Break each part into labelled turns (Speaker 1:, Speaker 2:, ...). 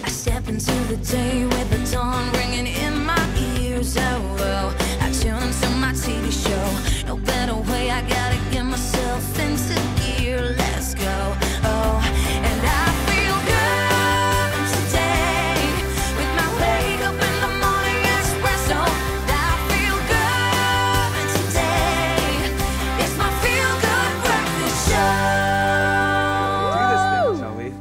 Speaker 1: I step into the day with the dawn ringing in my ears. Oh, well, I tune into my TV show. No better way, I gotta get myself into gear. Let's go. Oh, and I feel good today with my wake up in the morning espresso. I feel good today. It's my feel good breakfast show.
Speaker 2: Do this thing, shall we?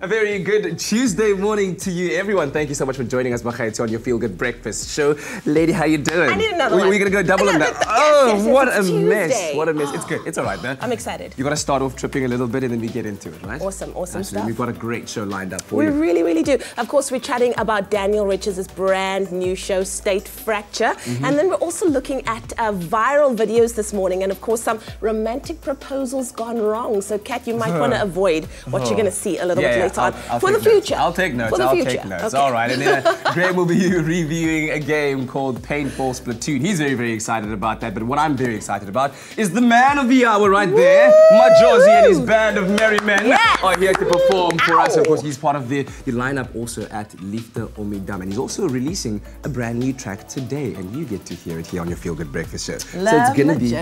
Speaker 2: A very good Tuesday morning to you, everyone. Thank you so much for joining us, Machaitzi, on your Feel Good Breakfast show. Lady, how you doing?
Speaker 3: I need another one.
Speaker 2: We're going to go double on that.
Speaker 3: Yes,
Speaker 2: What
Speaker 3: it's
Speaker 2: a
Speaker 3: Tuesday.
Speaker 2: mess. What a mess. It's good. It's all right, man.
Speaker 3: I'm excited.
Speaker 2: You got to start off tripping a little bit and then we get into it, right?
Speaker 3: Awesome
Speaker 2: Absolutely. We've got a great show lined up for
Speaker 3: We
Speaker 2: you.
Speaker 3: really, really do. Of course, we're chatting about Daniel Richards' brand new show, State Fracture. And then we're also looking at viral videos this morning and, of course, some romantic proposals gone wrong. So, Kat, you might want to avoid what you're going to see a little bit later on. For the future.
Speaker 2: I'll take notes. I'll take notes. All right. And then Graham will be reviewing a game called Paintball Splatoon. He's very, very excited about that. But what I'm very excited about is the man of the hour right there. Majosi and his band of merry men are here to perform for us. Of course, he's part of the lineup also at Liefde Omidam. And he's also releasing a brand new track today. And you get to hear it here on your Feel Good Breakfast show. So it's going to be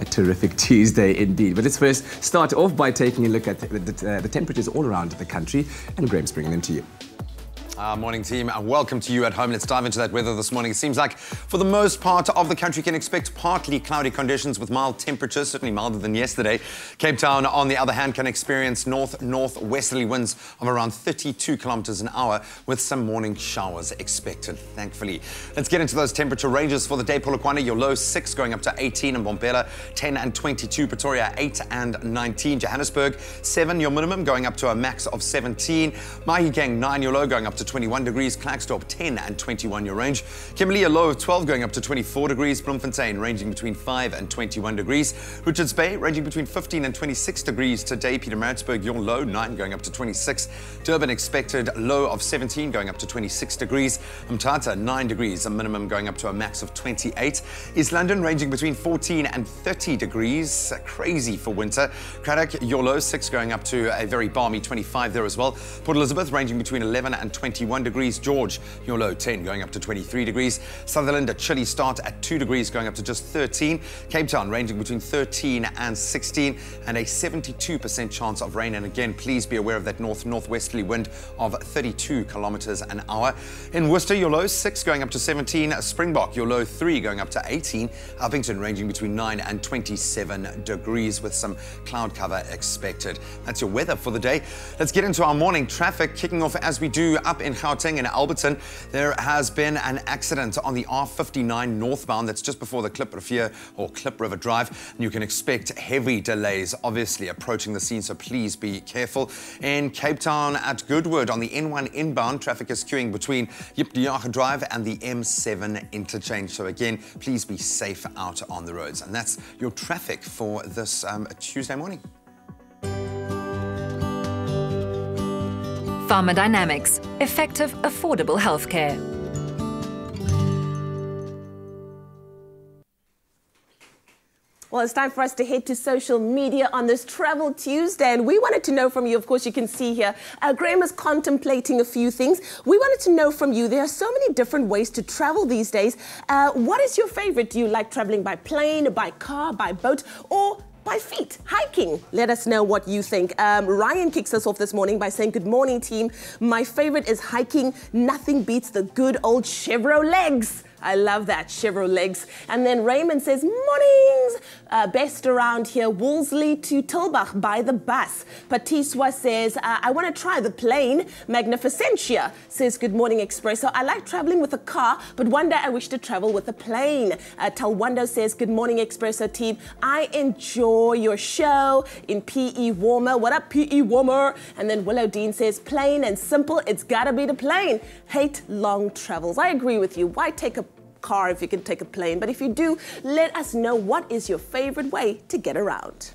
Speaker 2: a terrific Tuesday indeed. But let's first start off by taking a look at the temperatures all around the country. And Graham's bringing them to you.
Speaker 4: Morning team, and welcome to you at home. Let's dive into that weather this morning. It seems like for the most part of the country can expect partly cloudy conditions with mild temperatures, certainly milder than yesterday. Cape Town, on the other hand, can experience northwesterly winds of around 32 kilometers an hour with some morning showers expected, thankfully. Let's get into those temperature ranges for the day. Polokwane, your low 6 going up to 18, and Mbombela 10 and 22, Pretoria 8 and 19, Johannesburg 7, your minimum going up to a max of 17, Mahikeng 9, your low going up to 21 degrees, Klerksdorp 10 and 21 your range, Kimberley a low of 12 going up to 24 degrees, Bloemfontein ranging between 5 and 21 degrees, Richards Bay ranging between 15 and 26 degrees today, Pietermaritzburg your low 9 going up to 26, Durban expected low of 17 going up to 26 degrees, Mthatha 9 degrees, a minimum going up to a max of 28, East London ranging between 14 and 30 degrees, crazy for winter, Cradock your low 6 going up to a very balmy 25 there as well, Port Elizabeth ranging between 11 and 21 degrees, George your low 10 going up to 23 degrees, Sutherland a chilly start at 2 degrees going up to just 13, Cape Town ranging between 13 and 16 and a 72% chance of rain, and again please be aware of that northwesterly wind of 32 kilometers an hour. In Worcester your low 6 going up to 17, Springbok your low 3 going up to 18, Alphington ranging between 9 and 27 degrees with some cloud cover expected. That's your weather for the day. Let's get into our morning traffic, kicking off as we do up in Gauteng and Alberton. There has been an accident on the R59 northbound. That's just before the Klip River Drive. And you can expect heavy delays, obviously, approaching the scene, so please be careful. In Cape Town at Goodwood on the N1 inbound, traffic is queuing between Yip de Jager Drive and the M7 interchange. So again, please be safe out on the roads. And that's your traffic for this Tuesday morning.
Speaker 5: Pharma Dynamics, effective, affordable healthcare.
Speaker 3: Well, it's time for us to head to social media on this Travel Tuesday, and we wanted to know from you, of course, you can see here, Graham is contemplating a few things. We wanted to know from you, there are so many different ways to travel these days. What is your favorite? Do you like traveling by plane, by car, by boat, or by feet, hiking? Let us know what you think. Ryan kicks us off this morning by saying, good morning, team. My favorite is hiking. Nothing beats the good old Chevrolet legs. I love that, Chevrolet legs. And then Raymond says, mornings. Best around here, Wolseley to Tilbach by the bus. Patiswa says, I want to try the plane. Magnificentia says, good morning, Expresso. I like traveling with a car, but one day I wish to travel with a plane. Talwando says, good morning, Expresso team. I enjoy your show in PE Warmer. What up, PE Warmer? And then Willow Dean says, plain and simple, it's gotta be the plane. Hate long travels. I agree with you. Why take a car if you can take a plane? But if you do, let us know what is your favorite way to get around.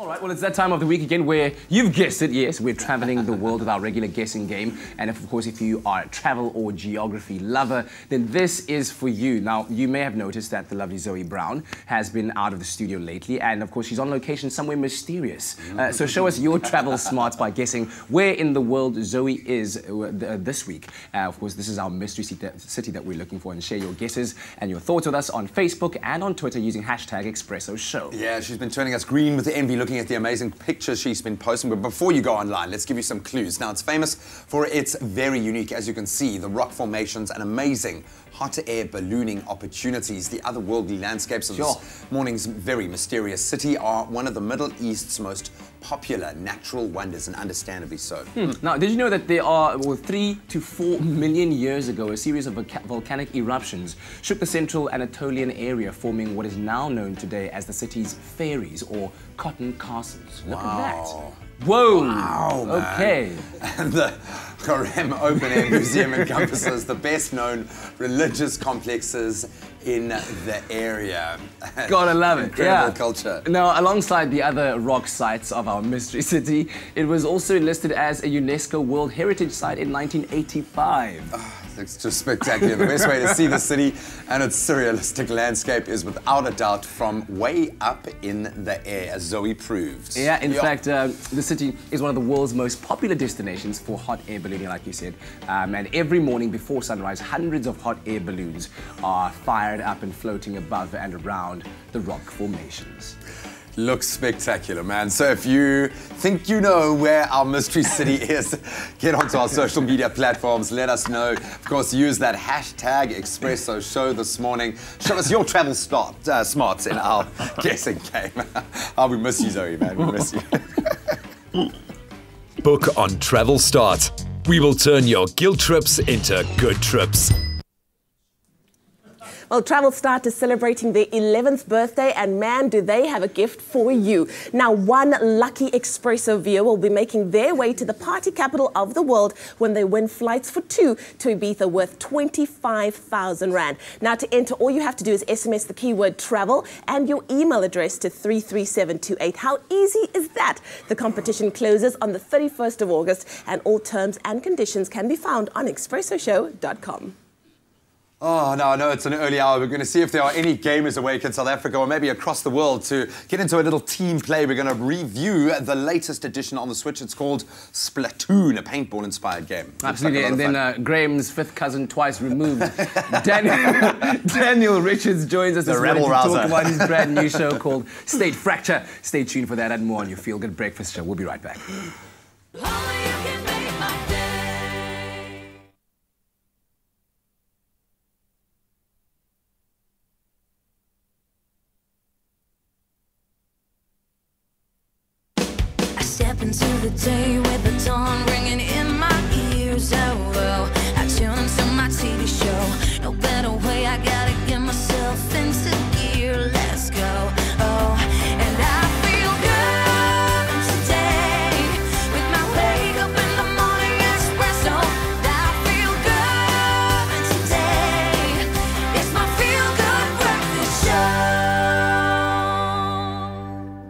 Speaker 2: All right, well, it's that time of the week again where you've guessed it, yes, we're traveling the world with our regular guessing game. And of course, if you are a travel or geography lover, then this is for you. Now, you may have noticed that the lovely Zoe Brown has been out of the studio lately. And of course, she's on location somewhere mysterious. So show us your travel smarts by guessing where in the world Zoe is this week. Of course, this is our mystery city that we're looking for. And share your guesses and your thoughts with us on Facebook and on Twitter using hashtag Expresso Show.
Speaker 4: Yeah, she's been turning us green with envy looking at the amazing pictures she's been posting. But before you go online, let's give you some clues. Now, it's famous for its very unique, as you can see, the rock formations and amazing hot air ballooning opportunities. The otherworldly landscapes of this morning's very mysterious city are one of the Middle East's most popular natural wonders, and understandably so.
Speaker 2: Now, did you know that there are 3 to 4 million years ago, a series of volcanic eruptions shook the central Anatolian area, forming what is now known today as the city's fairies or cotton castles? Look at that. Whoa! Wow, man. Okay.
Speaker 4: And the Khorram Open Air Museum encompasses the best known religious complexes in the area.
Speaker 2: Gotta love it.
Speaker 4: Incredible culture.
Speaker 2: Now, alongside the other rock sites of our mystery city, it was also listed as a UNESCO World Heritage Site in 1985.
Speaker 4: It's just spectacular. The best way to see the city and its surrealistic landscape is without a doubt from way up in the air, as Zoe proved.
Speaker 2: Yeah, in fact, the city is one of the world's most popular destinations for hot air ballooning, like you said. And every morning before sunrise, hundreds of hot air balloons are fired up and floating above and around the rock formations.
Speaker 4: Looks spectacular, man. So if you think you know where our mystery city is, get onto our social media platforms, let us know. Of course, use that hashtag Expresso Show this morning. Show us your travel smarts in our guessing game. Oh, we miss you, Zoe, man. We miss you.
Speaker 6: Book on Travel Start. We will turn your guilt trips into good trips.
Speaker 3: Well, Travel Start is celebrating their 11th birthday, and man, do they have a gift for you. Now, one lucky Expresso viewer will be making their way to the party capital of the world when they win flights for 2 to Ibiza worth 25,000 Rand. Now, to enter, all you have to do is SMS the keyword travel and your email address to 33728. How easy is that? The competition closes on the 31st of August, and all terms and conditions can be found on expressoshow.com.
Speaker 4: Oh, no, I know it's an early hour. We're going to see if there are any gamers awake in South Africa or maybe across the world to get into a little team play. We're going to review the latest edition on the Switch. It's called Splatoon, a paintball-inspired game.
Speaker 2: Absolutely, and then Graham's fifth cousin twice removed, Daniel Richards joins us this morning to talk about his brand new show called State Fracture. Stay tuned for that and more on your Feel Good Breakfast Show. We'll be right back.
Speaker 1: Step into the day with the dawn ringing in my ears. Oh, well, I tune into my TV show. No better way, I gotta get myself into gear. Let's go. Oh, and I feel good today with my wake up in the morning espresso. I feel good today. It's my feel good breakfast show.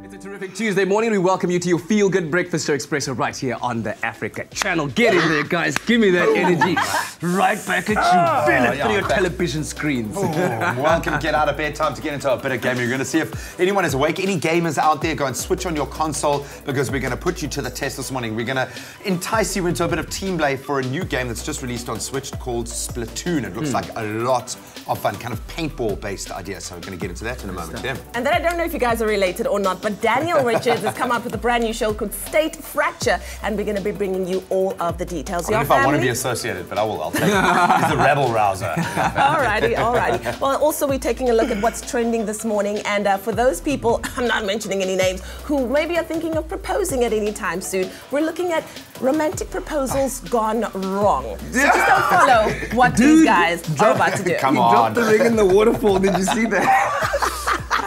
Speaker 2: It's a terrific Tuesday morning. We welcome you to your Feel Good Breakfast Show Expresso right here on the Africa Channel. Get in there, guys. Give me that energy. Right back at you. Feel it through your television screens.
Speaker 4: Welcome. Get out of bed. Time to get into a bit of gaming. We're going to see if anyone is awake. Any gamers out there, go and switch on your console because we're going to put you to the test this morning. We're going to entice you into a bit of team play for a new game that's just released on Switch called Splatoon. It looks like a lot of fun, kind of paintball-based idea. So we're going to get into that in a moment. Yeah.
Speaker 3: And then I don't know if you guys are related or not, but Daniel Richards has come up with a brand new show called State Fracture, and we're going to be bringing you all of the details.
Speaker 4: I don't know if I want to be associated, but I'll take it. He's the rebel rouser.
Speaker 3: Alrighty, alrighty. Well, also we're taking a look at what's trending this morning, and for those people, I'm not mentioning any names, who maybe are thinking of proposing at any time soon, we're looking at romantic proposals gone wrong. So just don't follow what these guys are about to do.
Speaker 4: Come
Speaker 2: on. He dropped the ring in the waterfall. Did you see that?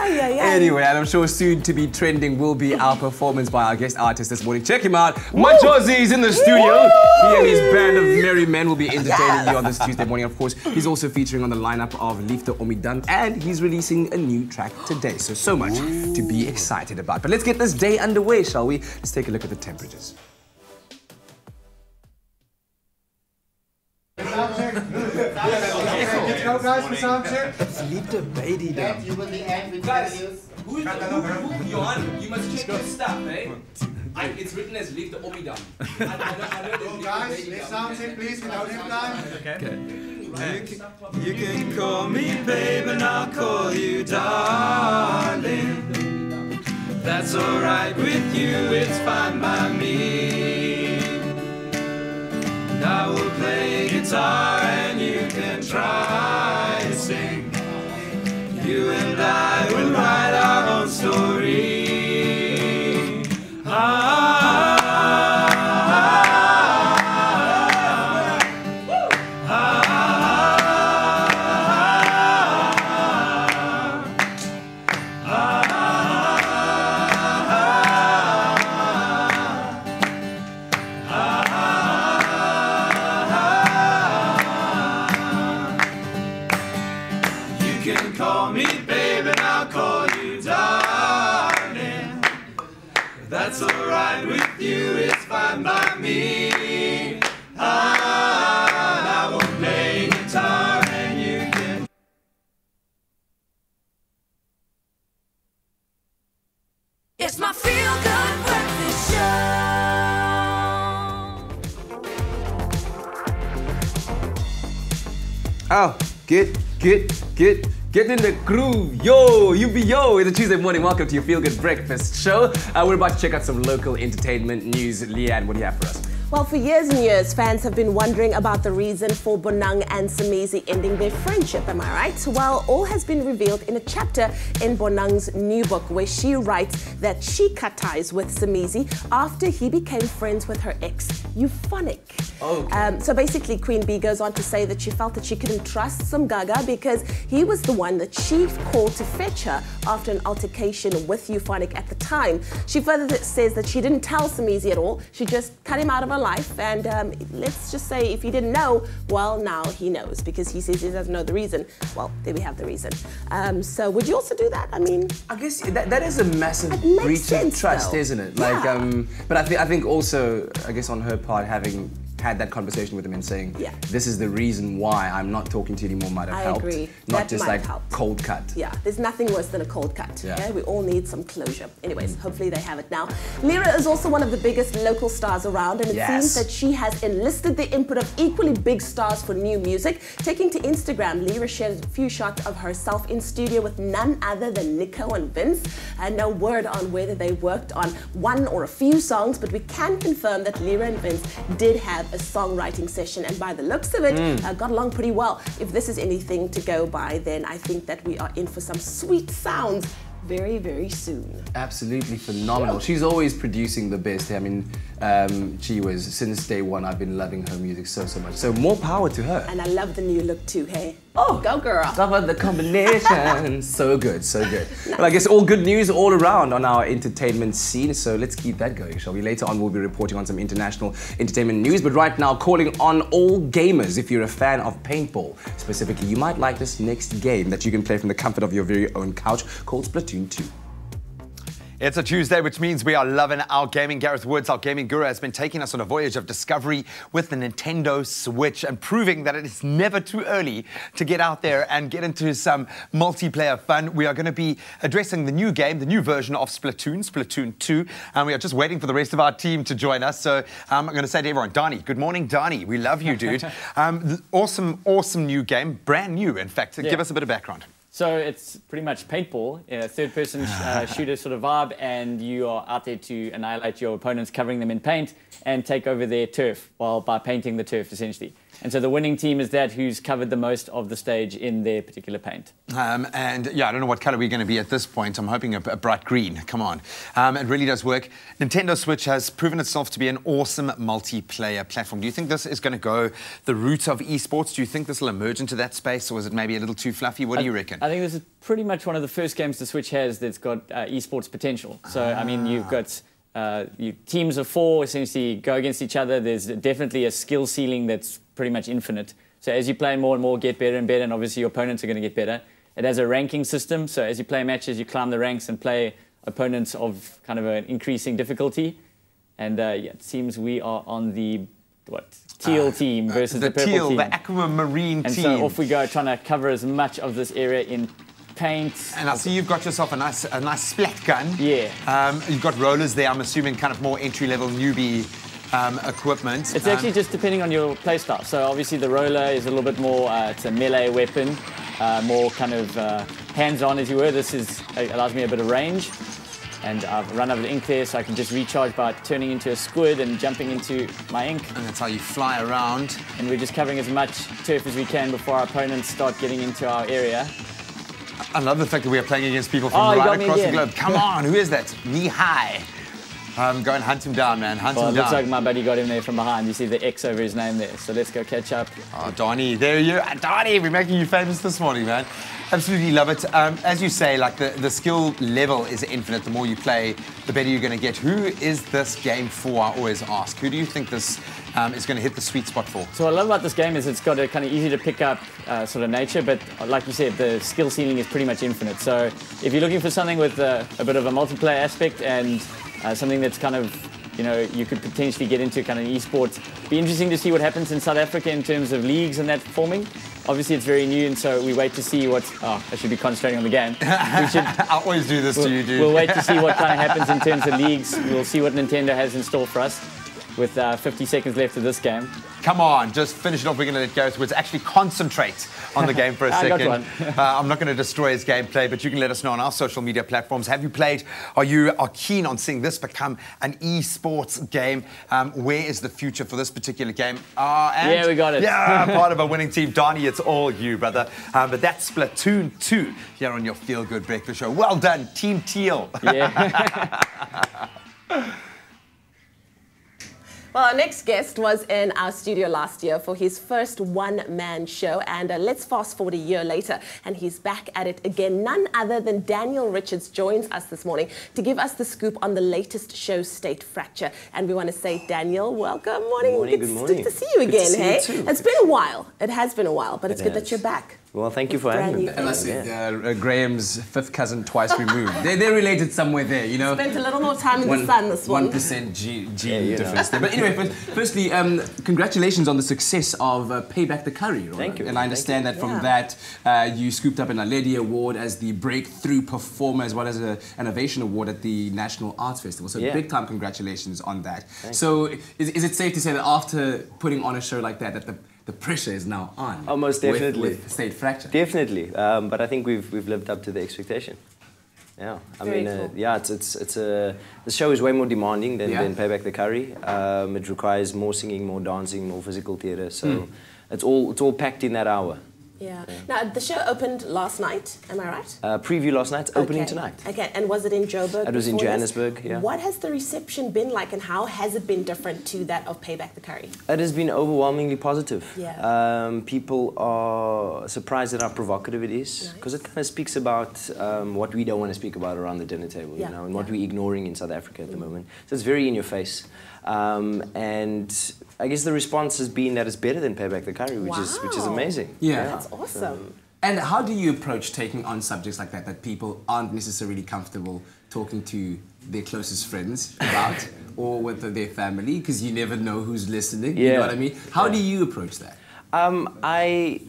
Speaker 2: Anyway, and I'm sure soon to be trending will be our performance by our guest artist this morning. Check him out. Majozi is in the studio. He and his band of merry men will be entertaining you on this Tuesday morning. Of course, he's also featuring on the lineup of Liefde Omidang, and he's releasing a new track today. So much to be excited about. But let's get this day underway, shall we? Let's take a look at the temperatures.
Speaker 7: Let's go, guys, for sound check.
Speaker 2: Liefde Baby down.
Speaker 7: You will be angry.
Speaker 2: Guys, who Johan, you must check your stuff, eh? It's written as Liefde Omidang. I know
Speaker 7: Guys, let's sound check, please. We don't have time.
Speaker 8: Okay. You can call me babe and I'll call you darling. That's alright with you, it's fine by me. And I will play guitar and you can try and sing. You and I will write our own story. You can call me babe and I'll call you darling. That's alright with you, it's fine by me. I will play guitar and you can.
Speaker 1: It's my feel-good breakfast show.
Speaker 2: Oh, get in the groove. Yo, it's a Tuesday morning. Welcome to your Feel Good Breakfast show. We're about to check out some local entertainment news. Leanne, what do you have for us?
Speaker 3: Well, for years and years, fans have been wondering about the reason for Bonang and Somizi ending their friendship, am I right? Well, all has been revealed in a chapter in Bonang's new book where she writes that she cut ties with Somizi after he became friends with her ex, Euphonic.
Speaker 2: Okay.
Speaker 3: So basically, Queen Bee goes on to say that she felt that she couldn't trust Gaga because he was the one that she called to fetch her after an altercation with Euphonic at the time. She further says that she didn't tell Somizi at all. She just cut him out of her life, and let's just say if he didn't know, well, now he knows because he says he doesn't know the reason. Well, there we have the reason. So would you also do that? I mean,
Speaker 2: I guess that is a massive breach of trust, isn't it?
Speaker 3: Yeah.
Speaker 2: Like, but I think also, I guess on her part, having had that conversation with him and saying, this is the reason why I'm not talking to you anymore might have helped.
Speaker 3: I agree.
Speaker 2: Not
Speaker 3: That
Speaker 2: just
Speaker 3: might
Speaker 2: like
Speaker 3: help.
Speaker 2: cold cut.
Speaker 3: Yeah, there's nothing worse than a cold cut.
Speaker 2: Yeah.
Speaker 3: Okay? We all need some closure. Anyways, hopefully they have it now. Lyra is also one of the biggest local stars around, and it seems that she has enlisted the input of equally big stars for new music. Taking to Instagram, Lyra shared a few shots of herself in studio with none other than Nico and Vince. And no word on whether they worked on one or a few songs, but we can confirm that Lyra and Vince did have a songwriting session, and by the looks of it, got along pretty well. If this is anything to go by, then I think that we are in for some sweet sounds very, very soon.
Speaker 2: Absolutely phenomenal. She's always producing the best. I mean, she was, since day one, I've been loving her music so much. So more power to her.
Speaker 3: And I love the new look too, hey?
Speaker 2: Oh,
Speaker 3: go girl.
Speaker 2: Love the combination. So good. Well, I guess all good news all around on our entertainment scene. So let's keep that going, shall we? Later on, we'll be reporting on some international entertainment news. But right now, calling on all gamers. If you're a fan of paintball, specifically, you might like this next game that you can play from the comfort of your very own couch called Splatoon 2.
Speaker 4: It's a Tuesday, which means we are loving our gaming. Gareth Woods, our gaming guru, has been taking us on a voyage of discovery with the Nintendo Switch and proving that it is never too early to get out there and get into some multiplayer fun. We are going to be addressing the new game, the new version of Splatoon 2, and we are just waiting for the rest of our team to join us. So I'm going to say to everyone, Donnie, good morning, Donnie. We love you, dude. Awesome new game, brand new, in fact. Give us a bit of background.
Speaker 9: So it's pretty much paintball, a third-person shooter sort of vibe, and you are out there to annihilate your opponents, covering them in paint, and take over their turf by painting the turf, essentially. And so the winning team is that who's covered the most of the stage in their particular paint.
Speaker 4: And yeah, I don't know what color we're going to be at this point. I'm hoping a bright green. Come on. It really does work. Nintendo Switch has proven itself to be an awesome multiplayer platform. Do you think this is going to go the route of esports? Do you think this will emerge into that space, or is it maybe a little too fluffy? What do you reckon?
Speaker 9: I think this is pretty much one of the first games the Switch has that's got esports potential. So, I mean, you've got teams of 4 essentially go against each other. There's definitely a skill ceiling that's pretty much infinite. So as you play more and more, get better and better, and obviously your opponents are going to get better. It has a ranking system, so as you play matches, you climb the ranks and play opponents of kind of an increasing difficulty. And yeah, it seems we are on the, teal team versus the purple
Speaker 4: teal,
Speaker 9: team.
Speaker 4: the aquamarine team.
Speaker 9: And so off we go, trying to cover as much of this area in paint.
Speaker 4: And I see you've got yourself a nice splat gun.
Speaker 9: Yeah.
Speaker 4: You've got rollers there, I'm assuming kind of more entry-level newbie equipment.
Speaker 9: It's actually just depending on your playstyle. So obviously the roller is a little bit more, it's a melee weapon, more kind of hands-on as you were. This allows me a bit of range. And I've run over the ink there, so I can just recharge by turning into a squid and jumping into my ink.
Speaker 4: And that's how you fly around.
Speaker 9: And we're just covering as much turf as we can before our opponents start getting into our area.
Speaker 4: I love the fact that we are playing against people from right across the globe. Come on, who is that? Knee high. Go and hunt him down, man. Hunt him down.
Speaker 9: It looks like my buddy got him there from behind. You see the X over his name there. So let's go catch up.
Speaker 4: Oh, Donnie, there you are. Donnie, we're making you famous this morning, man. Absolutely love it. As you say, like the skill level is infinite. The more you play, the better you're going to get. Who is this game for? I always ask. Who do you think this is going to hit the sweet spot for?
Speaker 9: So what I love about this game is it's got a kind of easy to pick up sort of nature, but like you said, the skill ceiling is pretty much infinite. So if you're looking for something with a bit of a multiplayer aspect and something that's kind of, you know, you could potentially get into kind of esports. Be interesting to see what happens in South Africa in terms of leagues and that forming. Obviously, it's very new, and so we wait to see what... Oh, I should be concentrating on the game.
Speaker 4: I always do this to you, dude.
Speaker 9: We'll wait to see what kind of happens in terms of leagues. We'll see what Nintendo has in store for us with 50 seconds left of this game.
Speaker 4: Come on, just finish it off. We're going to let go. So let's actually concentrate on the game for a second.
Speaker 9: I got one.
Speaker 4: I'm not going to destroy his gameplay, but you can let us know on our social media platforms. Have you played? Are you keen on seeing this become an esports game? Where is the future for this particular game?
Speaker 9: Yeah, we got it.
Speaker 4: Yeah, part of a winning team. Donnie, it's all you, brother. But that's Splatoon 2 here on your Feel Good Breakfast Show. Well done, Team Teal.
Speaker 9: Yeah.
Speaker 3: Well, our next guest was in our studio last year for his first one-man show, and let's fast forward a year later, and he's back at it again. None other than Daniel Richards joins us this morning to give us the scoop on the latest show, State Fracture. And we want to say, Daniel, welcome.
Speaker 10: Good morning.
Speaker 3: Good to see you again, hey? It's been a while. It has been a while, but it's good that you're back.
Speaker 10: Well, thank you for having me.
Speaker 2: And I see Graham's fifth cousin twice removed. They're related somewhere there, you know.
Speaker 3: Spent a little more time in the sun this one.
Speaker 2: 1% gene difference there. But anyway, firstly, congratulations on the success of Pay Back the Curry. Right?
Speaker 10: Thank you.
Speaker 2: And I understand that from that, you scooped up an Aledi Award as the Breakthrough Performer, as well as an Innovation Award at the National Arts Festival. So big time congratulations on that.
Speaker 10: Thanks.
Speaker 2: So is it safe to say that after putting on a show like that, that the pressure is now on?
Speaker 10: Oh, most definitely.
Speaker 2: With State Fracture.
Speaker 10: Definitely. But I think we've lived up to the expectation. Yeah. The show is way more demanding than Pay Back the Curry. It requires more singing, more dancing, more physical theatre. So it's all packed in that hour.
Speaker 3: Yeah. Now, the show opened last night, am I right?
Speaker 10: Preview last night, opening tonight.
Speaker 3: Okay, and was it in Joburg?
Speaker 10: It was in Johannesburg, yeah.
Speaker 3: What has the reception been like, and how has it been different to that of Pay Back the Curry?
Speaker 10: It has been overwhelmingly positive.
Speaker 3: Yeah.
Speaker 10: People are surprised at how provocative it is, because it kind of speaks about what we don't want to speak about around the dinner table, you know, and what we're ignoring in South Africa at the moment. So it's very in your face. And I guess the response has been that it's better than Pay Back the Curry, which is amazing.
Speaker 2: Yeah.
Speaker 3: That's awesome.
Speaker 2: And how do you approach taking on subjects like that people aren't necessarily comfortable talking to their closest friends about or with their family, because you never know who's listening, you know what I mean? How do you approach that?
Speaker 10: I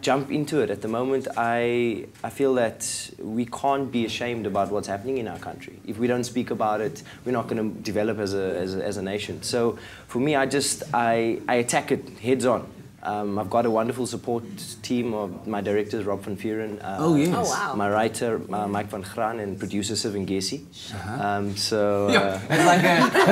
Speaker 10: jump into it. At the moment, I feel that we can't be ashamed about what's happening in our country. If we don't speak about it, we're not going to develop as a nation. So for me, I attack it heads on. I've got a wonderful support team of my directors, Rob van Vuren.
Speaker 2: Oh, yes.
Speaker 3: Oh, wow.
Speaker 10: My writer, Mike van Graan, and producer, Sivin Gesi.
Speaker 2: It's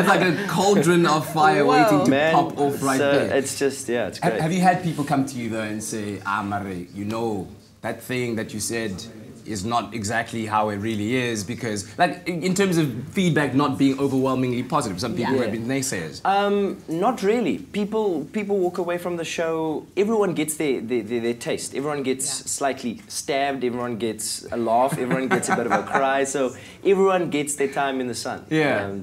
Speaker 2: like a cauldron of fire waiting to pop off right there.
Speaker 10: It's just, yeah, it's great.
Speaker 2: Have you had people come to you though and say, Mare, you know, that thing that you said is not exactly how it really is, because like in terms of feedback not being overwhelmingly positive, some people have been naysayers.
Speaker 10: Not really. People walk away from the show, everyone gets their taste. Everyone gets slightly stabbed, everyone gets a laugh, everyone gets a bit of a cry, so everyone gets their time in the sun.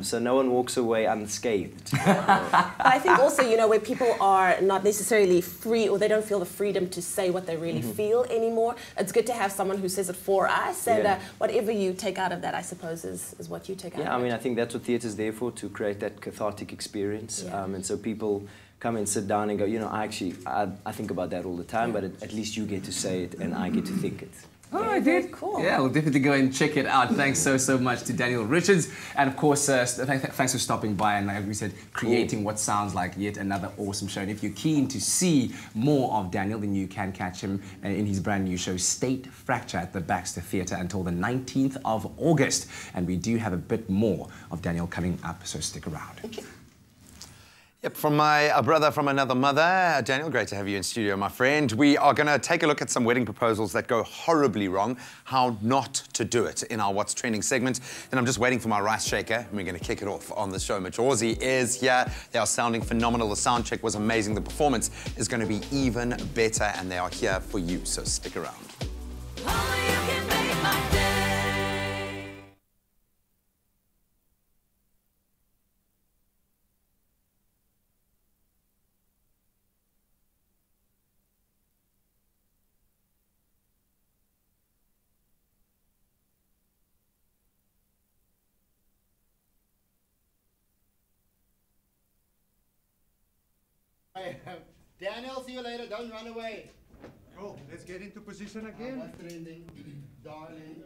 Speaker 10: So no one walks away unscathed.
Speaker 3: I think also, you know, where people are not necessarily free, or they don't feel the freedom to say what they really feel anymore, it's good to have someone who says it for us, and whatever you take out of that, I suppose, is what you take out of it.
Speaker 10: Yeah, I mean, I think that's what theatre's there for, to create that cathartic experience. And so people come and sit down and go, you know, I think about that all the time, but at least you get to say it and I get to think it.
Speaker 2: Oh, I did.
Speaker 3: Cool.
Speaker 2: Yeah, we'll definitely go and check it out. Thanks so much to Daniel Richards. And of course, thanks for stopping by and, like we said, creating what sounds like yet another awesome show. And if you're keen to see more of Daniel, then you can catch him in his brand new show, State Fracture, at the Baxter Theatre until the 19th of August. And we do have a bit more of Daniel coming up, so stick around.
Speaker 3: Okay.
Speaker 4: Yep, from my brother from another mother. Daniel, great to have you in studio, my friend. We are going to take a look at some wedding proposals that go horribly wrong, how not to do it in our What's Trending segment. And I'm just waiting for my rice shaker, and we're going to kick it off on the show. Majorzy is here. They are sounding phenomenal. The sound check was amazing. The performance is going to be even better, and they are here for you, so stick around.
Speaker 1: Only you can make my day.
Speaker 7: Daniel, see you later. Don't run away.
Speaker 11: Cool. Let's get into position again.
Speaker 7: What's trending, darling?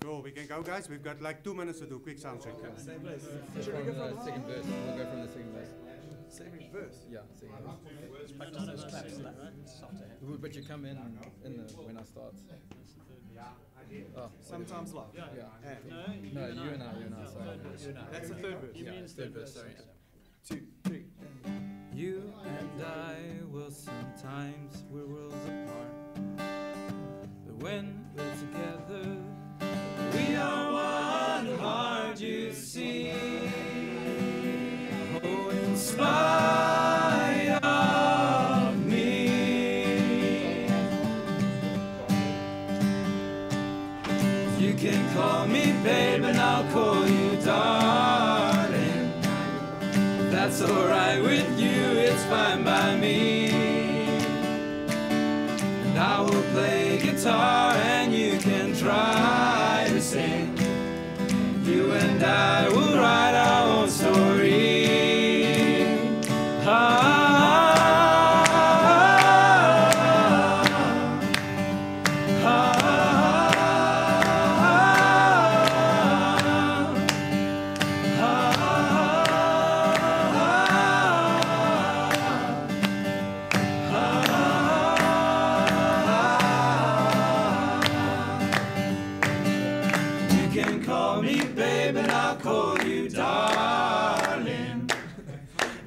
Speaker 11: Cool. We can go, guys. We've got like 2 minutes to do. Quick sound check.
Speaker 12: Same place. Should we go from the second verse? We'll go from the second verse.
Speaker 11: Second verse?
Speaker 12: Yeah, second verse. Practice those claps, right? But you come in when I start.
Speaker 11: Yeah, I did.
Speaker 12: Oh,
Speaker 11: sometimes live.
Speaker 12: Yeah. No, you and I, sorry.
Speaker 11: That's the third verse.
Speaker 12: Yeah, third verse, sorry.
Speaker 11: 2, 3.
Speaker 8: You and I will sometimes, we're worlds apart, but when we're together, we are one heart, you see. Oh, in spite of me, you can call me babe and I'll call you darling. That's alright with you, it's fine by me. And I will play guitar and you can try to sing. You and I will write our own story.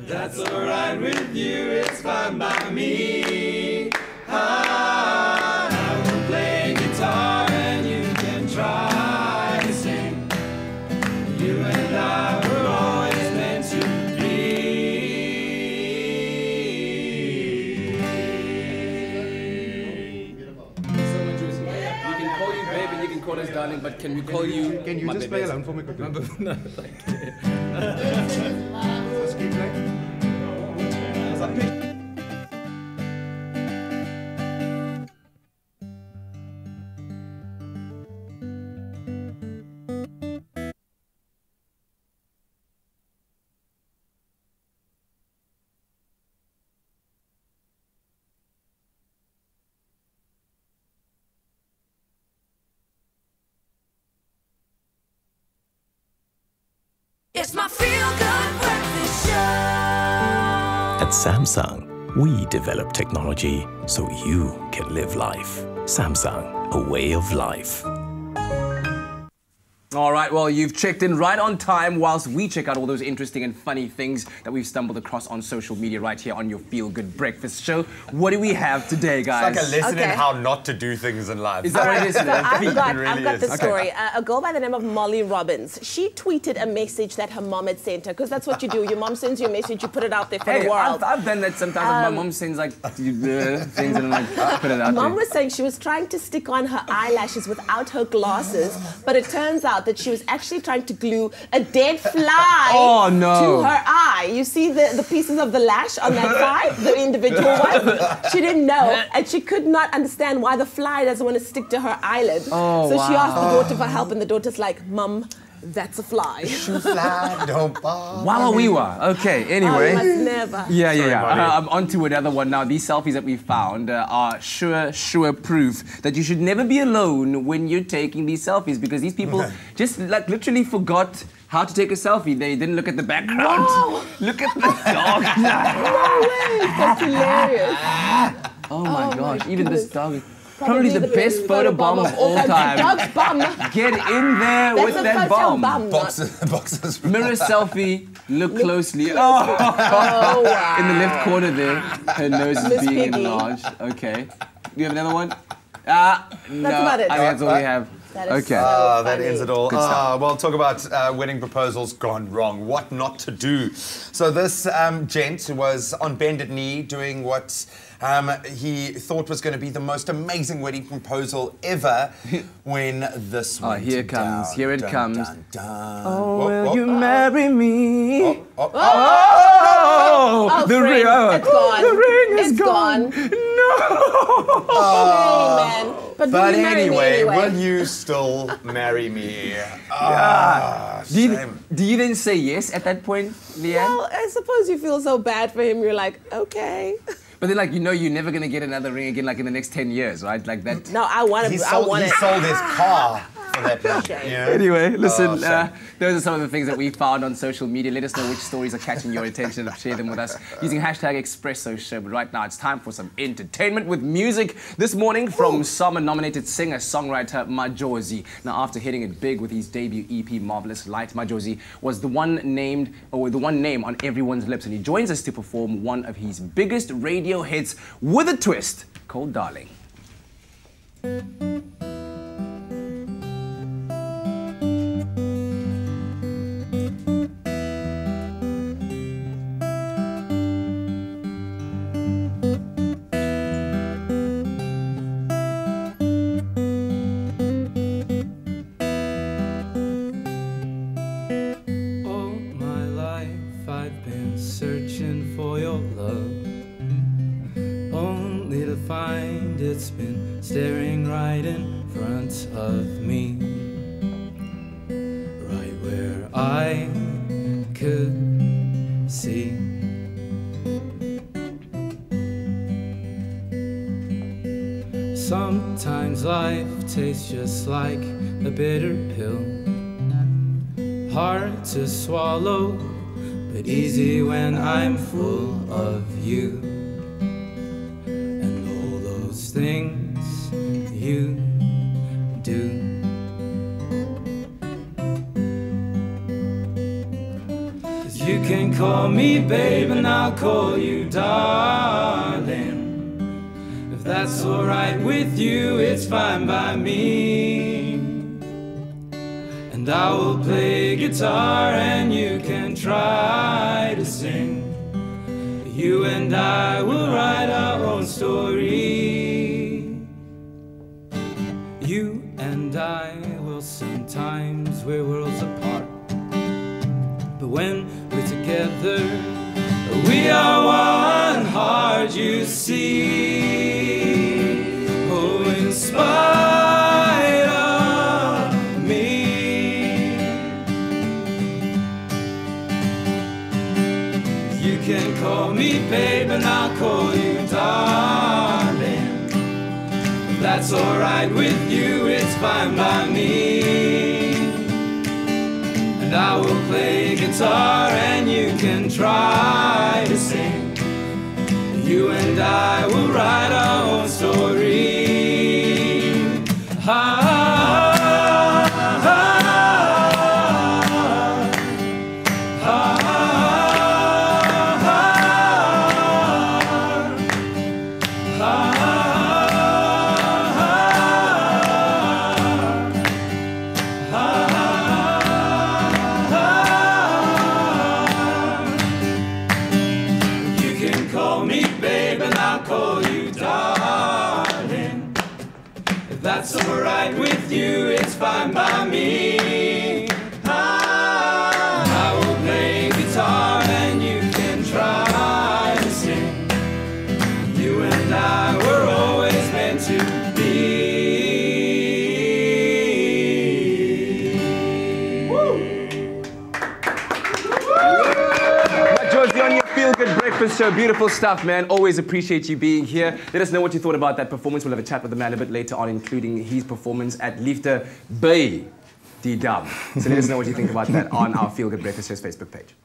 Speaker 8: That's alright with you, it's fine by me. I will play guitar and you can try to sing. You and I were always meant to be.
Speaker 2: So much, Josie. We can call you babe and you can call us darling, but can we call you?
Speaker 11: Can you just play alone for me quickly?
Speaker 2: No, thank you.
Speaker 11: Just keep playing.
Speaker 1: It's my feel-good breakfast show.
Speaker 13: At Samsung, We develop technology so you can live life. Samsung, a way of life.
Speaker 2: All right, well, you've checked in right on time whilst we check out all those interesting and funny things that we've stumbled across on social media right here on your Feel Good Breakfast Show. What do we have today, guys?
Speaker 4: It's like a lesson in how not to do things in life.
Speaker 2: Is that what it is?
Speaker 3: So I've got the
Speaker 2: Okay.
Speaker 3: story. A girl by the name of Molly Robbins. She tweeted a message that her mom had sent her, because that's what you do. Your mom sends you a message, you put it out there for the world.
Speaker 2: I've done that sometimes. My mom sends like things and I'm like, put it out
Speaker 3: Mom
Speaker 2: there.
Speaker 3: was saying she was trying to stick on her eyelashes without her glasses, but it turns out that she was actually trying to glue a dead fly to her eye. You see the pieces of the lash on that side, the individual ones? She didn't know, and she could not understand why the fly doesn't want to stick to her eyelid.
Speaker 2: Oh,
Speaker 3: so she
Speaker 2: wow.
Speaker 3: asked the daughter for help, and the daughter's like, Mum, that's a fly.
Speaker 4: Fly, don't bother
Speaker 2: Wawawiwa. Okay, anyway.
Speaker 3: You must never.
Speaker 2: Yeah. On to another one now. These selfies that we found are sure proof that you should never be alone when you're taking these selfies, because these people just like literally forgot how to take a selfie. They didn't look at the background.
Speaker 3: Wow.
Speaker 2: Look at the dog.
Speaker 3: No way. That's hilarious.
Speaker 2: Oh my gosh,
Speaker 3: my
Speaker 2: even this
Speaker 3: goodness.
Speaker 2: dog. Probably the best photo bomb of all time.
Speaker 3: Dog's bum.
Speaker 2: Get in there
Speaker 3: That's
Speaker 2: with
Speaker 3: a
Speaker 2: that
Speaker 3: photo
Speaker 2: bomb.
Speaker 4: Boxes.
Speaker 2: Mirror selfie, look closely. Oh,
Speaker 3: wow.
Speaker 2: In the left corner there, her nose is
Speaker 3: Miss
Speaker 2: being
Speaker 3: Piggy.
Speaker 2: enlarged. Okay. Do you have another one? No.
Speaker 3: about it.
Speaker 2: I think that's all we have.
Speaker 3: That is
Speaker 2: Okay.
Speaker 3: so
Speaker 4: That
Speaker 3: funny.
Speaker 4: ends it all.
Speaker 2: Good stuff.
Speaker 4: Well, talk about wedding proposals gone wrong. What not to do. So this gent was on bended knee doing what he thought was going to be the most amazing wedding proposal ever when this went
Speaker 2: Here it comes.
Speaker 4: down.
Speaker 2: Here it
Speaker 4: Dun,
Speaker 2: comes.
Speaker 4: dun, dun.
Speaker 2: Oh,
Speaker 4: Whoop,
Speaker 2: will
Speaker 4: whoop.
Speaker 2: you marry me?
Speaker 3: Oh,
Speaker 2: the
Speaker 3: friend,
Speaker 2: ring.
Speaker 3: it's gone.
Speaker 2: The ring is
Speaker 3: It's
Speaker 2: gone.
Speaker 3: gone.
Speaker 2: No.
Speaker 3: Hey, man. But will
Speaker 4: But
Speaker 3: you marry me
Speaker 4: anyway,
Speaker 3: anyway?
Speaker 4: will you still marry me?
Speaker 2: Do you then say yes at that point, Leanne?
Speaker 3: Well, I suppose you feel so bad for him. You're like, okay.
Speaker 2: But then, like, you know, you're never gonna get another ring again, like in the next 10 years, right? Like that.
Speaker 3: No, I want
Speaker 4: He
Speaker 3: to. I
Speaker 4: sold,
Speaker 3: want
Speaker 4: he
Speaker 3: it.
Speaker 4: sold his car for that ring.
Speaker 3: Shame.
Speaker 4: Yeah.
Speaker 2: Anyway, listen,
Speaker 4: shame.
Speaker 2: those are some of the things that we found on social media. Let us know which stories are catching your attention and share them with us using hashtag Expresso Show. But right now, it's time for some entertainment with music. This morning from Summer-nominated singer-songwriter Majozi. Now, after hitting it big with his debut EP, Marvelous Light, Majozi was the one name on everyone's lips. And he joins us to perform one of his biggest radio hits with a twist called Darling.
Speaker 8: All my life I've been searching for your love, only to find it's been staring right in front of me, right where I could see. Sometimes life tastes just like a bitter pill, hard to swallow, but easy when I'm full of you and all those things you do. 'Cause you can call me babe and I'll call you darling. If that's alright with you, it's fine by me. And I will play guitar and you can try to sing. You and I will write our own story. You and I will sometimes we're worlds apart, but when we're together, we are one heart, you see. Oh, in spite of me, you can call me babe and I'll call you darling. If that's alright with you, it's fine by me. And I will play guitar and you can try to sing. You and I will write our own story. That's alright with you, it's fine by me. I will play guitar and you can try to sing. You and I were always meant to be.
Speaker 2: Woo! Josie on your Feel Good Breakfast Show. Beautiful stuff, man. Always appreciate you being here. Let us know what you thought about that performance. We'll have a chat with the man a bit later on, including his performance at Liefde by die Dam. So let us know what you think about that on our Feel Good Breakfast Show's Facebook page.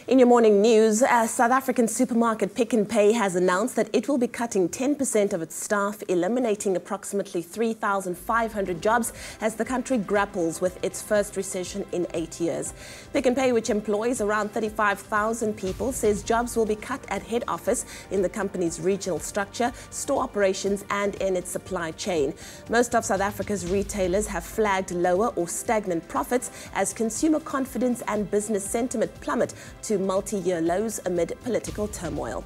Speaker 3: In your morning news, South African supermarket Pick n Pay has announced that it will be cutting 10% of its staff, eliminating approximately 3,500 jobs as the country grapples with its first recession in 8 years. Pick n Pay, which employs around 35,000 people, says jobs will be cut at head office, in the company's regional structure, store operations and in its supply chain. Most of South Africa's retailers have flagged lower or stagnant profits as consumer confidence and business sentiment plummet to multi-year lows amid political turmoil.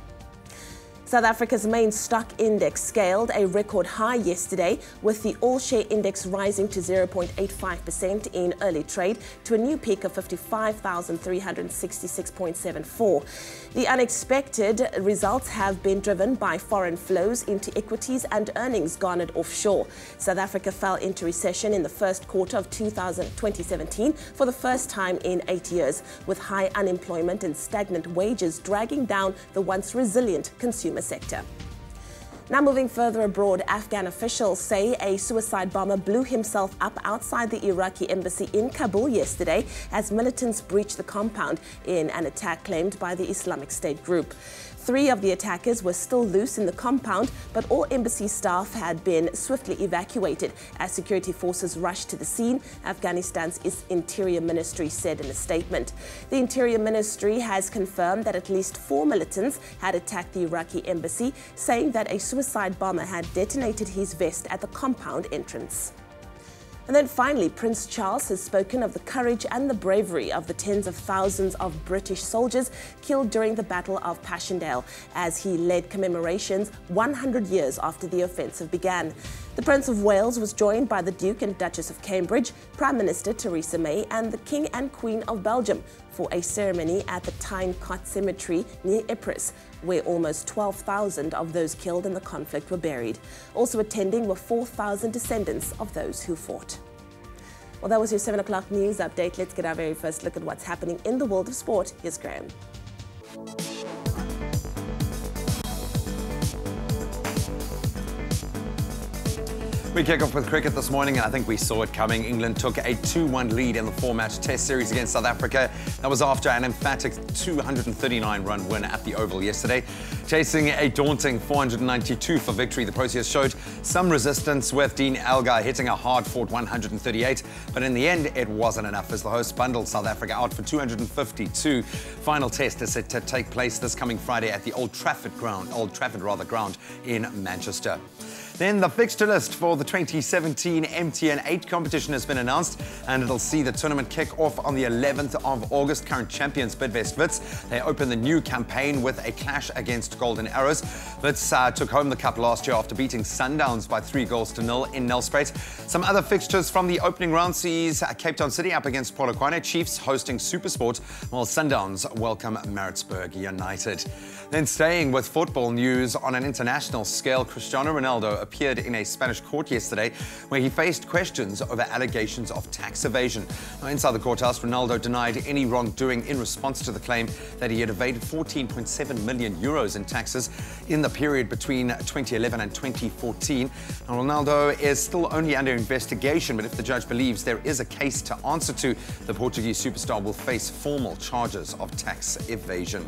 Speaker 3: South Africa's main stock index scaled a record high yesterday, with the all-share index rising to 0.85% in early trade to a new peak of 55,366.74. The unexpected results have been driven by foreign flows into equities and earnings garnered offshore. South Africa fell into recession in the first quarter of 2017 for the first time in 8 years, with high unemployment and stagnant wages dragging down the once resilient consumer sector. Now moving further abroad, Afghan officials say a suicide bomber blew himself up outside the Iraqi embassy in Kabul yesterday as militants breached the compound in an attack claimed by the Islamic State group. 3 of the attackers were still loose in the compound, but all embassy staff had been swiftly evacuated as security forces rushed to the scene, Afghanistan's Interior Ministry said in a statement. The Interior Ministry has confirmed that at least 4 militants had attacked the Iraqi embassy, saying that a suicide bomber had detonated his vest at the compound entrance. And then finally, Prince Charles has spoken of the courage and the bravery of the tens of thousands of British soldiers killed during the Battle of Passchendaele as he led commemorations 100 years after the offensive began. The Prince of Wales was joined by the Duke and Duchess of Cambridge, Prime Minister Theresa May and the King and Queen of Belgium for a ceremony at the Tyne-Cot Cemetery near Ypres, where almost 12,000 of those killed in the conflict were buried. Also attending were 4,000 descendants of those who fought. Well, that was your 7 o'clock news update. Let's get our very first look at what's happening in the world of sport. Here's Graham.
Speaker 4: We kick off with cricket this morning, and I think we saw it coming. England took a 2-1 lead in the 4-match Test series against South Africa. That was after an emphatic 239-run win at the Oval yesterday. Chasing a daunting 492 for victory, the Proteas showed some resistance, with Dean Elgar hitting a hard-fought 138. But in the end, it wasn't enough as the hosts bundled South Africa out for 252. Final Test is set to take place this coming Friday at the Old Trafford ground in Manchester. Then the fixture list for the 2017 MTN 8 competition has been announced, and it'll see the tournament kick off on the 11th of August. Current champions Bidvest Wits, they open the new campaign with a clash against Golden Arrows. Wits took home the cup last year after beating Sundowns by 3-0 in Nelspruit. Some other fixtures from the opening round sees Cape Town City up against Polokwane, Chiefs hosting SuperSport, while Sundowns welcome Maritzburg United. Then staying with football news on an international scale, Cristiano Ronaldo appeared in a Spanish court yesterday where he faced questions over allegations of tax evasion. Now, inside the courthouse, Ronaldo denied any wrongdoing in response to the claim that he had evaded 14.7 million euros in taxes in the period between 2011 and 2014. Now, Ronaldo is still only under investigation, but if the judge believes there is a case to answer to, the Portuguese superstar will face formal charges of tax evasion.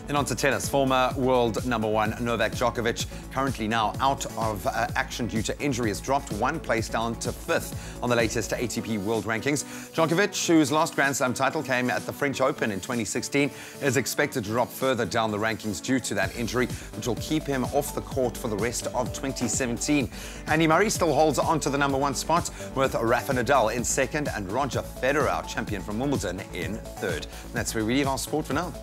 Speaker 4: Then on to tennis. Former world #1 Novak Djokovic, currently now out of action due to injury, has dropped 1 place down to 5th on the latest ATP World Rankings. Djokovic, whose last Grand Slam title came at the French Open in 2016, is expected to drop further down the rankings due to that injury, which will keep him off the court for the rest of 2017. Andy Murray still holds on to the #1 spot, with Rafa Nadal in 2nd and Roger Federer, our champion from Wimbledon, in 3rd. And that's where we leave our sport for now.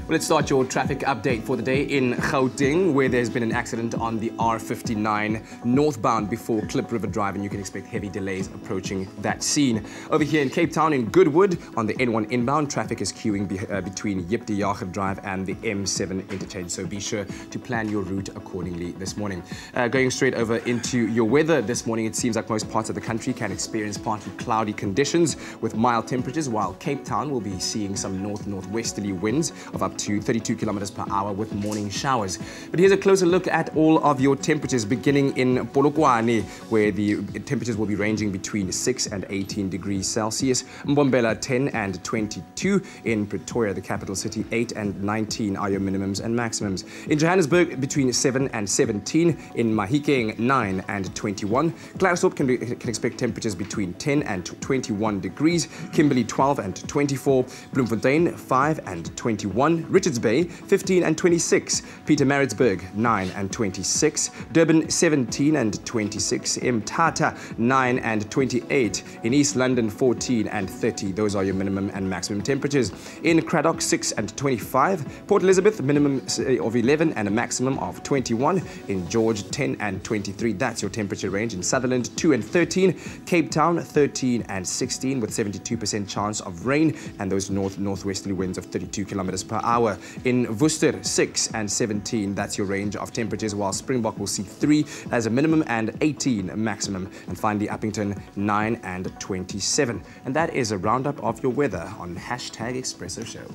Speaker 2: Well, let's start your traffic update for the day in Gauteng, where there's been an accident on the R59 northbound before Klip River Drive, and you can expect heavy delays approaching that scene. Over here in Cape Town, in Goodwood, on the N1 inbound, traffic is queuing between Jip de Jager Drive and the M7 interchange, so be sure to plan your route accordingly this morning. Going straight over into your weather this morning, it seems like most parts of the country can experience partly cloudy conditions with mild temperatures, while Cape Town will be seeing some northwesterly winds of up to 32 kilometers per hour with morning showers. But here's a closer look at all of your temperatures, beginning in Polokwane, where the temperatures will be ranging between 6 and 18 degrees Celsius. Mbombela 10 and 22. In Pretoria, the capital city, 8 and 19 are your minimums and maximums. In Johannesburg, between 7 and 17. In Mahikeng, 9 and 21. Claresop can expect temperatures between 10 and 21 degrees. Kimberley, 12 and 24. Bloemfontein, 5 and 21. Richards Bay, 15 and 26. Pietermaritzburg, 9 and 26. Durban, 17 and 26. Mthatha, 9 and 28. In East London, 14 and 30. Those are your minimum and maximum temperatures. In Cradock, 6 and 25. Port Elizabeth, minimum of 11 and a maximum of 21. In George, 10 and 23. That's your temperature range. In Sutherland, 2 and 13. Cape Town, 13 and 16 with 72% chance of rain and those northwesterly winds of 32 kilometers per hour. In Worcester, 6 and 17, that's your range of temperatures, while Springbok will see 3 as a minimum and 18 maximum. And finally, Uppington, 9 and 27. And that is a roundup of your weather on #Expresso Show.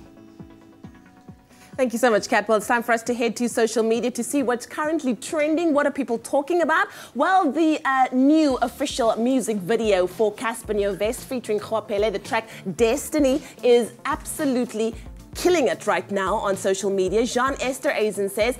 Speaker 3: Thank you so much, Kat. Well, it's time for us to head to social media to see what's currently trending. What are people talking about? Well, the new official music video for Casper Nyovest featuring Khwapele, the track Destiny, is absolutely killing it right now on social media. Jean Esther Azen says,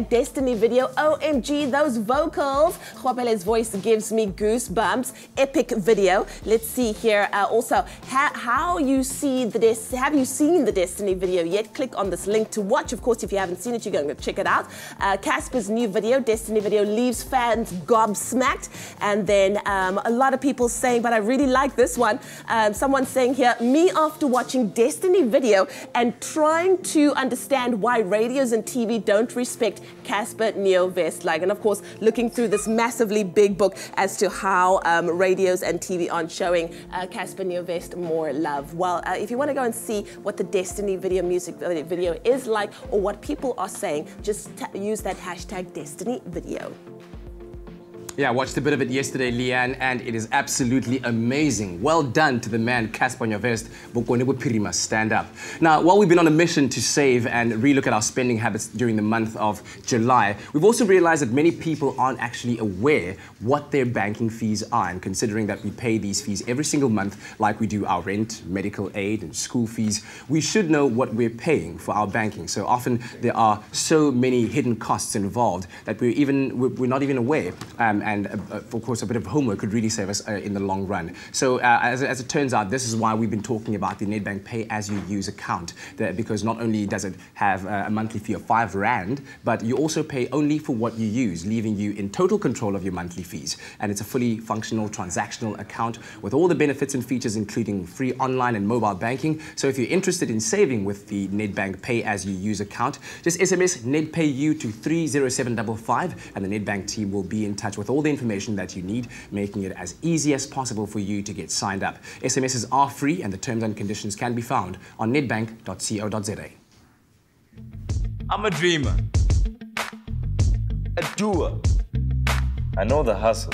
Speaker 3: #Destiny video, OMG, those vocals. Khwapele's voice gives me goosebumps. Epic video. Let's see here. Also, have you seen the Destiny video yet? Click on this link to watch. Of course, if you haven't seen it, you're going to check it out. Casper's new video, Destiny video, leaves fans gobsmacked. And then a lot of people saying, but I really like this one. Someone saying here, me after watching Destiny video and trying to understand why radios and TV don't respect Casper Nyovest. And of course, looking through this massively big book as to how radios and TV aren't showing Casper Nyovest more love. Well, if you want to go and see what the Destiny video music video is like, or what people are saying, just use that #Destiny video.
Speaker 2: Yeah, I watched a bit of it yesterday, Leanne, and it is absolutely amazing. Well done to the man, Casper Nyovest. Bokone Bophirima, stand up. Now, while we've been on a mission to save and relook at our spending habits during the month of July, we've also realized that many people aren't actually aware what their banking fees are. And considering that we pay these fees every single month, like we do our rent, medical aid, and school fees, we should know what we're paying for our banking. So often there are so many hidden costs involved that we're not even aware. And of course, a bit of homework could really save us in the long run. So as it turns out, this is why we've been talking about the Nedbank Pay As You Use account, because not only does it have a monthly fee of R5, but you also pay only for what you use, leaving you in total control of your monthly fees. And it's a fully functional transactional account with all the benefits and features, including free online and mobile banking. So if you're interested in saving with the Nedbank Pay As You Use account, just SMS NedPayU to 30755 and the Nedbank team will be in touch with all the information that you need, making it as easy as possible for you to get signed up. SMSs are free and the terms and conditions can be found on nedbank.co.za.
Speaker 14: I'm a dreamer, a doer. I know the hustle.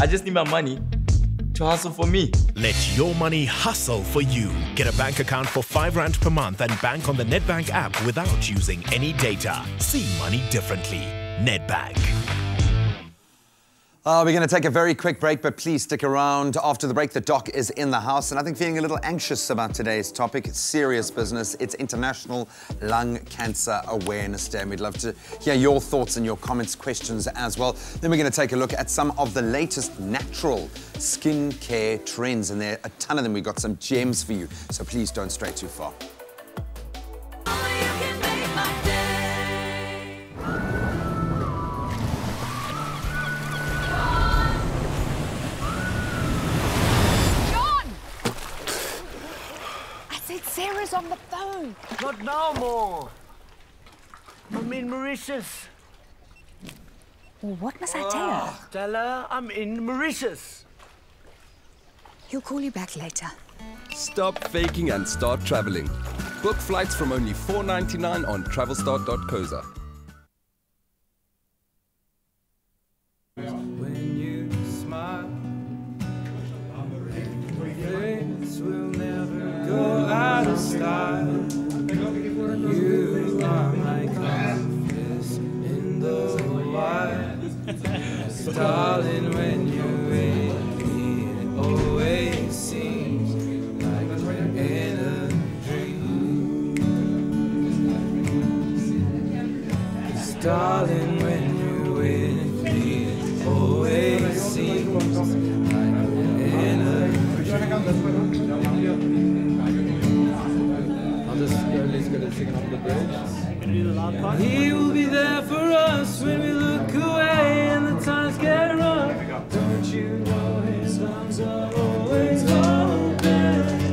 Speaker 14: I just need my money to hustle for me.
Speaker 13: Let your money hustle for you. Get a bank account for R5 per month and bank on the Nedbank app without using any data. See money differently. Nedbank.
Speaker 4: We're going to take a very quick break, but please stick around. After the break, the doc is in the house, and I think feeling a little anxious about today's topic. It's serious business. It's International Lung Cancer Awareness Day, and we'd love to hear your thoughts and your comments, questions as well. Then we're going to take a look at some of the latest natural skin care trends, and there are a ton of them. We've got some gems for you, so please don't stray too far.
Speaker 15: Sarah's on the phone.
Speaker 16: Not now, more. I'm in Mauritius.
Speaker 15: Well, what must I tell her?
Speaker 16: Tell her I'm in Mauritius.
Speaker 15: He'll call you back later.
Speaker 17: Stop faking and start traveling. Book flights from only $4.99 on travelstart.coza.
Speaker 8: When you smile, things will never go out of style. You are my compass in the wild. Darling, when you're with me, it always seems like we're in a dream. 'Cause darling, when you're with me, it always seems like we're in a dream.
Speaker 12: Let's go to sing off the bridge.
Speaker 8: He will be there for us when we look away and the times get rough. Don't you know his arms are always open?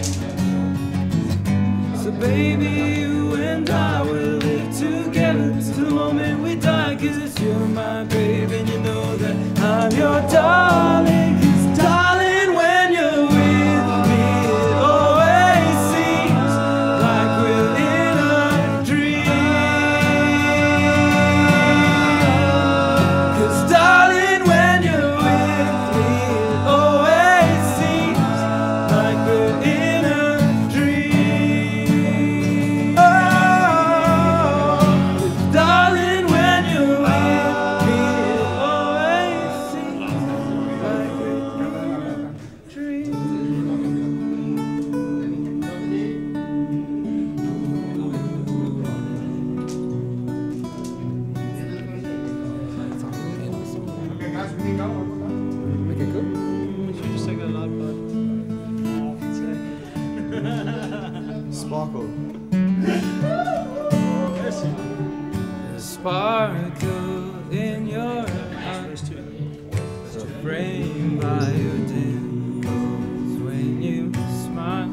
Speaker 8: So baby, you and I will live together till the moment we die. 'Cause you're my baby and you know that I'm your darling. 'Cause darling, when you're with me, it always seems like we're in a dream. 'Cause darling, when you're with me, it always seems like we're in a dream. Oh, 'cause darling, when you're with me, it always seems like we're in a dream.
Speaker 11: Okay, guys, we can go.
Speaker 12: Okay, cool. We should just take that live part.
Speaker 11: Sparkle.
Speaker 8: A sparkle in your eyes, so framed by your dimples when you smile.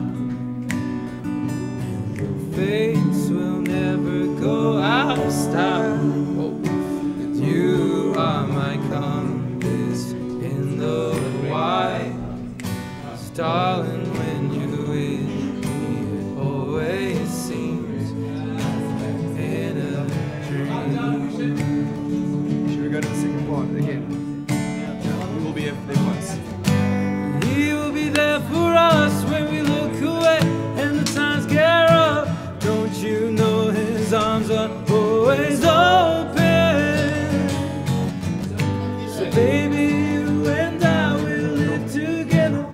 Speaker 8: Your face will never go out of style. You are my compass in the wild. Darling, when you're with me, it always seems like in a dream.
Speaker 12: Should we go to the second part again? We'll be there once.
Speaker 8: He will be there for us when we look away and the times get rough. Don't you know his arms are always open? So baby, you and I will live together.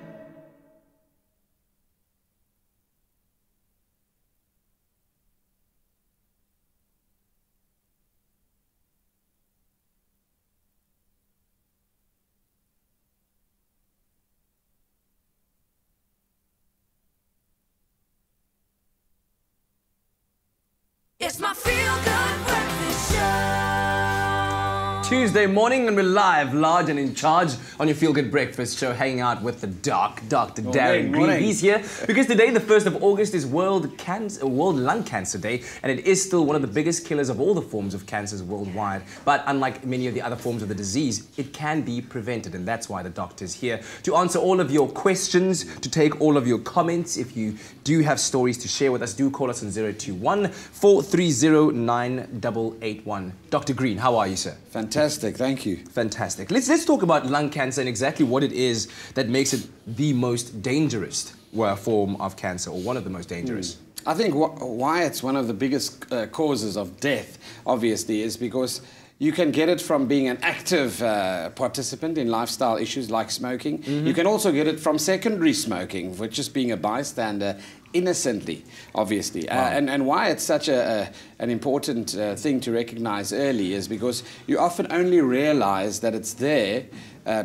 Speaker 1: It's my feel-good breakfast show.
Speaker 2: Tuesday morning, and we're live, large and in charge on your Feel Good Breakfast show, hanging out with the doc, Dr. Darren Green.
Speaker 18: morning.
Speaker 2: He's here because today, the 1st of August, is World Lung Cancer Day, and it is still one of the biggest killers of all the forms of cancers worldwide. But unlike many of the other forms of the disease, it can be prevented, and that's why the doctor's here to answer all of your questions, to take all of your comments. If you do have stories to share with us, do call us on 021-430-9881. Dr. Green, how are you, sir?
Speaker 18: Fantastic, thank you.
Speaker 2: Fantastic. Let's talk about lung cancer and exactly what it is that makes it the most dangerous form of cancer, or one of the most dangerous.
Speaker 18: I think why it's one of the biggest causes of death, obviously, is because You can get it from being an active participant in lifestyle issues like smoking. You can also get it from secondary smoking, which is being a bystander innocently, obviously. And why it's such an important thing to recognize early is because you often only realize that it's there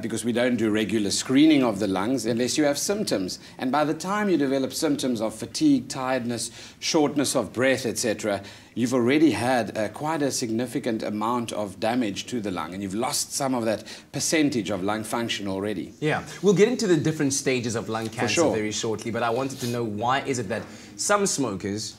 Speaker 18: because we don't do regular screening of the lungs unless you have symptoms. And by the time you develop symptoms of fatigue, tiredness, shortness of breath, etc., you've already had quite a significant amount of damage to the lung, and you've lost some of that percentage of lung function already.
Speaker 2: Yeah, we'll get into the different stages of lung cancer very shortly, but I wanted to know, why is it that some smokers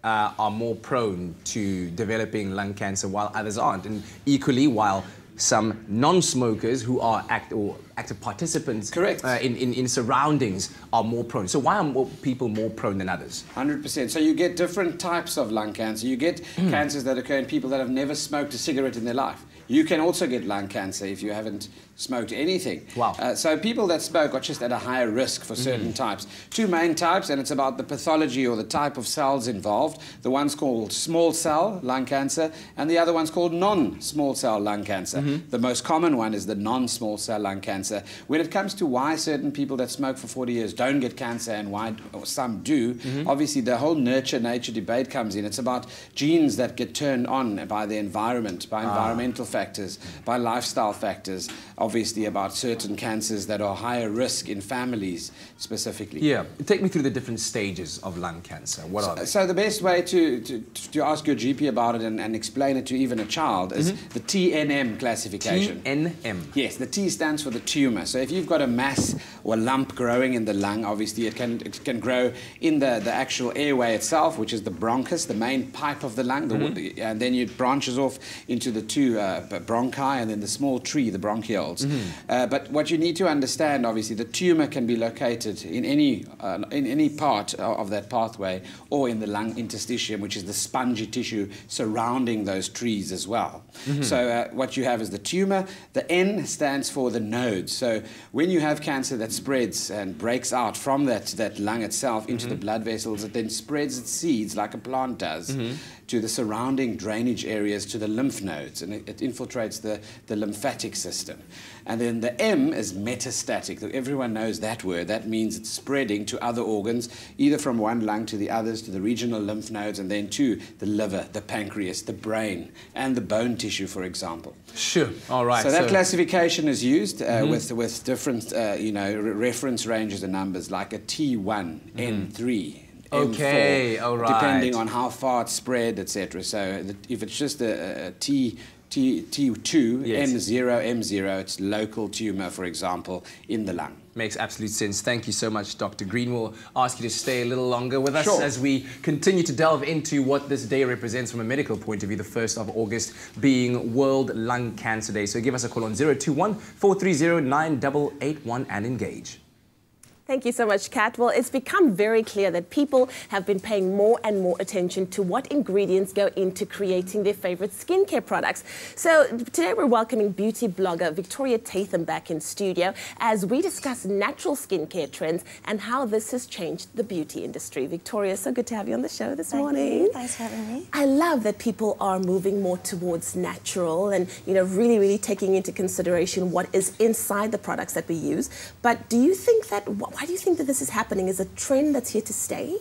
Speaker 2: are more prone to developing lung cancer while others aren't? And equally, while some non-smokers who are active participants in surroundings are more prone. So why are people more prone than others?
Speaker 18: 100%. So you get different types of lung cancer. You get cancers that occur in people that have never smoked a cigarette in their life. You can also get lung cancer if you haven't smoked anything.
Speaker 2: Wow.
Speaker 18: So people that smoke are just at a higher risk for certain types. Two main types, and it's about the pathology or the type of cells involved. The one's called small cell lung cancer, and the other one's called non-small cell lung cancer. The most common one is the non-small cell lung cancer. When it comes to why certain people that smoke for 40 years don't get cancer and why some do, obviously the whole nurture-nature debate comes in. It's about genes that get turned on by the environment, by environmental factors, by lifestyle factors, obviously about certain cancers that are higher risk in families specifically.
Speaker 2: Yeah, take me through the different stages of lung cancer. What are they?
Speaker 18: So the best way to ask your GP about it and explain it to even a child is the TNM classification.
Speaker 2: TNM?
Speaker 18: Yes, the T stands for the tumor. So if you've got a mass or lump growing in the lung, obviously it can grow in the actual airway itself, which is the bronchus, the main pipe of the lung, and then it branches off into the two bronchi and then the small tree, the bronchioles. But what you need to understand, obviously, the tumor can be located in any part of that pathway or in the lung interstitium, which is the spongy tissue surrounding those trees as well. So what you have is the tumor. The N stands for the nodes. So when you have cancer that spreads and breaks out from that lung itself into the blood vessels, it then spreads its seeds like a plant does to the surrounding drainage areas, to the lymph nodes, and it infiltrates the lymphatic system. And then the M is metastatic. Everyone knows that word. That means it's spreading to other organs, either from one lung to the others, to the regional lymph nodes, and then to the liver, the pancreas, the brain, and the bone tissue, for example.
Speaker 2: Sure. All right.
Speaker 18: So that classification is used with different, reference ranges and numbers, like a T1, N3.
Speaker 2: Okay,
Speaker 18: M4,
Speaker 2: all right.
Speaker 18: Depending on how far it's spread, etc. So if it's just a T2, N0, M0, it's local tumor, for example, in the lung.
Speaker 2: Makes absolute sense. Thank you so much, Dr. Green. We'll ask you to stay a little longer with us as we continue to delve into what this day represents from a medical point of view, the 1st of August being World Lung Cancer Day. So give us a call on 021 430 9881 and engage.
Speaker 3: Thank you so much, Kat. Well, it's become very clear that people have been paying more and more attention to what ingredients go into creating their favorite skincare products. So today we're welcoming beauty blogger Victoria Tatham back in studio as we discuss natural skincare trends and how this has changed the beauty industry. Victoria, so good to have you on the show this morning.
Speaker 19: Thanks for having me.
Speaker 3: I love that people are moving more towards natural and, really, really taking into consideration what is inside the products that we use. But do you think that, why do you think that this is happening? Is a trend that's here to stay?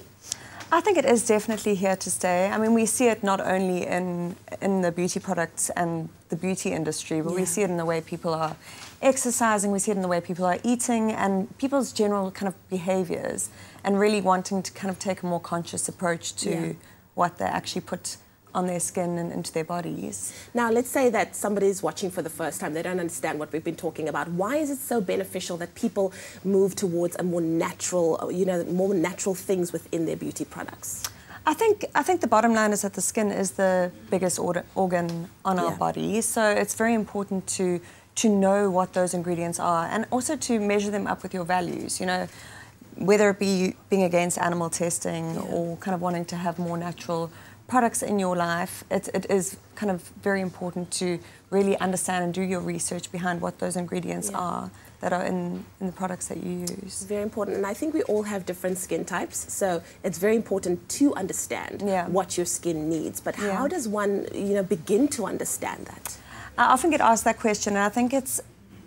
Speaker 19: I think it is definitely here to stay. I mean, we see it not only in the beauty products and the beauty industry, but we see it in the way people are exercising, we see it in the way people are eating and people's general kind of behaviors, and really wanting to kind of take a more conscious approach to what they actually put on their skin and into their bodies.
Speaker 3: Now, let's say that somebody is watching for the first time. They don't understand what we've been talking about. Why is it so beneficial that people move towards a more natural, more natural things within their beauty products?
Speaker 19: I think the bottom line is that the skin is the biggest organ on our body, so it's very important to know what those ingredients are and also to measure them up with your values. Whether it be being against animal testing or kind of wanting to have more natural products in your life, it is kind of very important to really understand and do your research behind what those ingredients are that are in the products that you use.
Speaker 3: Very important, and I think we all have different skin types, so it's very important to understand what your skin needs. But how does one, begin to understand that?
Speaker 19: I often get asked that question, and I think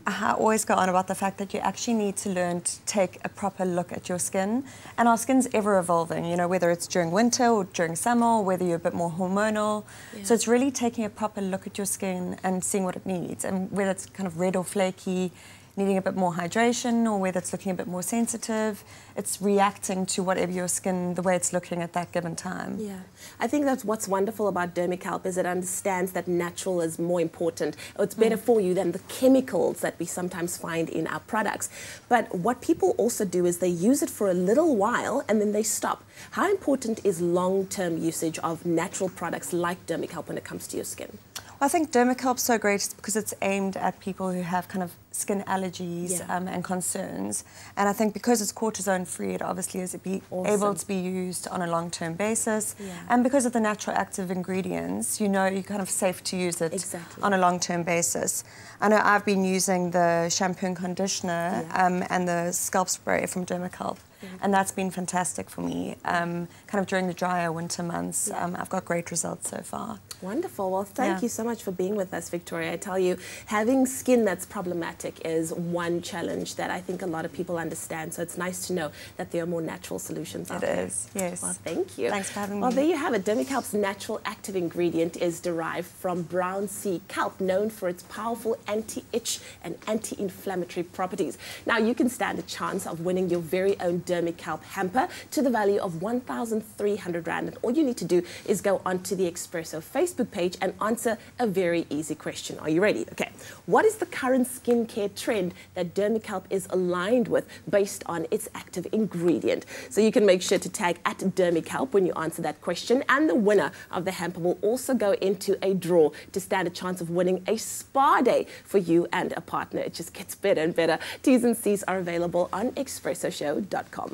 Speaker 19: I always go on about the fact that you actually need to learn to take a proper look at your skin. And our skin's ever evolving, you know, whether it's during winter or during summer, or whether you're a bit more hormonal.
Speaker 3: Yeah.
Speaker 19: So it's really taking a proper look at your skin and seeing what it needs, and whether it's kind of red or flaky, needing a bit more hydration, or whether it's looking a bit more sensitive. It's reacting to whatever your skin, the way it's looking at that given time.
Speaker 3: Yeah, I think that's what's wonderful about Dermicalp is it understands that natural is more important. It's better for you than the chemicals that we sometimes find in our products. But what people also do is they use it for a little while and then they stop. How important is long-term usage of natural products like Dermicalp when it comes to your skin?
Speaker 19: I think Dermicalp's so great because it's aimed at people who have kind of skin allergies and concerns. And I think because it's cortisone-free, it obviously is able to be used on a long-term basis.
Speaker 3: Yeah.
Speaker 19: And because of the natural active ingredients, you know, you're kind of safe to use it on a long-term basis. I know I've been using the shampoo and conditioner and the scalp spray from Dermicalp. And that's been fantastic for me, kind of during the drier winter months. I've got great results so far.
Speaker 3: Wonderful. Well, thank you so much for being with us, Victoria. I tell you, having skin that's problematic is one challenge that I think a lot of people understand. So it's nice to know that there are more natural solutions out there.
Speaker 19: It is, yes.
Speaker 3: Well, thank you.
Speaker 19: Thanks for having me.
Speaker 3: Well, there you have it. Dermicalp's natural active ingredient is derived from brown sea kelp, known for its powerful anti-itch and anti-inflammatory properties. Now, you can stand a chance of winning your very own Dermicalp hamper to the value of 1,300 Rand. And all you need to do is go onto the Expresso Facebook page and answer a very easy question. Are you ready? Okay. What is the current skincare trend that Dermicalp is aligned with based on its active ingredient? So you can make sure to tag at Dermicalp when you answer that question. And the winner of the hamper will also go into a draw to stand a chance of winning a spa day for you and a partner. It just gets better and better. T's and C's are available on expressoshow.com.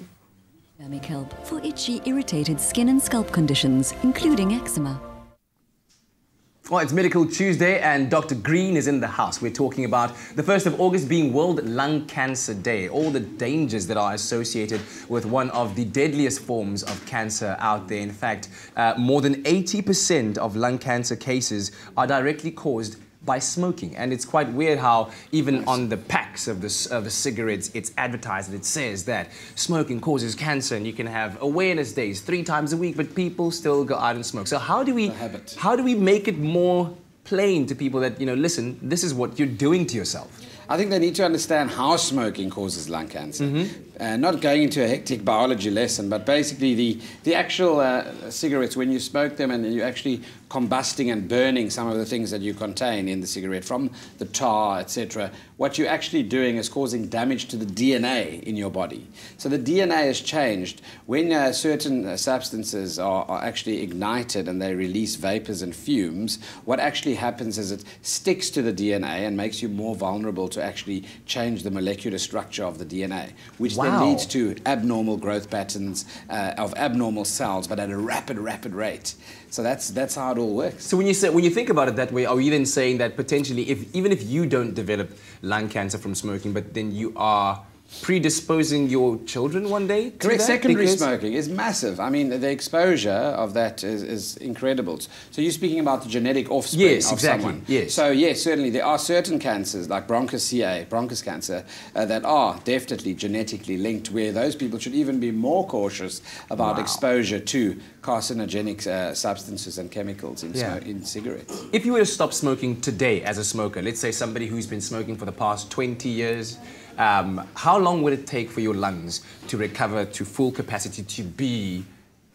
Speaker 20: Dermicalp for itchy, irritated skin and scalp conditions, including eczema.
Speaker 2: Well, it's Medical Tuesday and Dr. Green is in the house. We're talking about the 1st of August being World Lung Cancer Day, all the dangers that are associated with one of the deadliest forms of cancer out there. In fact, more than 80% of lung cancer cases are directly caused by smoking. And it's quite weird how even on the packs of the cigarettes, it's advertised and it says that smoking causes cancer and you can have awareness days 3 times a week, but people still go out and smoke. So how do we make it more plain to people that, you know, listen, this is what you're doing to yourself?
Speaker 18: I think they need to understand how smoking causes lung cancer. Not going into a hectic biology lesson, but basically the actual cigarettes, when you smoke them and you're actually combusting and burning some of the things that you contain in the cigarette, from the tar, etc., what you're actually doing is causing damage to the DNA in your body. So the DNA has changed. When certain substances are actually ignited and they release vapors and fumes, what actually happens is it sticks to the DNA and makes you more vulnerable to actually change the molecular structure of the DNA, which then leads to abnormal growth patterns of abnormal cells, but at a rapid rate. So that's how it all works.
Speaker 2: So when you think about it that way, are you then saying that potentially, even if you don't develop lung cancer from smoking, but then you are predisposing your children one day to
Speaker 18: Correct.
Speaker 2: that?
Speaker 18: Secondary smoking is massive. I mean, the exposure of that is incredible. So you're speaking about the genetic offspring of someone.
Speaker 2: Yes.
Speaker 18: So yes, certainly there are certain cancers like bronchus cancer, that are definitely genetically linked, where those people should even be more cautious about exposure to carcinogenic substances and chemicals in cigarettes.
Speaker 2: If you were to stop smoking today as a smoker, let's say somebody who's been smoking for the past 20 years, how long would it take for your lungs to recover to full capacity to be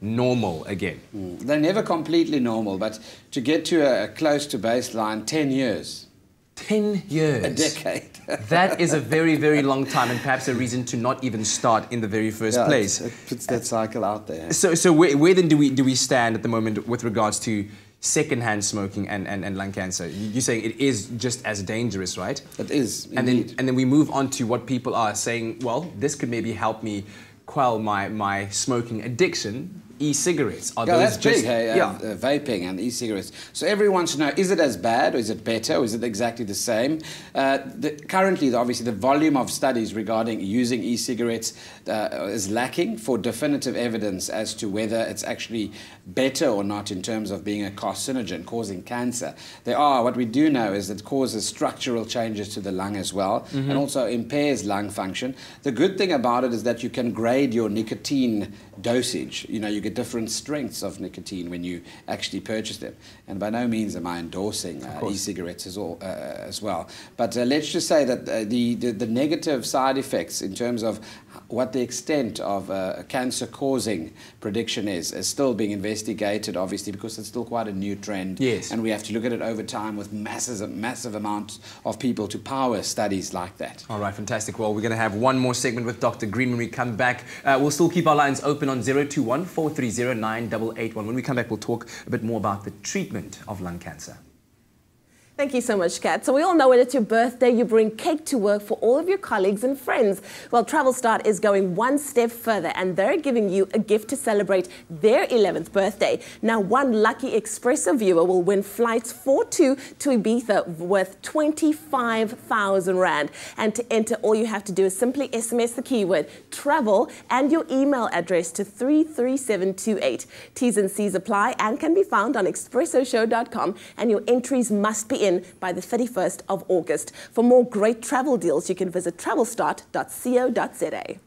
Speaker 2: normal again?
Speaker 18: They're never completely normal, but to get to a close to baseline, 10 years.
Speaker 2: 10 years?
Speaker 18: A decade.
Speaker 2: That is a very, very long time, and perhaps a reason to not even start in the very first place.
Speaker 18: It puts that cycle out there.
Speaker 2: So where then do we stand at the moment with regards to secondhand smoking and lung cancer? You're saying it is just as dangerous, right?
Speaker 18: It is,
Speaker 2: and then we move on to what people are saying, well, this could maybe help me quell my smoking addiction. e-cigarettes. Are
Speaker 18: Yeah,
Speaker 2: those
Speaker 18: that's
Speaker 2: just
Speaker 18: big, hey, vaping and e-cigarettes. So everyone wants to know, is it as bad, or is it better, or is it exactly the same? Currently, obviously, the volume of studies regarding using e-cigarettes is lacking for definitive evidence as to whether it's actually better or not in terms of being a carcinogen, causing cancer. What we do know is that it causes structural changes to the lung as well, and also impairs lung function. The good thing about it is that you can grade your nicotine dosage. You know, you get different strengths of nicotine when you actually purchase them. And by no means am I endorsing e-cigarettes as well. But let's just say that the negative side effects in terms of what the extent of cancer-causing prediction is still being investigated, obviously, because it's still quite a new trend.
Speaker 2: Yes.
Speaker 18: And we have to look at it over time with massive amounts of people to power studies like that.
Speaker 2: All right, fantastic. Well, we're going to have one more segment with Dr. Green when we come back. We'll still keep our lines open on 021 430 9881. When we come back, we'll talk a bit more about the treatment of lung cancer.
Speaker 3: Thank you so much, Kat. So we all know when it's your birthday, you bring cake to work for all of your colleagues and friends. Well, Travel Start is going one step further, and they're giving you a gift to celebrate their 11th birthday. Now, one lucky Expresso viewer will win flights for two to Ibiza worth 25,000 Rand. And to enter, all you have to do is simply SMS the keyword travel and your email address to 33728. T's and C's apply and can be found on expressoshow.com, and your entries must be in by the 31st of August. For more great travel deals, you can visit travelstart.co.za.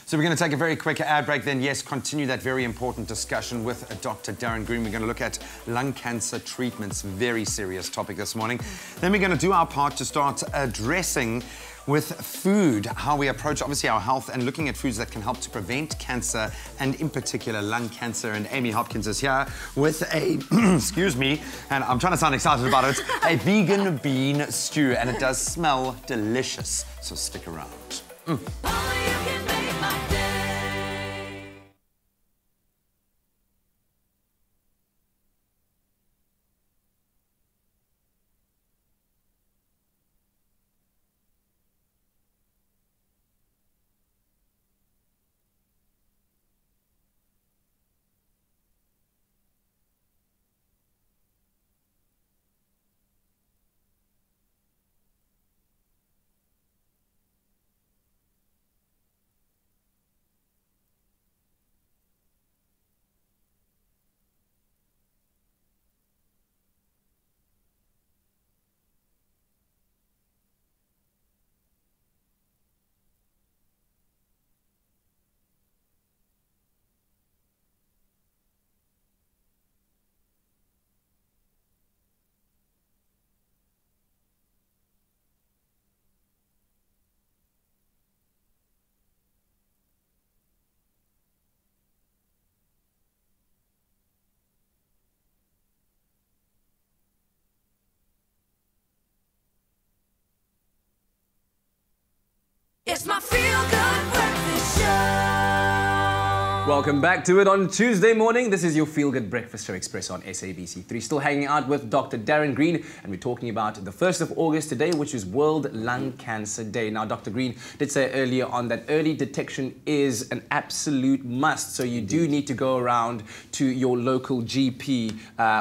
Speaker 4: So we're going to take a very quick ad break, then, yes, continue that very important discussion with Dr. Darren Green. We're going to look at lung cancer treatments, very serious topic this morning. Then we're going to do our part to start addressing with food, how we approach, obviously, our health and looking at foods that can help to prevent cancer, and in particular, lung cancer. And Amy Hopkins is here with a, excuse me, and I'm trying to sound excited about it, a vegan bean stew, and it does smell delicious, so stick around.
Speaker 1: It's my feel-good breakfast show.
Speaker 2: Welcome back to it on Tuesday morning. This is your feel-good breakfast show, Expresso on SABC3. Still hanging out with Dr. Darren Green, and we're talking about the 1st of August today, which is World Lung Cancer Day. Now, Dr. Green did say earlier on that early detection is an absolute must. So you do need to go around to your local GP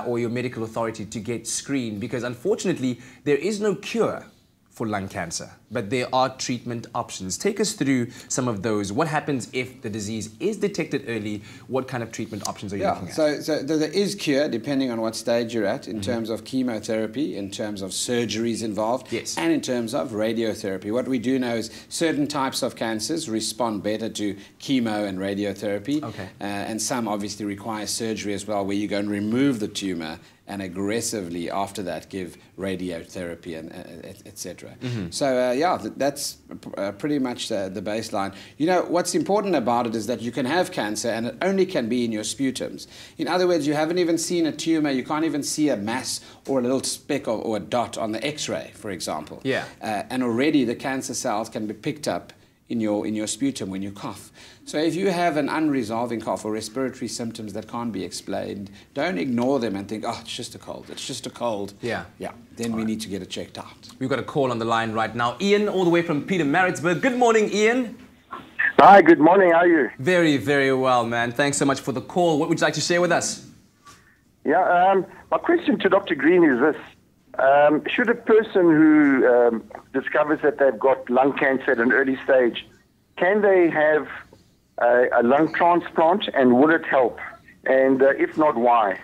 Speaker 2: or your medical authority to get screened, because unfortunately, there is no cure for lung cancer, but there are treatment options. Take us through some of those. What happens if the disease is detected early? What kind of treatment options are you looking at?
Speaker 18: So there is cure depending on what stage you're at in terms of chemotherapy, in terms of surgeries involved, and in terms of radiotherapy. What we do know is certain types of cancers respond better to chemo and radiotherapy, and some obviously require surgery as well, where you go and remove the tumor and aggressively after that give radiotherapy and etc. So that's pretty much the baseline. You know, what's important about it is that you can have cancer and it only can be in your sputums. In other words, you haven't even seen a tumor, you can't even see a mass or a little speck or a dot on the X-ray, for example. And already the cancer cells can be picked up in your sputum when you cough. So if you have an unresolving cough or respiratory symptoms that can't be explained, don't ignore them and think, oh, it's just a cold, it's just a cold. Then we need to get it checked out.
Speaker 2: We've got a call on the line right now. Ian, all the way from Pietermaritzburg. Good morning, Ian.
Speaker 21: Hi, good morning. How are you?
Speaker 2: Very, very well, man. Thanks so much for the call. What would you like to share with us?
Speaker 21: Yeah, my question to Dr. Green is this. Should a person who discovers that they've got lung cancer at an early stage, can they have a lung transplant, and will it help? And if not, why?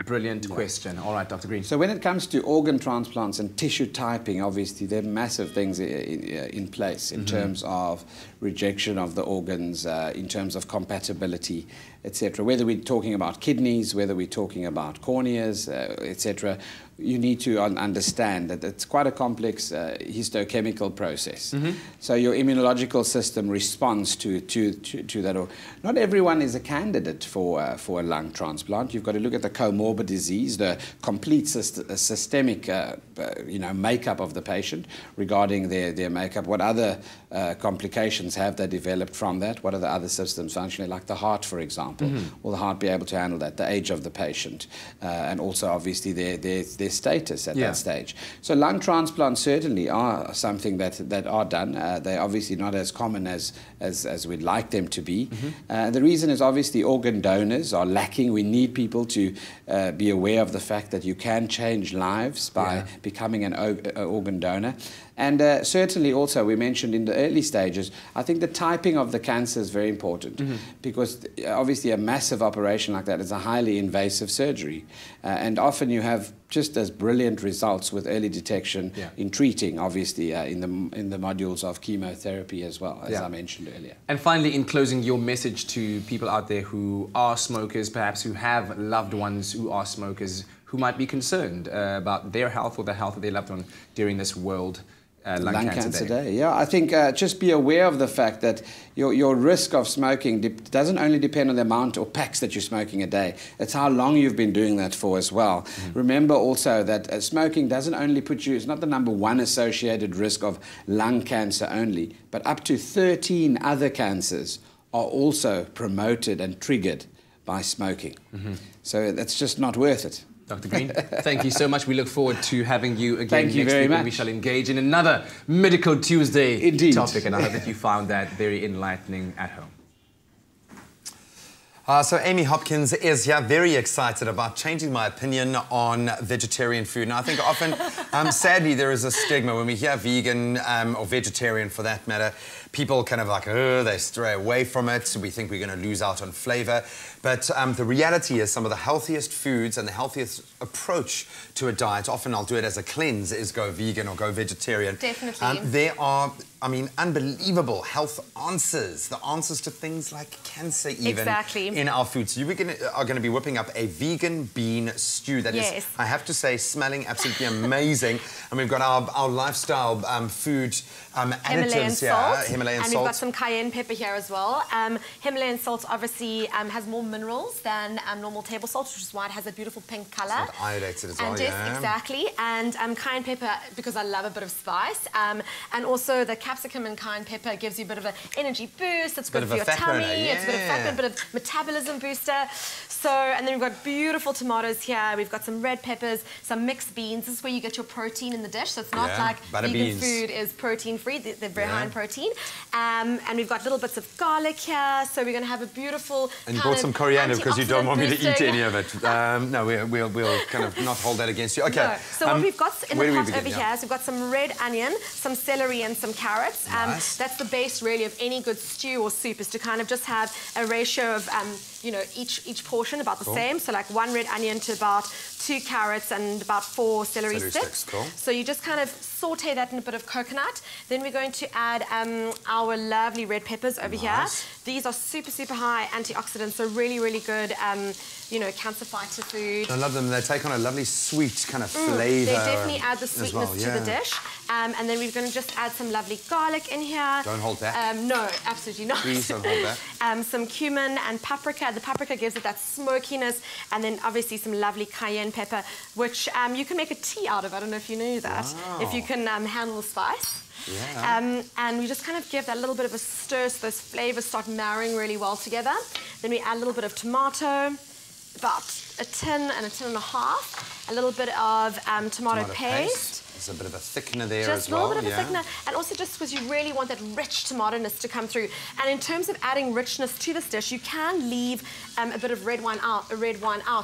Speaker 2: Brilliant question. All right, Dr. Green.
Speaker 18: So when it comes to organ transplants and tissue typing, obviously there are massive things in place in terms of rejection of the organs, in terms of compatibility, etc. Whether we're talking about kidneys, whether we're talking about corneas, etc., you need to understand that it's quite a complex histochemical process. So your immunological system responds to that. Not everyone is a candidate for a lung transplant. You've got to look at the comorbid disease, the complete systemic makeup of the patient regarding their makeup. What other complications have they developed from that? What are the other systems functioning, like the heart, for example? Will the heart be able to handle that? The age of the patient, and also obviously their status at that stage. So lung transplants certainly are something that are done. They're obviously not as common as we'd like them to be. The reason is obviously organ donors are lacking. We need people to be aware of the fact that you can change lives by becoming an organ donor. And certainly also, we mentioned in the early stages, I think the typing of the cancer is very important because obviously a massive operation like that is a highly invasive surgery. And often you have just as brilliant results with early detection in treating, obviously, in the modules of chemotherapy as well, as I mentioned earlier.
Speaker 2: And finally, in closing, your message to people out there who are smokers, perhaps who have loved ones who are smokers, who might be concerned about their health or the health of their loved one during this World Lung Cancer Day.
Speaker 18: Yeah, I think just be aware of the fact that your risk of smoking doesn't only depend on the amount or packs that you're smoking a day. It's how long you've been doing that for as well. Remember also that smoking doesn't only put you, it's not the #1 associated risk of lung cancer only, but up to 13 other cancers are also promoted and triggered by smoking. So that's just not worth it.
Speaker 2: Dr. Green, thank you so much. We look forward to having you again
Speaker 18: Thank you
Speaker 2: next
Speaker 18: very
Speaker 2: week
Speaker 18: much.
Speaker 2: when we shall engage in another Medical Tuesday topic. And I hope that you found that very enlightening at home.
Speaker 4: So Amy Hopkins is very excited about changing my opinion on vegetarian food. And I think often, sadly, there is a stigma when we hear vegan or vegetarian for that matter. People kind of like, they stray away from it. We think we're going to lose out on flavor. But the reality is some of the healthiest foods and the healthiest approach to a diet, often I'll do it as a cleanse, is go vegan or go vegetarian.
Speaker 22: Definitely.
Speaker 4: There are, I mean, unbelievable health answers. The answers to things like cancer even in our food. So you are going to be whipping up a vegan bean stew that is, I have to say, smelling absolutely amazing. And we've got our lifestyle food additives here. Himalayan salt.
Speaker 22: And we've got some cayenne pepper here as well. Himalayan salt obviously has more minerals than normal table salt, which is why it has a beautiful pink colour.
Speaker 4: It's not iodinated as well,
Speaker 22: and yes, exactly. And cayenne pepper, because I love a bit of spice. And also the capsicum and cayenne pepper gives you a bit of an energy boost. It's good for your tummy. It's a bit of fat burner, a bit of metabolism booster. So, and then we've got beautiful tomatoes here. We've got some red peppers, some mixed beans. This is where you get your protein in the dish. So it's not like vegan food is protein-free. They're very high in protein. And we've got little bits of garlic here. So we're going to have a beautiful
Speaker 4: And you brought some coriander because you don't want me to eat any of it. No, we'll kind of not hold that against you. Okay.
Speaker 22: No. So what we've got in the pot over here is we've got some red onion, some celery and some carrots. That's the base really of any good stew or soup, is to kind of just have a ratio of each portion about the same. So like 1 red onion to about 2 carrots and about 4 celery sticks. So you just kind of saute that in a bit of coconut. Then we're going to add our lovely red peppers over here. These are super, super high antioxidants, so really, really good, cancer fighter food.
Speaker 4: I love them. They take on a lovely sweet kind of flavour.
Speaker 22: They definitely add the sweetness to the dish. And then we're going to just add some lovely garlic in here.
Speaker 4: Don't hold that.
Speaker 22: No, absolutely not.
Speaker 4: Please don't hold that.
Speaker 22: Some cumin and paprika. The paprika gives it that smokiness. And then obviously some lovely cayenne pepper, which you can make a tea out of. I don't know if you knew that.
Speaker 4: Wow.
Speaker 22: If you can handle the spice.
Speaker 4: Yeah.
Speaker 22: And we just kind of give that little bit of a stir so those flavours start marrying really well together. Then we add a little bit of tomato, about a tin and a tin and a half, a little bit of tomato paste.
Speaker 4: There's a bit of a thickener there
Speaker 22: just
Speaker 4: as well.
Speaker 22: Just a little bit of a thickener, and also just because you really want that rich tomato-ness to come through. And in terms of adding richness to this dish, you can leave a bit of red wine out,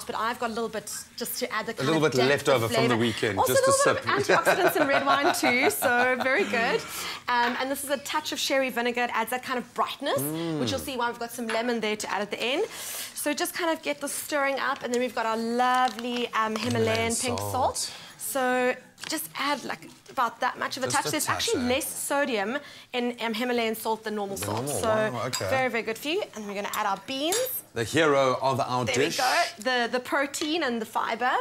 Speaker 22: but I've got a little bit just to add the kind
Speaker 4: a little
Speaker 22: of
Speaker 4: bit left over from the weekend,
Speaker 22: also
Speaker 4: just a sip.
Speaker 22: Also a little bit of antioxidants in red wine too, so very good. And this is a touch of sherry vinegar. It adds that kind of brightness, which you'll see why we've got some lemon there to add at the end. So just kind of get this stirring up, and then we've got our lovely Himalayan pink salt. So just add like about that much of a touch. There's actually less sodium in Himalayan salt than normal salt. So very, very good for you. And we're going to add our beans.
Speaker 4: The hero of our dish.
Speaker 22: There we go. The protein and the fibre.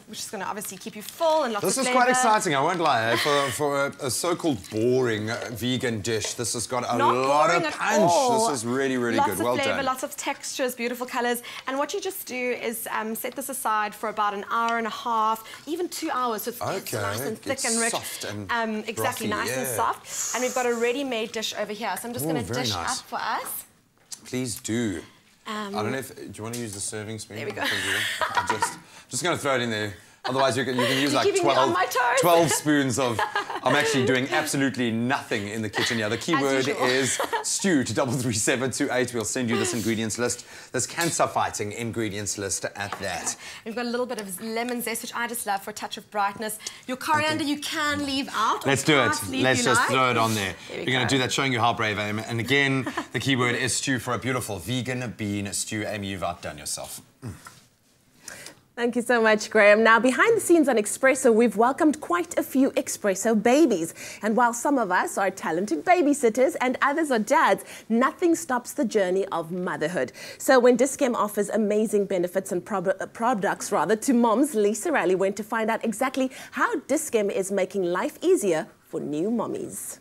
Speaker 22: Which is going to obviously keep you full and lots of
Speaker 4: flavour. This is
Speaker 22: flavour.
Speaker 4: quite exciting, I won't lie. For a so-called boring vegan dish, this has got a lot of punch. This is really, really good. Well done.
Speaker 22: Lots of flavour, lots of textures, beautiful colours. And what you just do is set this aside for about an hour and a half, even 2 hours, so it's nice and thick and rich.
Speaker 4: Soft and
Speaker 22: exactly,
Speaker 4: brothy,
Speaker 22: nice and soft. And we've got a ready-made dish over here. So I'm just going to dish up for us.
Speaker 4: Please do. I don't know if... Do you want to use the serving spoon?
Speaker 22: There we go.
Speaker 4: I'm just going to throw it in there. Otherwise, you can use like
Speaker 22: 12
Speaker 4: spoons of... I'm actually doing absolutely nothing in the kitchen here. The key word is stew to 33728. We'll send you this ingredients list, this cancer-fighting ingredients list at that.
Speaker 22: We've got a little bit of lemon zest, which I just love for a touch of brightness. Your coriander you can leave out.
Speaker 4: Let's do it. Let's just throw it on there. You're going to do that, showing you how brave I am. And again, the key word is stew for a beautiful vegan bean stew. Amy, you've outdone yourself.
Speaker 3: Thank you so much, Graham. Now, behind the scenes on Expresso, we've welcomed quite a few Expresso babies. And while some of us are talented babysitters and others are dads, nothing stops the journey of motherhood. So when Dis-Chem offers amazing benefits and products to moms, Lisa Raleigh went to find out exactly how Dis-Chem is making life easier for new mommies.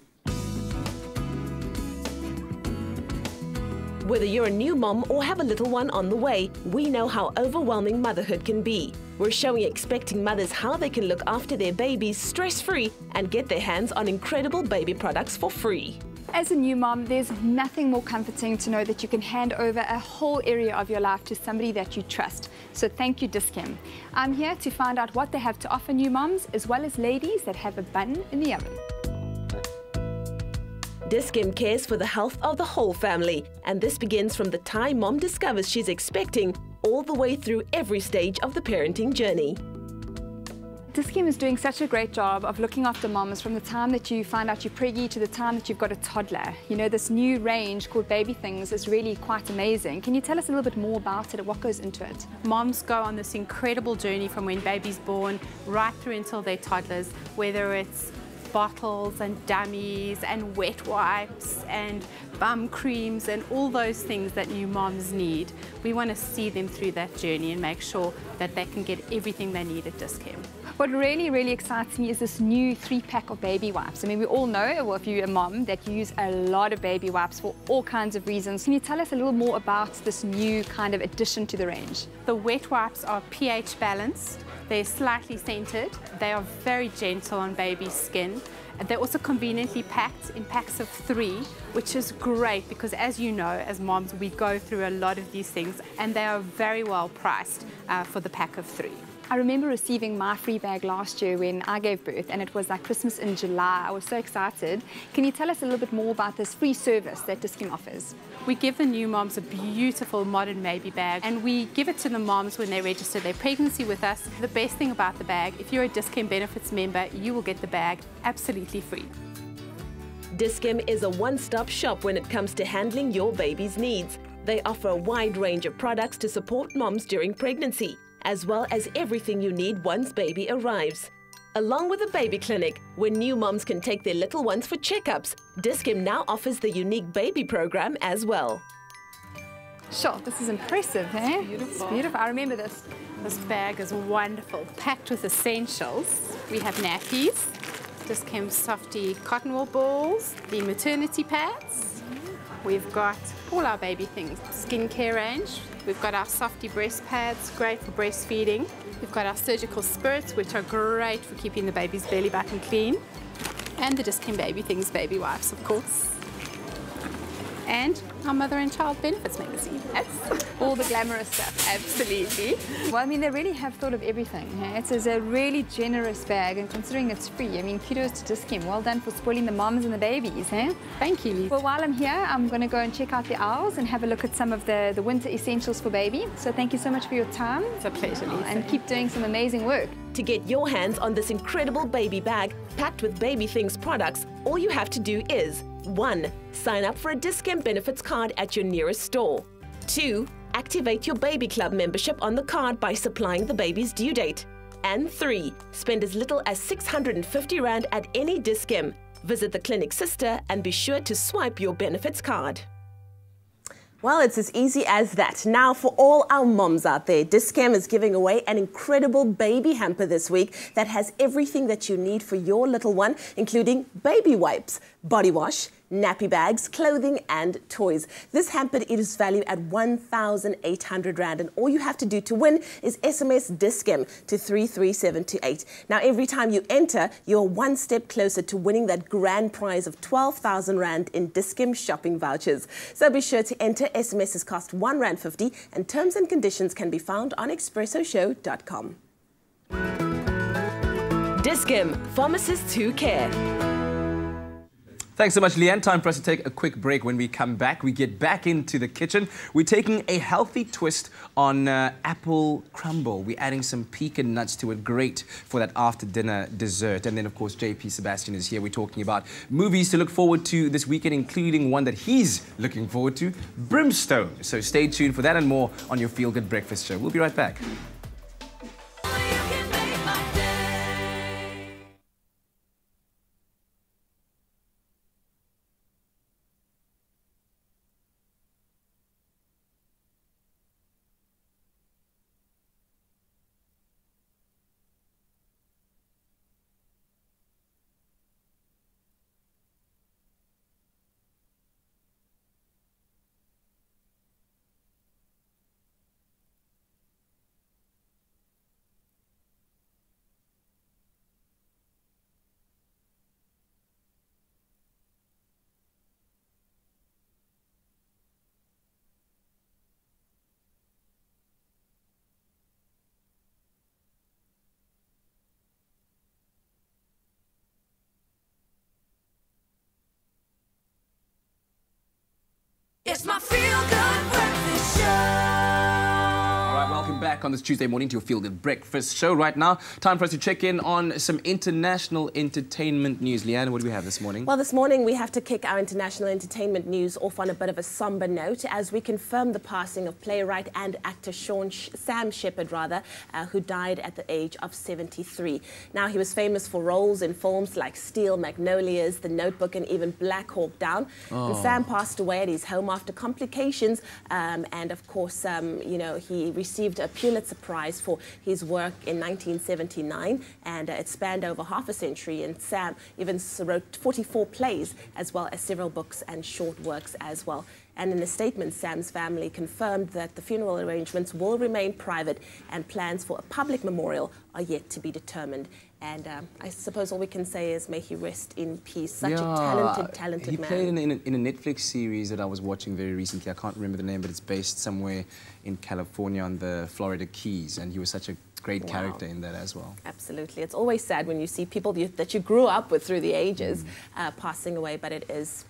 Speaker 3: Whether you're a new mom or have a little one on the way, we know how overwhelming motherhood can be. We're showing expecting mothers how they can look after their babies stress-free and get their hands on incredible baby products for free.
Speaker 5: As a new mom, there's nothing more comforting to know that you can hand over a whole area of your life to somebody that you trust. So thank you, Dis-Chem. I'm here to find out what they have to offer new moms, as well as ladies that have a bun in the oven.
Speaker 3: Dis-Chem cares for the health of the whole family, and this begins from the time mom discovers she's expecting, all the way through every stage of the parenting journey.
Speaker 5: Dis-Chem is doing such a great job of looking after moms from the time that you find out you're preggy to the time that you've got a toddler. You know, this new range called Baby Things is really quite amazing. Can you tell us a little bit more about it? What goes into it?
Speaker 6: Moms go on this incredible journey from when baby's born right through until they're toddlers, whether it's bottles and dummies and wet wipes and bum creams and all those things that new moms need. We want to see them through that journey and make sure that they can get everything they need at Dis-Chem.
Speaker 5: What really, really excites me is this new 3-pack of baby wipes. I mean, we all know, well, if you're a mom, that you use a lot of baby wipes for all kinds of reasons. Can you tell us a little more about this new kind of addition to the range?
Speaker 6: The wet wipes are pH balanced. They're slightly scented. They are very gentle on baby's skin. They're also conveniently packed in packs of 3, which is great because, as you know, as moms, we go through a lot of these things, and they are very well priced for the pack of 3.
Speaker 5: I remember receiving my free bag last year when I gave birth, and it was like Christmas in July. I was so excited. Can you tell us a little bit more about this free service that Dis-Chem offers?
Speaker 6: We give the new moms a beautiful modern baby bag, and we give it to the moms when they register their pregnancy with us. The best thing about the bag, if you're a Dis-Chem Benefits member, you will get the bag absolutely free.
Speaker 3: Dis-Chem is a one-stop shop when it comes to handling your baby's needs. They offer a wide range of products to support moms during pregnancy, as well as everything you need once baby arrives. Along with a baby clinic, where new moms can take their little ones for checkups, Dis-Chem now offers the unique baby program as well.
Speaker 5: Sure, this is impressive, eh? It's beautiful. I remember this.
Speaker 6: This bag is wonderful, packed with essentials. We have nappies, Dis-Chem Softy cotton wool balls, the maternity pads. We've got all our baby things, skincare range. We've got our Softy breast pads, great for breastfeeding. We've got our surgical spirits, which are great for keeping the baby's belly button clean. And the Dis-Chem Baby Things baby wipes, of course. And our Mother and Child Benefits magazine.
Speaker 5: Yes. All the glamorous stuff, absolutely. Well, I mean, they really have thought of everything. It is a really generous bag, and considering it's free, I mean, kudos to Dis-Chem. Well done for spoiling the moms and the babies, eh?
Speaker 6: Thank you, Lisa.
Speaker 5: Well, while I'm here, I'm going to go and check out the aisles and have a look at some of the winter essentials for baby. So thank you so much for your time.
Speaker 6: It's a pleasure, Lisa.
Speaker 5: And keep doing some amazing work.
Speaker 3: To get your hands on this incredible baby bag packed with Baby Things products, all you have to do is 1. Sign up for a Dis-Chem benefits card at your nearest store. 2. Activate your Baby Club membership on the card by supplying the baby's due date. And 3. Spend as little as 650 Rand at any Dis-Chem. Visit the clinic sister and be sure to swipe your benefits card. Well, it's as easy as that. Now, for all our moms out there, Dis-Chem is giving away an incredible baby hamper this week that has everything that you need for your little one, including baby wipes, body wash, nappy bags, clothing and toys. This hamper is valued at 1,800 Rand, and all you have to do to win is SMS Dis-Chem to 33728. Now, every time you enter, you're one step closer to winning that grand prize of 12,000 Rand in Dis-Chem shopping vouchers. So be sure to enter. SMSs cost R1.50 and terms and conditions can be found on expressoshow.com. Dis-Chem, pharmacists who care.
Speaker 2: Thanks so much, Leanne. Time for us to take a quick break. When we come back, we get back into the kitchen. We're taking a healthy twist on apple crumble. We're adding some pecan nuts to it. Great for that after-dinner dessert. And then, of course, JP Sebastian is here. We're talking about movies to look forward to this weekend, including one that he's looking forward to, Brimstone. So stay tuned for that and more on your Feel Good Breakfast Show. We'll be right back.
Speaker 1: It's my Feel Good Breakfast Show.
Speaker 2: All right, welcome back on this Tuesday morning to your Feel Good Breakfast Show. Right now, time for us to check in on some international entertainment news. Leanne, what do we have this morning?
Speaker 3: Well, this morning we have to kick our international entertainment news off on a bit of a somber note as we confirm the passing of playwright and actor Sam Shepard, who died at the age of 73. Now, he was famous for roles in films like Steel Magnolias, The Notebook, and even Black Hawk Down. And Sam passed away at his home after complications, and of course, you know, he received a Pulitzer Prize for his work in 1979, and it spanned over half a century. And Sam even wrote 44 plays, as well as several books and short works as well. And in a statement, Sam's family confirmed that the funeral arrangements will remain private and plans for a public memorial are yet to be determined. And I suppose all we can say is may he rest in peace. Such a talented
Speaker 2: he
Speaker 3: man.
Speaker 2: played in a Netflix series that I was watching very recently. I can't remember the name, but it's based somewhere in California on the Florida Keys. And he was such a great character in that as well.
Speaker 3: Absolutely. It's always sad when you see people that you grew up with through the ages passing away, but it is...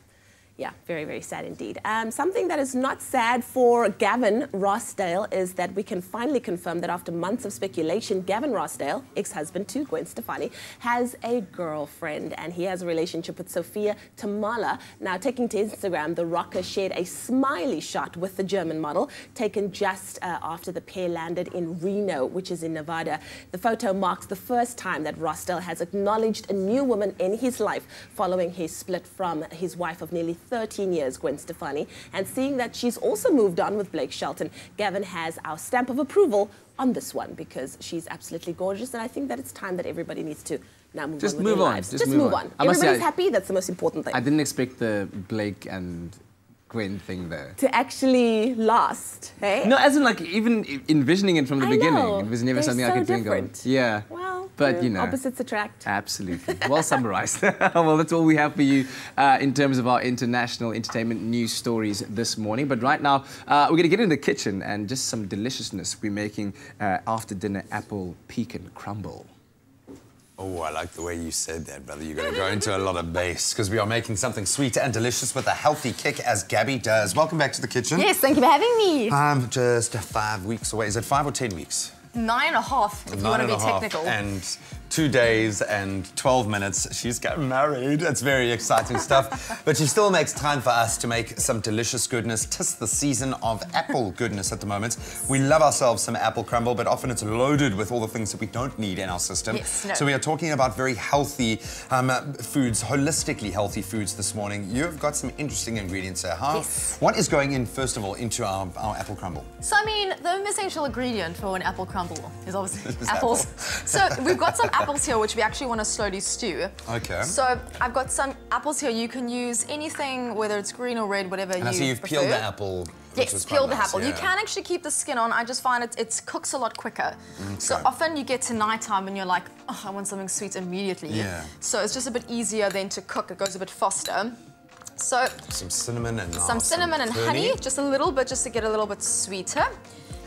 Speaker 3: yeah, very, very sad indeed. Something that is not sad for Gavin Rossdale is that we can finally confirm that after months of speculation, Gavin Rossdale, ex-husband to Gwen Stefani, has a girlfriend, and he has a relationship with Sophia Tamala. Now, taking to Instagram, the rocker shared a smiley shot with the German model, taken just after the pair landed in Reno, which is in Nevada. The photo marks the first time that Rossdale has acknowledged a new woman in his life following his split from his wife of nearly 13 years, Gwen Stefani, and seeing that she's also moved on with Blake Shelton, Gavin has our stamp of approval on this one because she's absolutely gorgeous, and I think that it's time that everybody needs to now move on with their lives. Just move on. Everybody's happy, that's the most important thing.
Speaker 2: I didn't expect the Blake and sequin thing there.
Speaker 3: To actually last, hey?
Speaker 2: No, as in like even envisioning it from the beginning.
Speaker 3: know.
Speaker 2: It was never
Speaker 3: They're
Speaker 2: something I
Speaker 3: so
Speaker 2: could
Speaker 3: different.
Speaker 2: think of. Yeah.
Speaker 3: Well,
Speaker 2: but you know.
Speaker 3: Opposites attract.
Speaker 2: Absolutely. Well summarized. Well, that's all we have for you in terms of our international entertainment news stories this morning. But right now, we're going to get in the kitchen and just some deliciousness. We're making after dinner apple pecan crumble.
Speaker 4: Oh, I like the way you said that, brother. You're going to go into a lot of bass because we are making something sweet and delicious with a healthy kick, as Gabby does. Welcome back to the kitchen.
Speaker 9: Yes, thank you for having me.
Speaker 4: I'm just 5 weeks away. Is it 5 or 10 weeks?
Speaker 9: 9.5, if you want to be technical.
Speaker 4: And 2 days and 12 minutes. She's getting married. That's very exciting stuff. But she still makes time for us to make some delicious goodness. 'Tis the season of apple goodness at the moment. We love ourselves some apple crumble, but often it's loaded with all the things that we don't need in our system.
Speaker 9: Yes, no.
Speaker 4: So we are talking about very healthy foods, holistically healthy foods this morning. You've got some interesting ingredients here.
Speaker 9: Yes.
Speaker 4: What is going in, first of all, into our apple crumble?
Speaker 9: So, I mean, the essential ingredient for an apple crumble is obviously apples. So we've got some apples here, which we actually want to slowly stew.
Speaker 4: Okay.
Speaker 9: So I've got some apples here. You can use anything, whether it's green or red, whatever you
Speaker 4: And I see you've
Speaker 9: prefer.
Speaker 4: peeled the apple.
Speaker 9: Yes, peel the apple.
Speaker 4: Yeah.
Speaker 9: You can actually keep the skin on. I just find it cooks a lot quicker.
Speaker 4: Okay.
Speaker 9: So often you get to nighttime and you're like, oh, I want something sweet immediately.
Speaker 4: Yeah.
Speaker 9: So it's just a bit easier then to cook. It goes a bit faster. So
Speaker 4: some cinnamon and
Speaker 9: honey, just a little bit, just to get a little bit sweeter.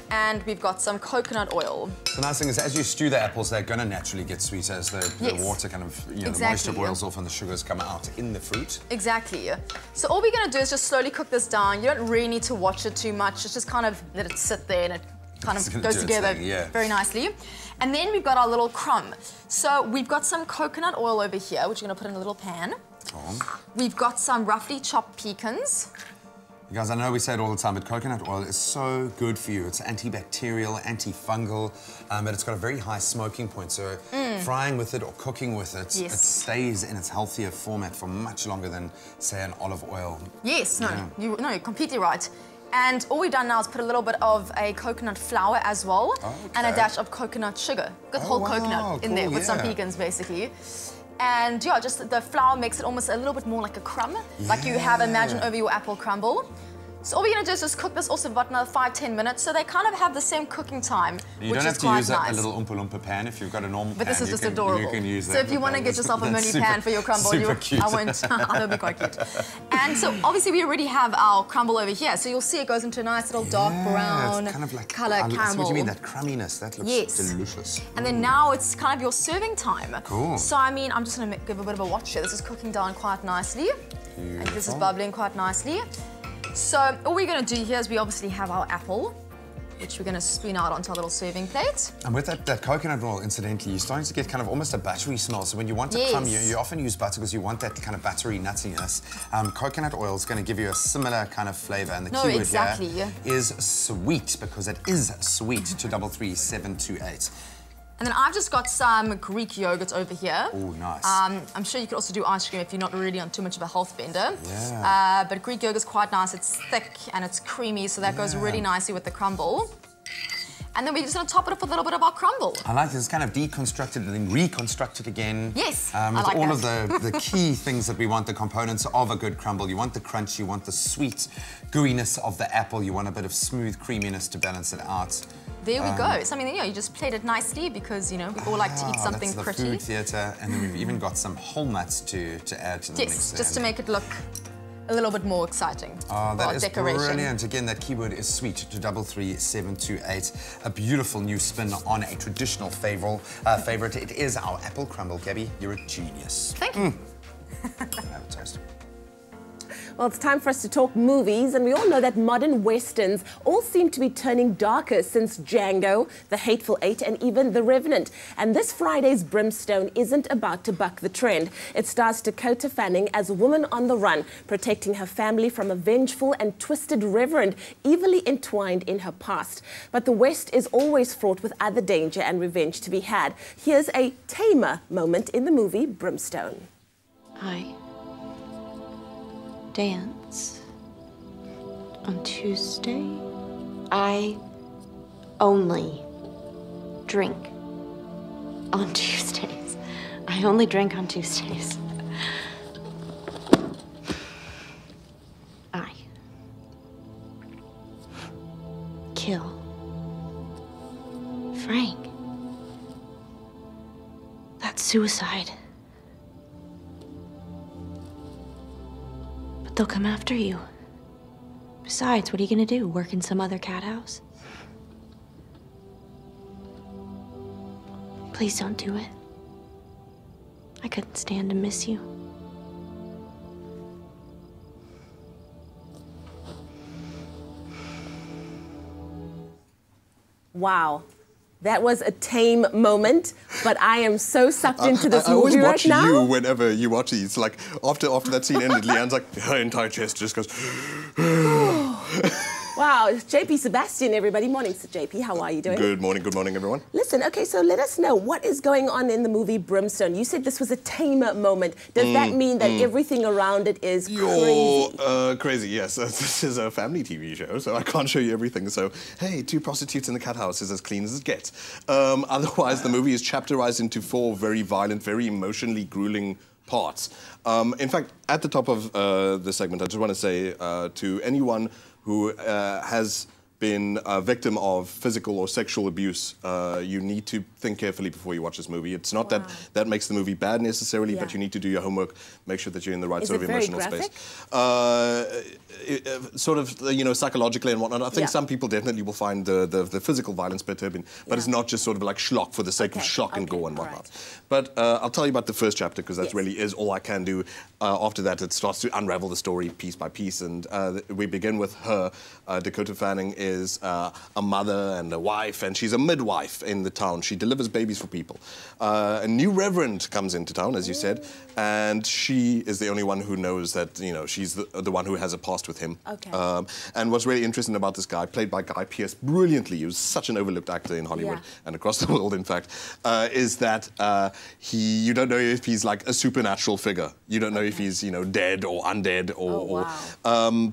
Speaker 9: And we've got some coconut oil.
Speaker 4: The nice thing is, as you stew the apples, they're going to naturally get sweeter as the water kind of, the moisture boils off and the sugars come out in the fruit.
Speaker 9: Exactly. So all we're going to do is just slowly cook this down. You don't really need to watch it too much. It's just kind of let it sit there and it kind of goes together very nicely. And then we've got our little crumb. So we've got some coconut oil over here, which we're going to put in a little pan. We've got some roughly chopped pecans.
Speaker 4: You guys, I know we say it all the time, but coconut oil is so good for you. It's antibacterial, antifungal, but it's got a very high smoking point. So frying with it or cooking with it, it stays in its healthier format for much longer than, say, an olive oil.
Speaker 9: Yes, you're completely right. And all we've done now is put a little bit of a coconut flour as well, and a dash of coconut sugar. Good whole coconut in there with some pecans, basically. And yeah, just the flour makes it almost a little bit more like a crumb, like you have imagined over your apple crumble. So all we're going to do is just cook this also for about another 5–10 minutes, so they kind of have the same cooking time,
Speaker 4: you don't have to use a little Oompa Loompa pan if you've got a normal pan.
Speaker 9: But this is just adorable.
Speaker 4: You can use that.
Speaker 9: So if you want to get yourself a mini pan for your crumble,
Speaker 4: I
Speaker 9: won't. That'll be quite cute. And so obviously we already have our crumble over here, so you'll see it goes into a nice little dark brown
Speaker 4: kind of like
Speaker 9: color caramel.
Speaker 4: That's what you mean, that crumminess. That looks delicious.
Speaker 9: And then now it's kind of your serving time.
Speaker 4: Cool.
Speaker 9: So I mean, I'm just going to give a bit of a watch here. This is cooking down quite nicely. Beautiful. And this is bubbling quite nicely. So all we're going to do here is we obviously have our apple, which we're going to spoon out onto our little serving plate.
Speaker 4: And with that coconut oil, incidentally, you're starting to get kind of almost a buttery smell. So when you want to crumb, you often use butter because you want that kind of buttery nuttiness. Coconut oil is going to give you a similar kind of flavor. And the keyword here is sweet, because it is sweet, to 33728.
Speaker 9: And then I've just got some Greek yogurt over here.
Speaker 4: Oh, nice.
Speaker 9: I'm sure you could also do ice cream if you're not really on too much of a health bender.
Speaker 4: Yeah.
Speaker 9: But Greek yogurt's quite nice. It's thick and it's creamy, so that goes really nicely with the crumble. And then we're just going to top it up with a little bit of our crumble.
Speaker 4: I like this, kind of deconstructed and then reconstructed again.
Speaker 9: Yes,
Speaker 4: with all of the key things that we want, the components of a good crumble. You want the crunch, you want the sweet gooiness of the apple, you want a bit of smooth creaminess to balance it out.
Speaker 9: There we go. So I mean, you just played it nicely because, we all like to eat something
Speaker 4: that's
Speaker 9: pretty.
Speaker 4: The food theatre, and then we've even got some whole nuts to add to the mix.
Speaker 9: Yes, just to make it look a little bit more exciting.
Speaker 4: Oh, that is
Speaker 9: decoration.
Speaker 4: Brilliant. Again, that keyword is sweet, to 33728. A beautiful new spin on a traditional favorite. It is our apple crumble. Gabby, you're a genius.
Speaker 9: Thank you.
Speaker 4: Have a toast.
Speaker 3: Well, it's time for us to talk movies, and we all know that modern westerns all seem to be turning darker since Django, The Hateful Eight, and even The Revenant. And this Friday's Brimstone isn't about to buck the trend. It stars Dakota Fanning as a woman on the run, protecting her family from a vengeful and twisted reverend evilly entwined in her past. But the West is always fraught with other danger and revenge to be had. Here's a tamer moment in the movie Brimstone.
Speaker 10: I dance on Tuesday. I only drink on Tuesdays. I only drink on Tuesdays. I kill Frank. That's suicide. But they'll come after you. Besides, what are you gonna do? Work in some other cat house? Please don't do it. I couldn't stand to miss you.
Speaker 3: Wow. That was a tame moment, but I am so sucked into this movie right now.
Speaker 7: I always watch you whenever you watch these. Like, after that scene ended, Leanne's like, her entire chest just goes...
Speaker 3: Wow, it's JP Sebastian, everybody. Morning, JP. How are you doing?
Speaker 7: Good morning, everyone.
Speaker 3: Listen, okay, so let us know, what is going on in the movie Brimstone? You said this was a tamer moment. Does that mean that everything around it is crazy?
Speaker 7: Crazy, yes. This is a family TV show, so I can't show you everything. So, hey, 2 prostitutes in the cat house is as clean as it gets. Otherwise, the movie is chapterized into 4 very violent, very emotionally grueling parts. In fact, at the top of the segment, I just want to say to anyone who has been a victim of physical or sexual abuse, you need to think carefully before you watch this movie. It's not that makes the movie bad necessarily, but you need to do your homework, make sure that you're in the right sort of emotional space. Sort of, you know, psychologically and whatnot. I think some people definitely will find the physical violence perturbing, but it's not just sort of like schlock for the sake of schlock and gore and whatnot. But I'll tell you about the first chapter, because that really is all I can do. After that, it starts to unravel the story piece by piece, and we begin with her. Dakota Fanning is a mother and a wife, and she's a midwife in the town. She delivers babies for people. A new reverend comes into town, as you said, and she is the only one who knows that, you know, she's the one who has a past with him.
Speaker 3: Okay.
Speaker 7: And what's really interesting about this guy, played by Guy Pearce brilliantly, he was such an overlooked actor in Hollywood and across the world, in fact, is that you don't know if he's like a supernatural figure. You don't know if he's, you know, dead or undead,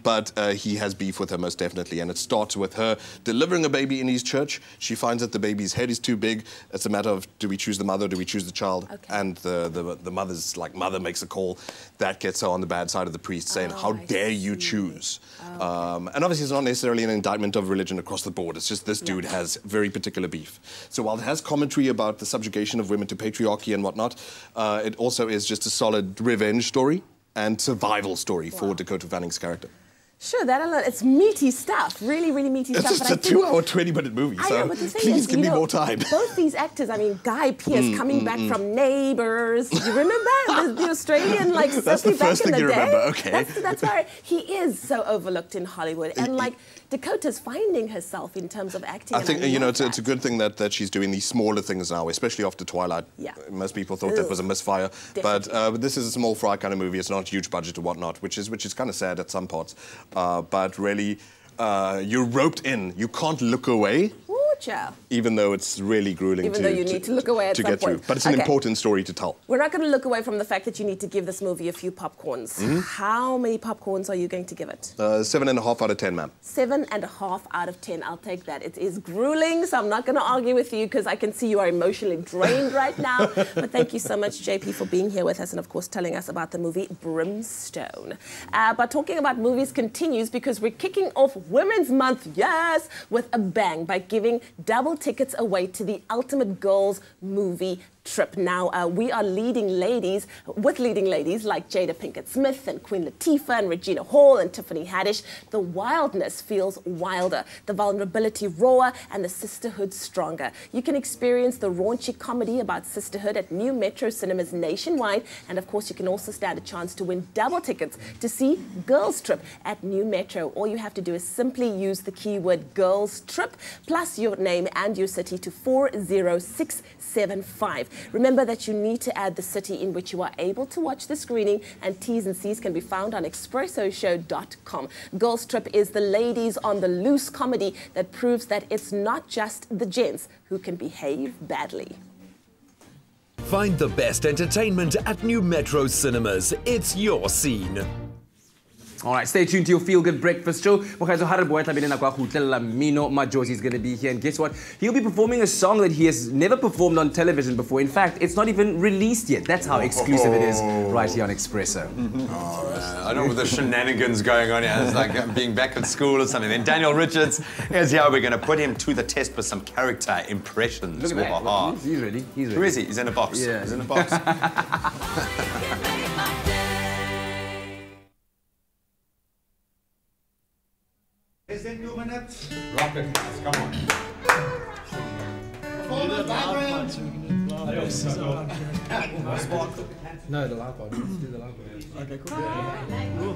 Speaker 7: but he has beef with her most definitely, and it starts with her delivering a baby in his church. She finds that the baby's head is too big. It's a matter of, do we choose the mother, do we choose the child? And the mother's like, mother makes a call. That gets her on the bad side of the priest, saying, how dare you choose? And obviously it's not necessarily an indictment of religion across the board. It's just this dude has very particular beef. So while it has commentary about the subjugation of women to patriarchy and whatnot, it also is just a solid revenge story and survival story for Dakota Fanning's character.
Speaker 3: Sure, that alone, it's meaty stuff, really, really meaty stuff.
Speaker 7: It's just a 2-hour, 20-minute movie, so please give me more time.
Speaker 3: Both these actors, I mean, Guy Pearce coming back from Neighbours, you remember the Australian, like,
Speaker 7: that's the first thing you remember, okay.
Speaker 3: That's why he is so overlooked in Hollywood, and like, Dakota's finding herself in terms of acting.
Speaker 7: I think, you know, it's a good thing that she's doing these smaller things now, especially after Twilight. Most people thought that was a misfire, but this is a small fry kind of movie. It's not huge budget or whatnot, which is kind of sad at some parts. But really, you're roped in. You can't look away. Even though it's really grueling
Speaker 3: Even though you need to look away at some
Speaker 7: get
Speaker 3: point.
Speaker 7: through. But it's an important story to tell.
Speaker 3: We're not going to look away from the fact that you need to give this movie a few popcorns. How many popcorns are you going to give it?
Speaker 7: 7.5 out of 10, ma'am.
Speaker 3: 7.5 out of 10. I'll take that. It is grueling, so I'm not going to argue with you because I can see you are emotionally drained right now. But thank you so much, JP, for being here with us and, of course, telling us about the movie Brimstone. But talking about movies continues because we're kicking off Women's Month, yes, with a bang by giving double tickets away to the ultimate girls movie trip. Now, we are leading ladies like Jada Pinkett Smith and Queen Latifah and Regina Hall and Tiffany Haddish. The wildness feels wilder, the vulnerability rawer, and the sisterhood stronger. You can experience the raunchy comedy about sisterhood at new Metro cinemas nationwide, and of course you can also stand a chance to win double tickets to see Girls Trip at New Metro. All you have to do is simply use the keyword Girls Trip plus your name and your city to 40675. Remember that you need to add the city in which you are able to watch the screening, and T's and C's can be found on expressoshow.com. Girls Trip is the ladies on the loose comedy that proves that it's not just the gents who can behave badly.
Speaker 14: Find the best entertainment at New Metro Cinemas. It's your scene.
Speaker 2: All right, stay tuned to your Feel Good Breakfast show. Majosi is going to be here, and guess what? He'll be performing a song that he has never performed on television before. In fact, it's not even released yet. That's how exclusive it is right here on Expresso.
Speaker 4: Oh, man. I don't know what the shenanigans going on here. It's like being back at school or something. Then Daniel Richards is here. We're going to put him to the test with some character impressions.
Speaker 2: Look at that. He's ready. He's ready.
Speaker 4: Who is he? He's in a box.
Speaker 2: Yeah.
Speaker 4: He's in a box.
Speaker 11: Is it 2 minutes?
Speaker 4: Rocket, come on.
Speaker 12: No, the loud part. Let's do the loud part. Okay, cool.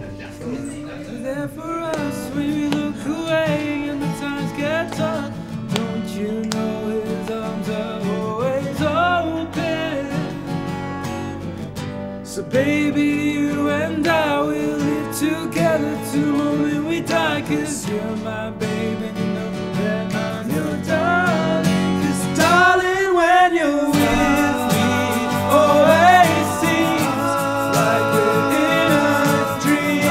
Speaker 8: There for us when we look away and the times get tough. Don't you know his arms are always open? So baby, you and I will live together till the moment we die. 'Cause you're my baby, you know that I'm your darling. 'Cause darling, when you're with me, always seems like we're in a dream.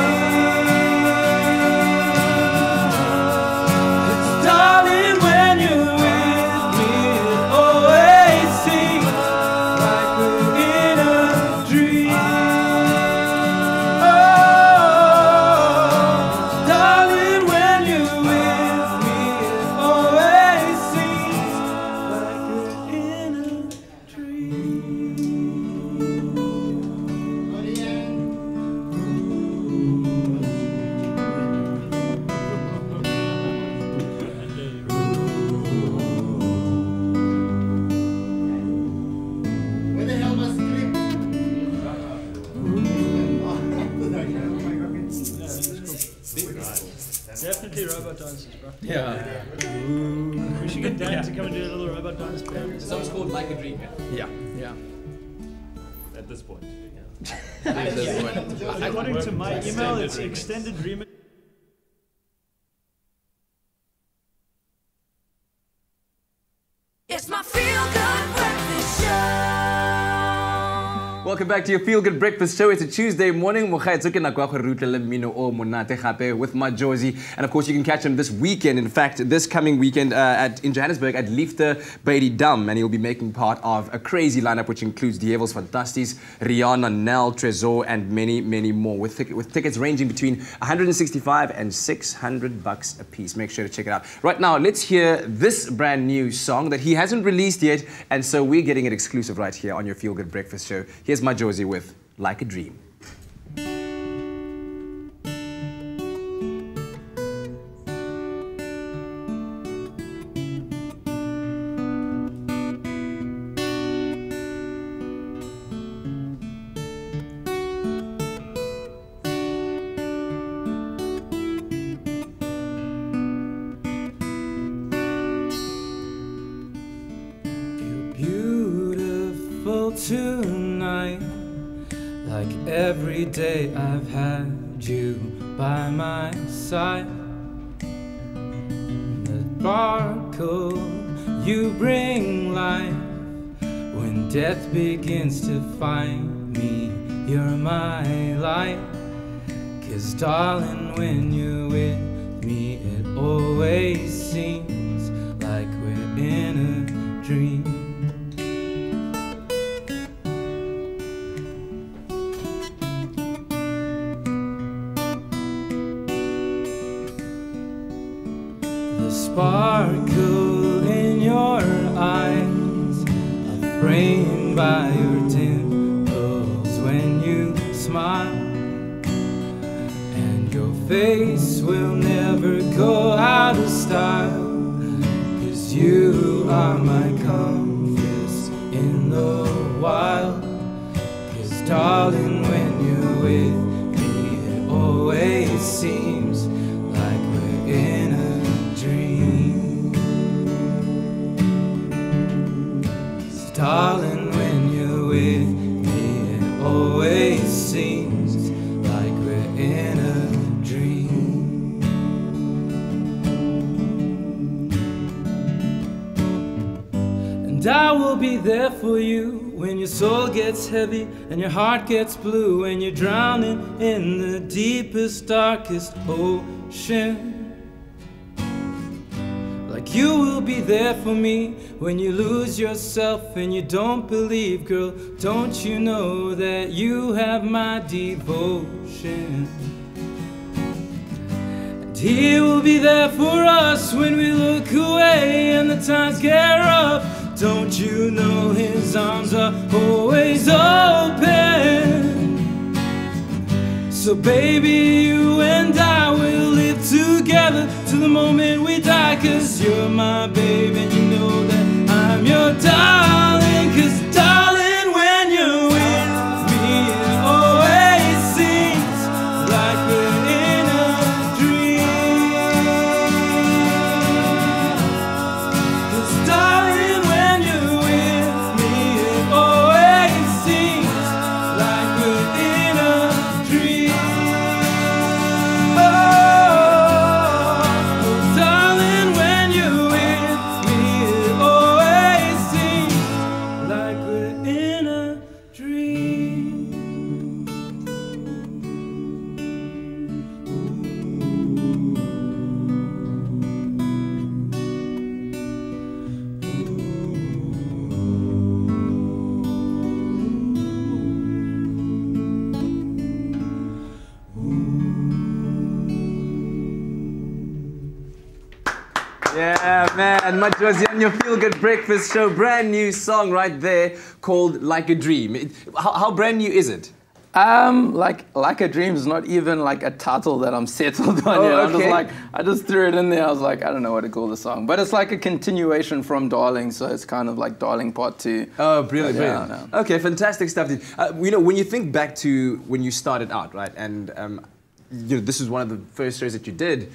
Speaker 8: 'Cause darling, when you're with me, it always seems like we're in a dream.
Speaker 12: Definitely robot dances, bro.
Speaker 2: Yeah.
Speaker 12: We should get Dan to come and do a little robot dance.
Speaker 2: The song's called Like a Dream.
Speaker 12: Yeah. Yeah.
Speaker 13: At this point.
Speaker 12: According to my email, it's extended remix.
Speaker 1: It's my Feel Good Breakfast Show.
Speaker 2: Welcome back to your Feel Good Breakfast Show. It's a Tuesday morning with Majosi. And of course, you can catch him this weekend. In fact, this coming weekend in Johannesburg at Liefde by die Dam. And he'll be making part of a crazy lineup which includes Die Hevels Fantasties, Rihanna, Nell, Trezor, and many, many more. With tickets ranging between 165 and 600 bucks a piece. Make sure to check it out. Right now, let's hear this brand new song that he hasn't released yet. And so we're getting it exclusive right here on your Feel Good Breakfast Show. Here's Majosi with Like a Dream.
Speaker 8: Beautiful tonight, like every day I've had you by my side. The sparkle you bring life when death begins to find me. You're my light. 'Cause darling, when you're with me, it always seems like we're in a dream. The sparkle in your eyes are framed by your dimples when you smile, and your face will never go out of style, 'cause you are my compass in the wild. 'Cause darling, when you're with me, it always seems like we're in a dream. 'Cause darling, when you're with me, it always seems like we're in a dream. And I will be there for you when your soul gets heavy and your heart gets blue, and you're drowning in the deepest, darkest ocean. Like you will be there for me when you lose yourself and you don't believe, girl. Don't you know that you have my devotion? And he will be there for us when we look away and the times get rough. Don't you know his arms are always open? So baby, you and I will live together till the moment we die, 'cause you're my baby and you know that I'm your darling. 'Cause darling, when you're with me, it always seems like we're in a dream. 'Cause darling, when you're with me, it always seems like we're in a dream.
Speaker 2: Yeah, man, Majosi on your Feel Good Breakfast Show. Brand new song right there called Like a Dream. How brand new is it?
Speaker 8: Like a Dream is not even like a title that I'm settled on yet. I'm just like, I just threw it in there. I was like, I don't know what to call the song. But it's like a continuation from Darling, so it's kind of like Darling Part 2.
Speaker 2: Oh, brilliant, brilliant. Yeah, okay, fantastic stuff. You know, when you think back to when you started out, right, and you know, this is one of the first shows that you did,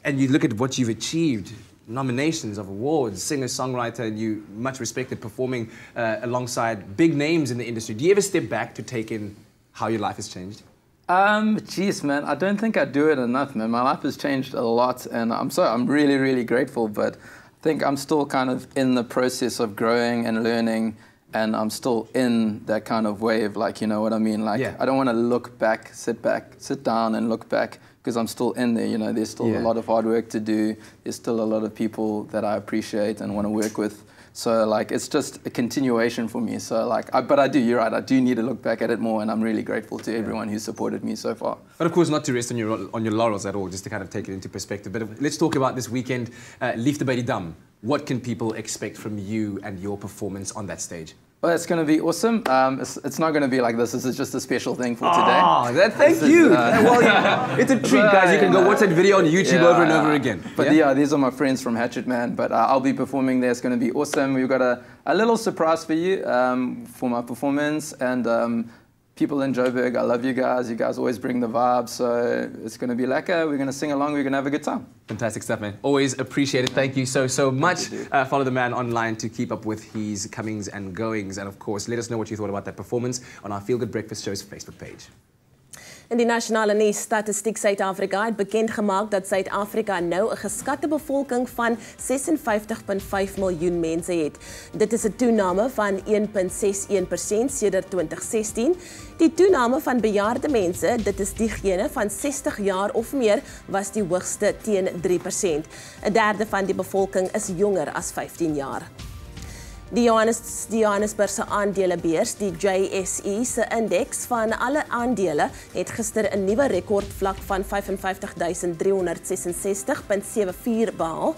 Speaker 2: and you look at what you've achieved, nominations of awards, singer-songwriter, and you much respected performing alongside big names in the industry. Do you ever step back to take in how your life has changed?
Speaker 8: Geez, man, I don't think I do it enough, man. My life has changed a lot, and I'm really, really grateful, but I think I'm still kind of in the process of growing and learning, and I'm still in that kind of wave, like, you know what I mean? Like, I don't want to look back, sit down and look back, because I'm still in there, you know, there's still a lot of hard work to do. There's still a lot of people that I appreciate and want to work with. So, like, it's just a continuation for me. So, like, but I do, you're right, I do need to look back at it more, and I'm really grateful to everyone who's supported me so far.
Speaker 2: But of course, not to rest on your laurels at all, just to kind of take it into perspective. But let's talk about this weekend, Liefde by die Dam. What can people expect from you and your performance on that stage?
Speaker 8: Well, it's going to be awesome. It's not going to be like this. This is just a special thing for today.
Speaker 2: Oh, thank you. Well, yeah, it's a treat, guys. You can go watch that video on YouTube over and over again.
Speaker 8: But yeah, these are my friends from Hatchet Man. But I'll be performing there. It's going to be awesome. We've got a little surprise for you for my performance. And people in Joburg, I love you guys. You guys always bring the vibe. So it's going to be lekker. We're going to sing along. We're going to have a good time.
Speaker 2: Fantastic stuff, man. Always appreciate it. Thank you so much. Follow the man online to keep up with his comings and goings. And of course, let us know what you thought about that performance on our Feel Good Breakfast Show's Facebook page.
Speaker 3: In die nasionale nuus Statistiek Suid-Afrika het bekend gemaak dat Suid-Afrika nou 'n geskatte bevolking van 56.5 miljoen mense het. Dit is 'n toename van 1.61% sedert 2016. Die toename van bejaarde mense, dit is diegene van 60 jaar of meer, was die hoogste teen 3%. 'n derde van die bevolking is jonger as 15 jaar. Die Johannesburgse aandelebeurs, die JSE se indeks van alle aandele, het gister 'n nuwe rekordvlak van 55.366.74 behaal.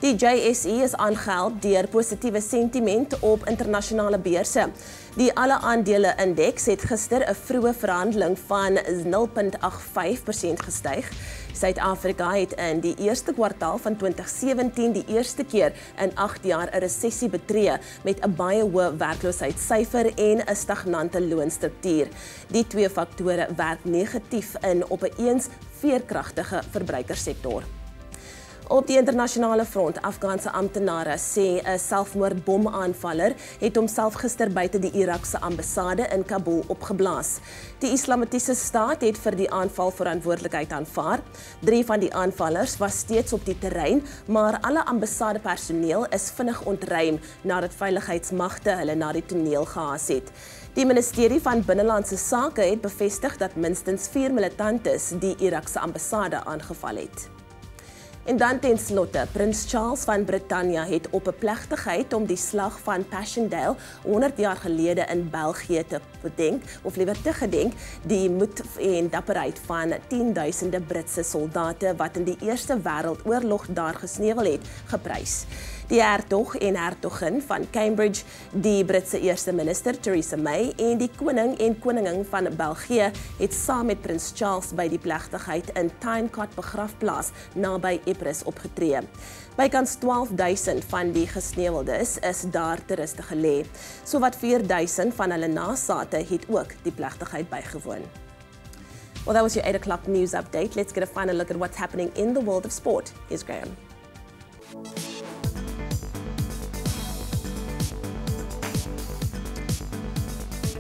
Speaker 3: Die JSE is aangehelp deur positiewe sentiment op internasionale beurse. Die alle aandele indeks het gister 'n vroeë verhandeling van 0.85% gestyg. Suid-Afrika het in die eerste kwartaal van 2017 die eerste keer in 8 jaar 'n resessie betree met 'n baie hoë werkloosheidssyfer en 'n stagnante loonstruktuur. Die twee faktore werk negatief in op 'n eens veerkragtige verbruikerssektor. Op die internasionale front, Afghaanse amptenare sê 'n selfmoordbomaanvaller het homself gister buite die Irakse ambassade in Kabul opgeblaas. Die Islamitiese staat het vir die aanval verantwoordelikheid aanvaar. 3 van die aanvallers was steeds op die terrein, maar alle ambassadepersoneel is vinnig ontruim nadat veiligheidsmagte hulle na die toneel gehaas het. Die ministerie van Binnelandse Sake het bevestig dat minstens 4 militantes die Irakse ambassade aangeval het. En dan ten slotte, Prins Charles van Britannia het op 'n plegtigheid om die slag van Passchendaele 100 jaar gelede in België te bedenk, of liewer te gedenk, die moed en dapperheid van 10.000 Britse soldate wat in die Eerste Wêreldoorlog daar gesneuwel het, geprys. Die hertog en hertogin van Cambridge, die Britse eerste minister Theresa May en die koning en koningin van België het saam met Prins Charles by die plegtigheid in Tynecott begrafplaas naby Ypres opgetree. Bykans 12.000 van die gesneuweldes is daar te ruste gelê. Sowat 4.000 van hulle nasate het ook die plegtigheid bygewoon. Well, that was your 8 o'clock news update. Let's get a final look at what's happening in the world of sport. Here's Graham.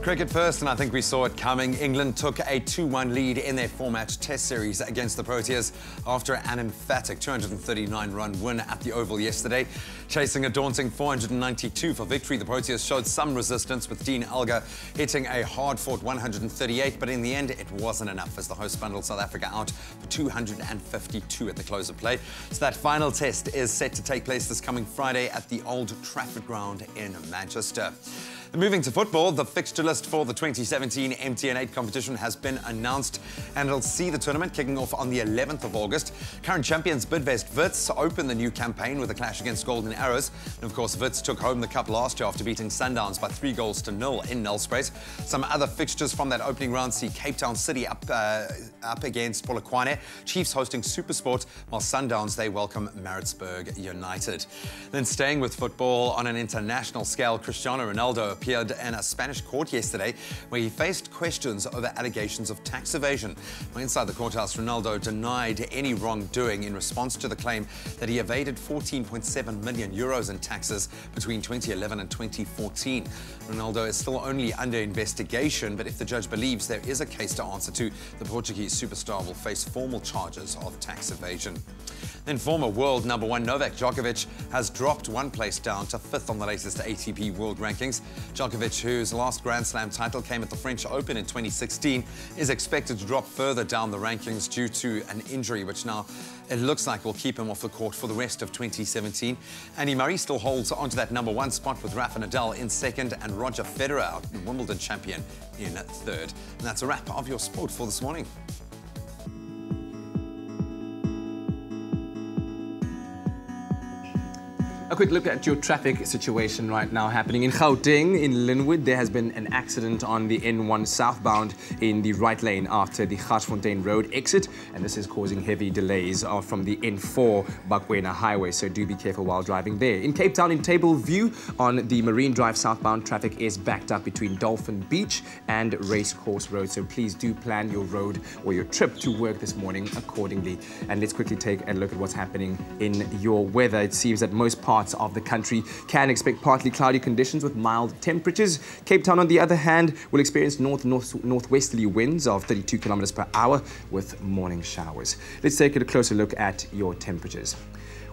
Speaker 4: Cricket first, and I think we saw it coming. England took a 2-1 lead in their 4-match test series against the Proteas after an emphatic 239-run win at the Oval yesterday. Chasing a daunting 492 for victory, the Proteas showed some resistance with Dean Elgar hitting a hard-fought 138, but in the end it wasn't enough as the host bundled South Africa out for 252 at the close of play. So that final test is set to take place this coming Friday at the Old Trafford ground in Manchester. Moving to football, the fixture list for the 2017 MTN8 competition has been announced, and it'll see the tournament kicking off on the 11th of August. Current champions Bidvest Wits open the new campaign with a clash against Golden Arrows. And of course, Wits took home the cup last year after beating Sundowns by 3-0 in Nelspruit. Some other fixtures from that opening round see Cape Town City up against Polokwane, Chiefs hosting Supersport, while Sundowns, they welcome Maritzburg United. Then staying with football on an international scale, Cristiano Ronaldo appeared in a Spanish court yesterday where he faced questions over allegations of tax evasion. Inside the courthouse, Ronaldo denied any wrongdoing in response to the claim that he evaded 14.7 million euros in taxes between 2011 and 2014. Ronaldo is still only under investigation, but if the judge believes there is a case to answer to, the Portuguese superstar will face formal charges of tax evasion. Then former world number 1 Novak Djokovic has dropped 1 place down to 5th on the latest ATP World Rankings. Djokovic, whose last Grand Slam title came at the French Open in 2016, is expected to drop further down the rankings due to an injury which now it looks like will keep him off the court for the rest of 2017. Andy Murray still holds onto that number 1 spot with Rafa Nadal in 2nd and Roger Federer, Wimbledon champion, in 3rd. And that's a wrap of your sport for this morning.
Speaker 2: A quick look at your traffic situation right now happening in Gauteng. In Linwood, there has been an accident on the N1 southbound in the right lane after the Garsfontein Road exit, and this is causing heavy delays from the N4 Bakwena Highway, so do be careful while driving there. In Cape Town, in Table View, on the Marine Drive southbound, traffic is backed up between Dolphin Beach and Racecourse Road, so please do plan your road or your trip to work this morning accordingly. And let's quickly take a look at what's happening in your weather. It seems that most parts of the country can expect partly cloudy conditions with mild temperatures. Cape Town, on the other hand, will experience northwesterly winds of 32 kilometers per hour with morning showers. Let's take a closer look at your temperatures.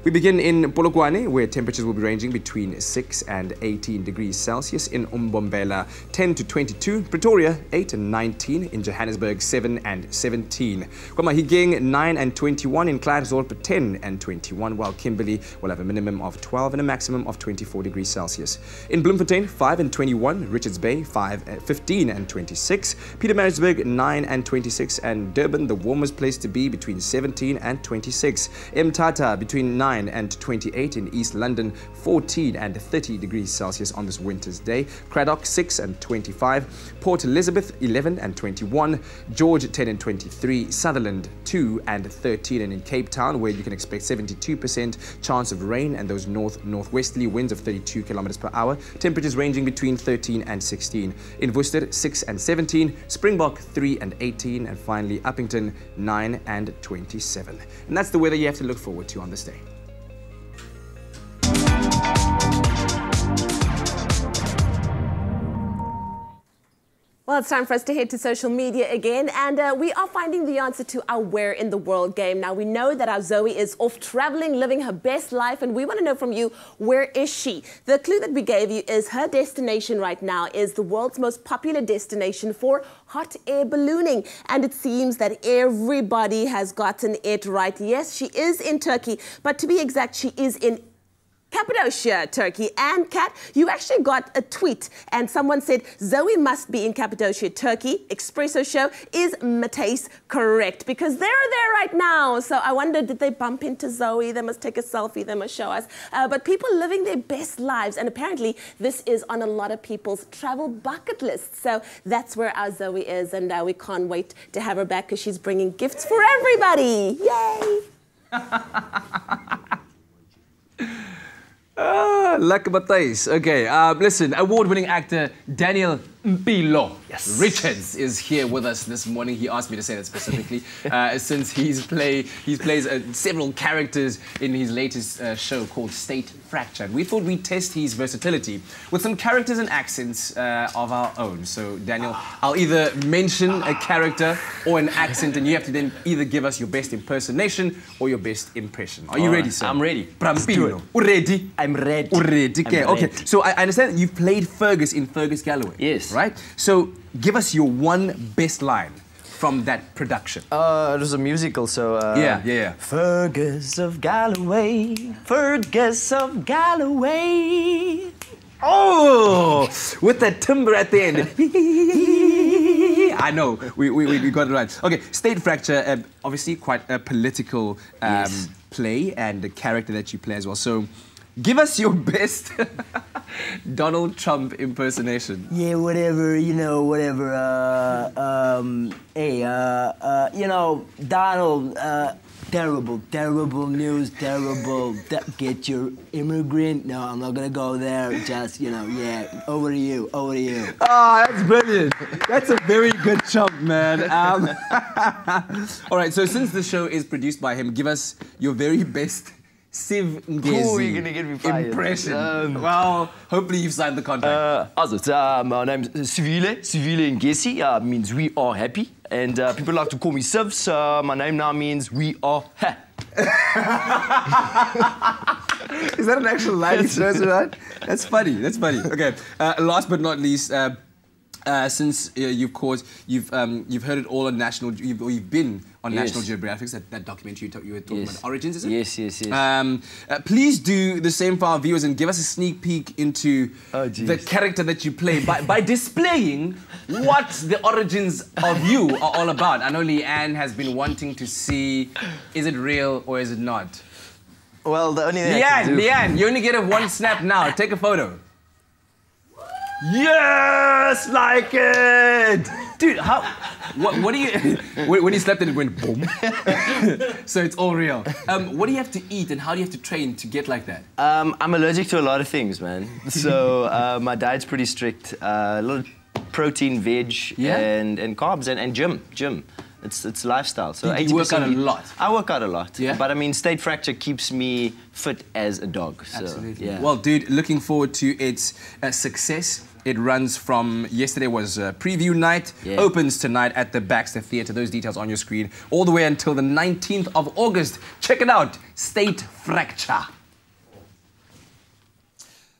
Speaker 2: We begin in Polokwane, where temperatures will be ranging between 6 and 18 degrees Celsius. In Umbombela, 10 to 22. Pretoria, 8 and 19. In Johannesburg, 7 and 17. KwaMahigeng, 9 and 21. In Klerksdorp, 10 and 21. While Kimberley will have a minimum of 12 and a maximum of 24 degrees Celsius. In Bloemfontein, 5 and 21. Richards Bay, 15 and 26. Pietermaritzburg, 9 and 26. And Durban, the warmest place to be, between 17 and 26. Mthatha, between 9 29 and 28 in East London, 14 and 30 degrees Celsius on this winter's day. Craddock 6 and 25, Port Elizabeth 11 and 21, George 10 and 23, Sutherland 2 and 13, and in Cape Town, where you can expect 72% chance of rain and those northwesterly winds of 32 kilometers per hour. Temperatures ranging between 13 and 16. In Worcester 6 and 17, Springbok 3 and 18, and finally Uppington 9 and 27. And that's the weather you have to look forward to on this day.
Speaker 3: Well, it's time for us to head to social media again, and we are finding the answer to our Where in the World game. Now, we know that our Zoe is off traveling, living her best life, and we want to know from you, where is she? The clue that we gave you is her destination right now is the world's most popular destination for hot air ballooning, and it seems that everybody has gotten it right. Yes, she is in Turkey, but to be exact, she is in Cappadocia, Turkey. And Kat, you actually got a tweet and someone said, Zoe must be in Cappadocia, Turkey. Expresso show, is Mateus correct? Because they're there right now. So I wonder, did they bump into Zoe? They must take a selfie, they must show us. But people living their best lives, and apparently this is on a lot of people's travel bucket list. So that's where our Zoe is, and we can't wait to have her back because she's bringing gifts for everybody. Yay!
Speaker 2: Lekker Matthijs. Okay, listen, award-winning actor Daniel Mpilo Richards is here with us this morning. He asked me to say that specifically since he plays several characters in his latest show called State Fracture. We thought we'd test his versatility with some characters and accents of our own. So, Daniel, I'll either mention a character or an accent, and you have to then either give us your best impersonation or your best impression. Are you ready, sir?
Speaker 15: I'm ready.
Speaker 2: Prampino. Ready?
Speaker 15: I'm ready.
Speaker 2: Ready. Okay. So I understand you've played Fergus in Fergus Galloway.
Speaker 15: Yes.
Speaker 2: Right? So give us your one best line from that production.
Speaker 15: It was a musical, so...
Speaker 2: Yeah.
Speaker 15: Fergus of Galloway, Fergus of Galloway.
Speaker 2: Oh! With that timbre at the end. I know, we got it right. Okay, State Fracture, obviously quite a political play and the character that you play as well. So give us your best Donald Trump impersonation.
Speaker 15: Yeah, whatever, you know, whatever. You know, Donald, terrible news, terrible. Get your immigrant. No, I'm not gonna go there. Just, you know, yeah, over to you.
Speaker 2: Oh, that's brilliant. That's a very good Trump, man. All right, so since the show is produced by him, give us your very best Siv Ngezi impression. Well, hopefully you've signed the contract.
Speaker 15: My name is Sivile Ngezi. Means we are happy. And people like to call me Siv, so my name now means we are happy.
Speaker 2: Is that an actual line he throws around? That's funny. Okay, last but not least, since you've heard it all on National, you've been on National Geographic, that documentary you were talking about, Origins, is it?
Speaker 15: Yes.
Speaker 2: Please do the same for our viewers and give us a sneak peek into the character that you play by displaying what the origins of you are all about. I know Leanne has been wanting to see, is it real or is it not?
Speaker 15: Well, the only thing I can do...
Speaker 2: Leanne, you only get one snap now. Take a photo. Yes, like it, dude. What do you? When you slept, it went boom. So it's all real. What do you have to eat, and how do you have to train to get like that?
Speaker 15: I'm allergic to a lot of things, man. So my diet's pretty strict. A lot of protein, veg, and carbs, and gym. It's lifestyle. So
Speaker 2: you work out a lot.
Speaker 15: I work out a lot.
Speaker 2: Yeah.
Speaker 15: But I mean, State Fracture keeps me fit as a dog. So,
Speaker 2: absolutely.
Speaker 15: Yeah.
Speaker 2: Well, dude, looking forward to its success. It runs from, yesterday was preview night, opens tonight at the Baxter Theatre. Those details on your screen, all the way until the 19th of August. Check it out, State Fracture.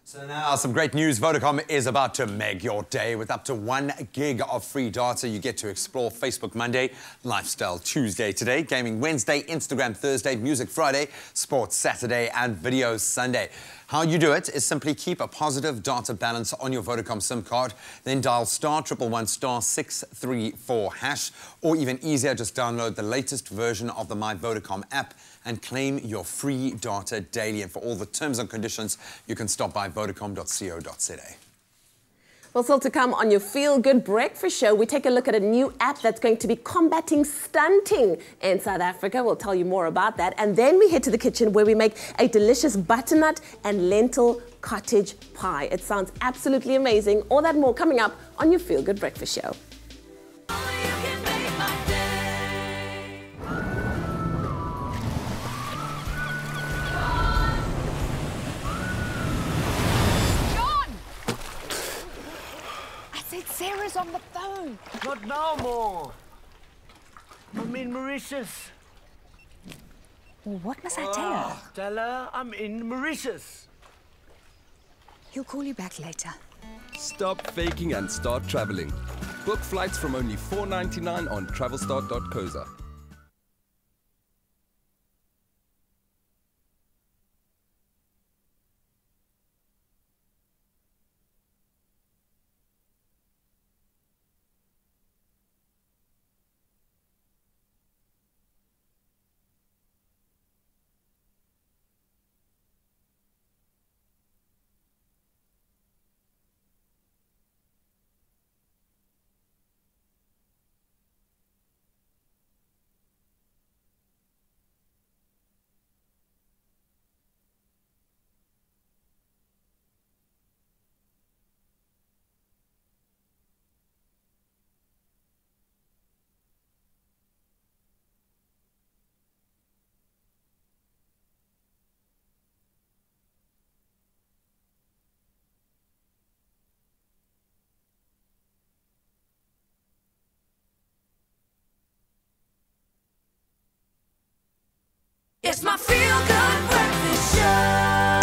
Speaker 4: So now, some great news. Vodacom is about to make your day. With up to 1 gig of free data, you get to explore Facebook Monday, Lifestyle Tuesday today, Gaming Wednesday, Instagram Thursday, Music Friday, Sports Saturday, and Videos Sunday. How you do it is simply keep a positive data balance on your Vodacom SIM card, then dial *111 *634#, or even easier, just download the latest version of the My Vodacom app and claim your free data daily. And for all the terms and conditions, you can stop by vodacom.co.za.
Speaker 3: Well, still to come on your Feel Good Breakfast Show, we take a look at a new app that's going to be combating stunting in South Africa. We'll tell you more about that. And then we head to the kitchen where we make a delicious butternut and lentil cottage pie. It sounds absolutely amazing. All that more coming up on your Feel Good Breakfast Show.
Speaker 16: Sarah's on the phone. Not now, more. I'm in Mauritius.
Speaker 10: Well, what must I tell her?
Speaker 16: Tell her I'm in Mauritius.
Speaker 10: He'll call you back later.
Speaker 17: Stop faking and start traveling. Book flights from only $4.99 on travelstart.coza.
Speaker 1: It's my Feel Good Breakfast Show.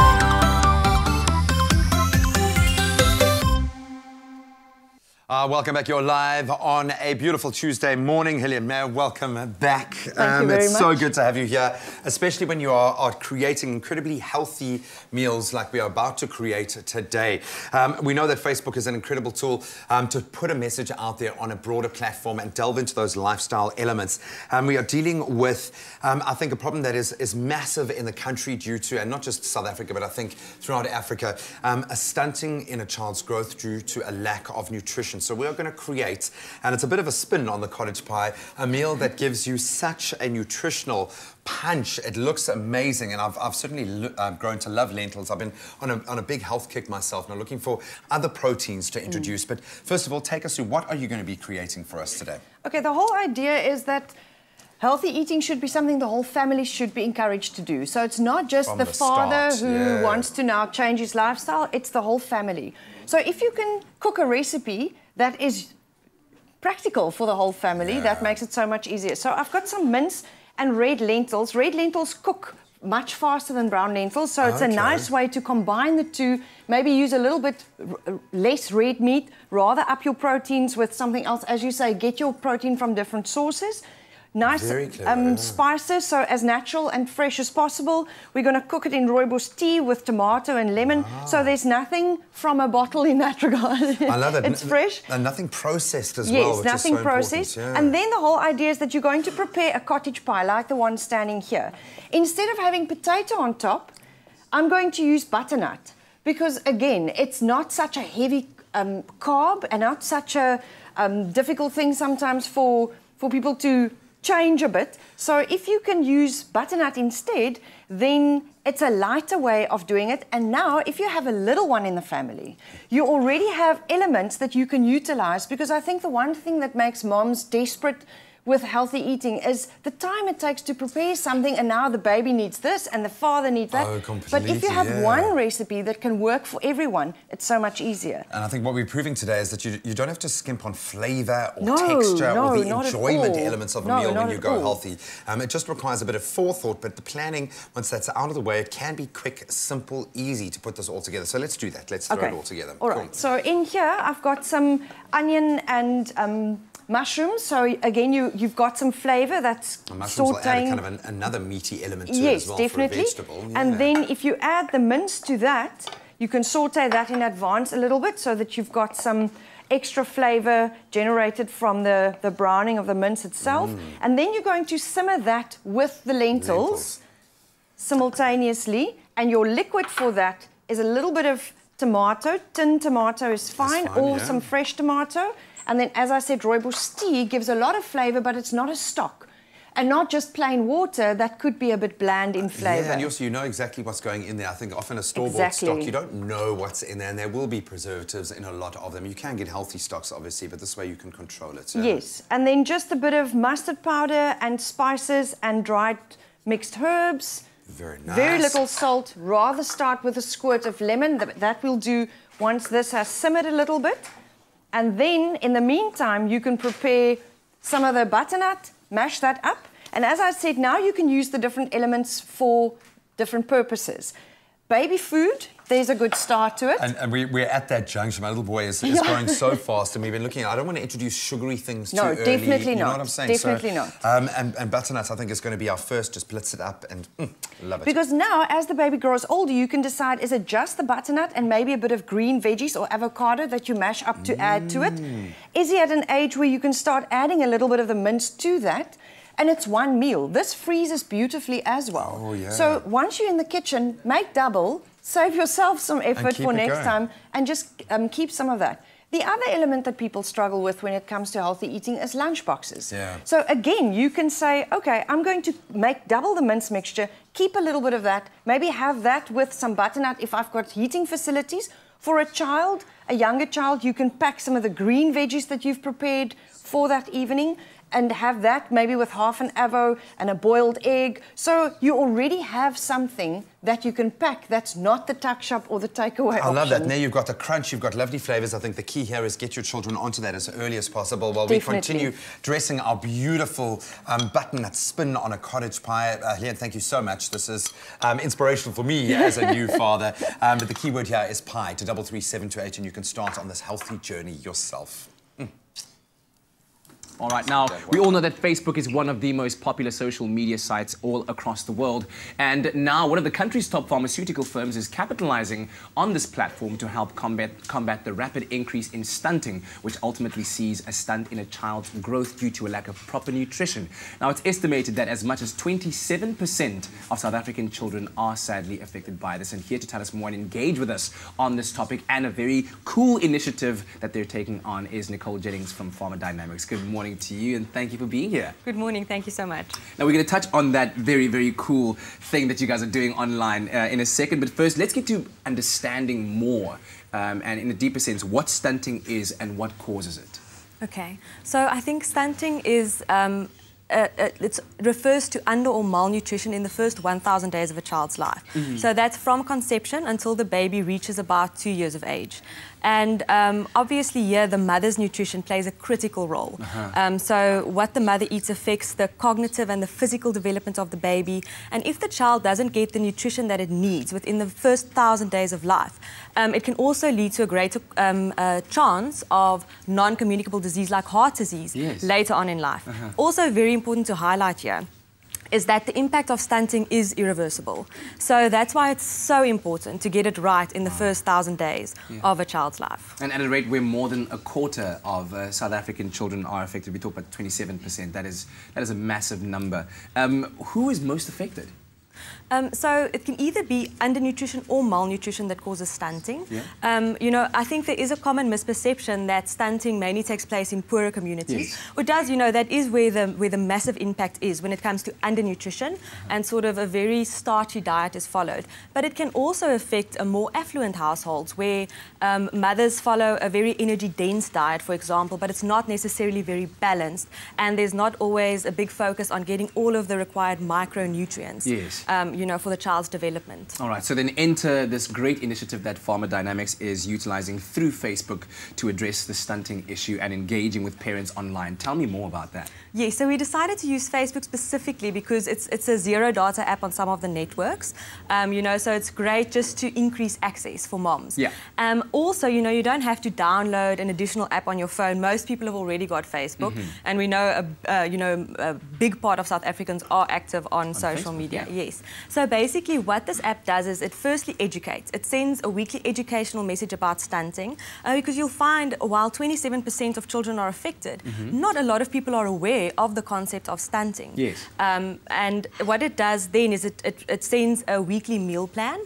Speaker 4: Welcome back. You're live on a beautiful Tuesday morning. Hillian Mayer, welcome back.
Speaker 19: Thank you very
Speaker 4: it's
Speaker 19: much.
Speaker 4: so good to have you here, especially when you are creating incredibly healthy meals like we are about to create today. We know that Facebook is an incredible tool to put a message out there on a broader platform and delve into those lifestyle elements. We are dealing with, I think, a problem that is massive in the country due to, and not just South Africa, but I think throughout Africa, a stunting in a child's growth due to a lack of nutrition. So we're going to create, and it's a bit of a spin on the cottage pie, a meal that gives you such a nutritional punch. It looks amazing, and I've certainly grown to love lentils. I've been on a big health kick myself, and I'm looking for other proteins to introduce. But first of all, take us through, what are you going to be creating for us today?
Speaker 19: Okay, the whole idea is that healthy eating should be something the whole family should be encouraged to do. So it's not just the father who wants to now change his lifestyle, it's the whole family. So if you can cook a recipe that is practical for the whole family, that makes it so much easier. So I've got some mince and red lentils. Red lentils cook much faster than brown lentils, so it's a nice way to combine the two. Maybe use a little bit less red meat, rather up your proteins with something else. As you say, get your protein from different sources. Nice spices, so as natural and fresh as possible. We're going to cook it in rooibos tea with tomato and lemon. So there's nothing from a bottle in that regard.
Speaker 4: I love it.
Speaker 19: It's fresh.
Speaker 4: And nothing processed as well,
Speaker 19: Yes,
Speaker 4: which
Speaker 19: nothing
Speaker 4: is so
Speaker 19: processed.
Speaker 4: important.
Speaker 19: And then the whole idea is that you're going to prepare a cottage pie like the one standing here. Instead of having potato on top, I'm going to use butternut. Because again, it's not such a heavy carb and not such a difficult thing sometimes for people to change a bit. So if you can use butternut instead, then it's a lighter way of doing it. And now, if you have a little one in the family, you already have elements that you can utilize, because I think the one thing that makes moms desperate with healthy eating is the time it takes to prepare something, and now the baby needs this and the father needs that.
Speaker 4: Oh, completely,
Speaker 19: but if you have one recipe that can work for everyone, it's so much easier.
Speaker 4: And I think what we're proving today is that you don't have to skimp on flavour or texture or the enjoyment elements of a meal when you go healthy. It just requires a bit of forethought, but the planning, once that's out of the way, it can be quick, simple, easy to put this all together. So let's do that. Let's throw it all together.
Speaker 19: All right. So in here, I've got some onion and mushrooms. So again, you've got some flavour that's
Speaker 4: mushrooms
Speaker 19: sauteing.
Speaker 4: will add kind of another meaty element to it as well.
Speaker 19: Definitely.
Speaker 4: For a vegetable. Yeah.
Speaker 19: And then if you add the mince to that, you can saute that in advance a little bit so that you've got some extra flavour generated from the browning of the mince itself. And then you're going to simmer that with the lentils simultaneously, and your liquid for that is a little bit of tomato. Tin tomato is fine, or some fresh tomato. And then, as I said, rooibos tea gives a lot of flavor, but it's not a stock. And not just plain water, that could be a bit bland in flavour.
Speaker 4: Yeah, and also you know exactly what's going in there. I think often a store-bought stock, you don't know what's in there, and there will be preservatives in a lot of them. You can get healthy stocks, obviously, but this way you can control it. So.
Speaker 19: Yes, and then just a bit of mustard powder and spices and dried mixed herbs.
Speaker 4: Very nice.
Speaker 19: Very little salt. Rather start with a squirt of lemon. That will do once this has simmered a little bit. And then, in the meantime, you can prepare some of the butternut, mash that up. And as I said, now you can use the different elements for different purposes. Baby food, there's a good start to it.
Speaker 4: And we're at that junction. My little boy is growing so fast, and we've been looking at, I don't want to introduce sugary things too early.
Speaker 19: No, definitely not.
Speaker 4: You know what I'm saying?
Speaker 19: Definitely not.
Speaker 4: And butternuts, I think, is going to be our first. Just blitz it up and love it.
Speaker 19: Because now, as the baby grows older, you can decide, is it just the butternut and maybe a bit of green veggies or avocado that you mash up to add to it? Is he at an age where you can start adding a little bit of the mince to that? And it's one meal. This freezes beautifully as well.
Speaker 4: Oh, yeah.
Speaker 19: So once you're in the kitchen, make double, save yourself some effort for next time, and just keep some of that. The other element that people struggle with when it comes to healthy eating is lunch boxes.
Speaker 4: Yeah.
Speaker 19: So again, you can say, okay, I'm going to make double the mince mixture, keep a little bit of that, maybe have that with some butternut if I've got heating facilities. For a child, a younger child, you can pack some of the green veggies that you've prepared for that evening and have that maybe with half an avo and a boiled egg. So you already have something that you can pack that's not the tuck shop or the takeaway option.
Speaker 4: I love that. Now you've got the crunch, you've got lovely flavours. I think the key here is get your children onto that as early as possible while we continue dressing our beautiful butternut spin on a cottage pie. Leanne, thank you so much. This is inspirational for me as a new father. But the key word here is pie to 33728, and you can start on this healthy journey yourself.
Speaker 2: All right, now, we all know that Facebook is one of the most popular social media sites all across the world. And now one of the country's top pharmaceutical firms is capitalizing on this platform to help combat the rapid increase in stunting, which ultimately sees a stunt in a child's growth due to a lack of proper nutrition. Now, it's estimated that as much as 27% of South African children are sadly affected by this. And here to tell us more and engage with us on this topic and a very cool initiative that they're taking on is Nicole Jennings from Pharmadynamics. Good morning to you, and thank you for being here.
Speaker 20: Good morning, thank you so much.
Speaker 2: Now, we're going to touch on that very, very cool thing that you guys are doing online in a second, but first, let's get to understanding more, and in a deeper sense, what stunting is and what causes it.
Speaker 20: Okay, so I think stunting is it refers to under or malnutrition in the first 1,000 days of a child's life. So that's from conception until the baby reaches about 2 years of age. And obviously here the mother's nutrition plays a critical role. So what the mother eats affects the cognitive and the physical development of the baby. And if the child doesn't get the nutrition that it needs within the first 1,000 days of life, it can also lead to a greater chance of non-communicable disease like heart disease later on in life. Also very important to highlight here is that the impact of stunting is irreversible. So that's why it's so important to get it right in the first 1,000 days of a child's life.
Speaker 2: And at a rate where more than a quarter of South African children are affected, we talk about 27%, that is a massive number. Who is most affected?
Speaker 20: So it can either be undernutrition or malnutrition that causes stunting. You know, I think there is a common misperception that stunting mainly takes place in poorer communities. Which does, you know, that is where the massive impact is when it comes to undernutrition and sort of a very starchy diet is followed. But it can also affect a more affluent households where mothers follow a very energy-dense diet, for example, but it's not necessarily very balanced, and there's not always a big focus on getting all of the required micronutrients. You know, for the child's development.
Speaker 2: All right, so then enter this great initiative that Pharmadynamics is utilizing through Facebook to address the stunting issue and engaging with parents online. Tell me more about that.
Speaker 20: Yes, so we decided to use Facebook specifically because it's a zero data app on some of the networks. You know, so it's great just to increase access for moms. Also, you know, you don't have to download an additional app on your phone. Most people have already got Facebook, and we know you know, a big part of South Africans are active on social media. So basically what this app does is it firstly educates. It sends a weekly educational message about stunting because you'll find while 27% of children are affected, not a lot of people are aware of the concept of stunting.
Speaker 2: Yes.
Speaker 20: And what it does then is it sends a weekly meal plan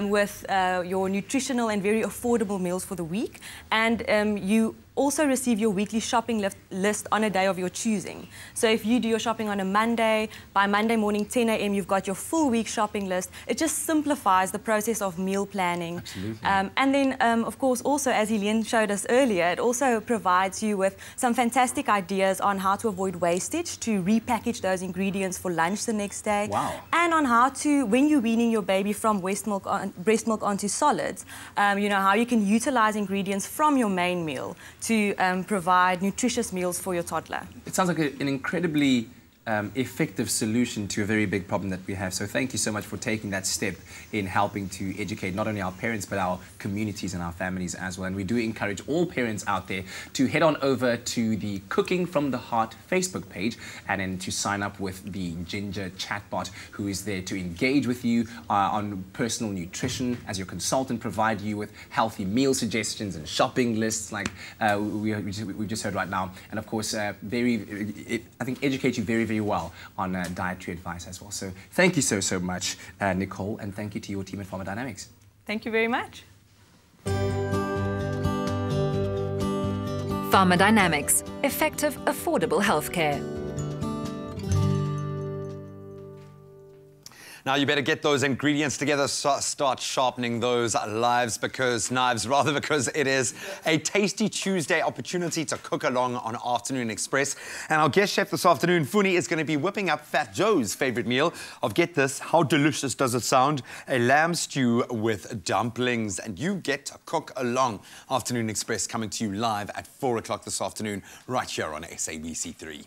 Speaker 20: with your nutritional and very affordable meals for the week, and you also receive your weekly shopping list on a day of your choosing. So if you do your shopping on a Monday, by Monday morning 10 a.m. you've got your full week shopping list. It just simplifies the process of meal planning.
Speaker 2: Absolutely.
Speaker 20: And then of course also, as Helene showed us earlier, it also provides you with some fantastic ideas on how to avoid wastage, to repackage those ingredients for lunch the next day.
Speaker 2: Wow.
Speaker 20: And on how to, when you're weaning your baby from breast milk onto solids, you know, how you can utilize ingredients from your main meal to provide nutritious meals for your toddler.
Speaker 2: It sounds like an incredibly effective solution to a very big problem that we have. So thank you so much for taking that step in helping to educate not only our parents but our communities and our families as well. And we do encourage all parents out there to head on over to the Cooking from the Heart Facebook page and then to sign up with the Ginger chatbot, who is there to engage with you on personal nutrition as your consultant, provide you with healthy meal suggestions and shopping lists like we've just heard right now. And of course, I think educate you very well on dietary advice as well. So thank you so much, Nicole, and thank you to your team at Pharmadynamics.
Speaker 20: Thank you very much.
Speaker 18: Pharmadynamics, effective, affordable healthcare.
Speaker 4: Now you better get those ingredients together, start sharpening those knives because it is a tasty Tuesday opportunity to cook along on Afternoon Express. And our guest chef this afternoon, Funi, is going to be whipping up Fat Joe's favorite meal of, get this, how delicious does it sound? A lamb stew with dumplings. And you get to cook along. Afternoon Express coming to you live at 4 o'clock this afternoon, right here on SABC3.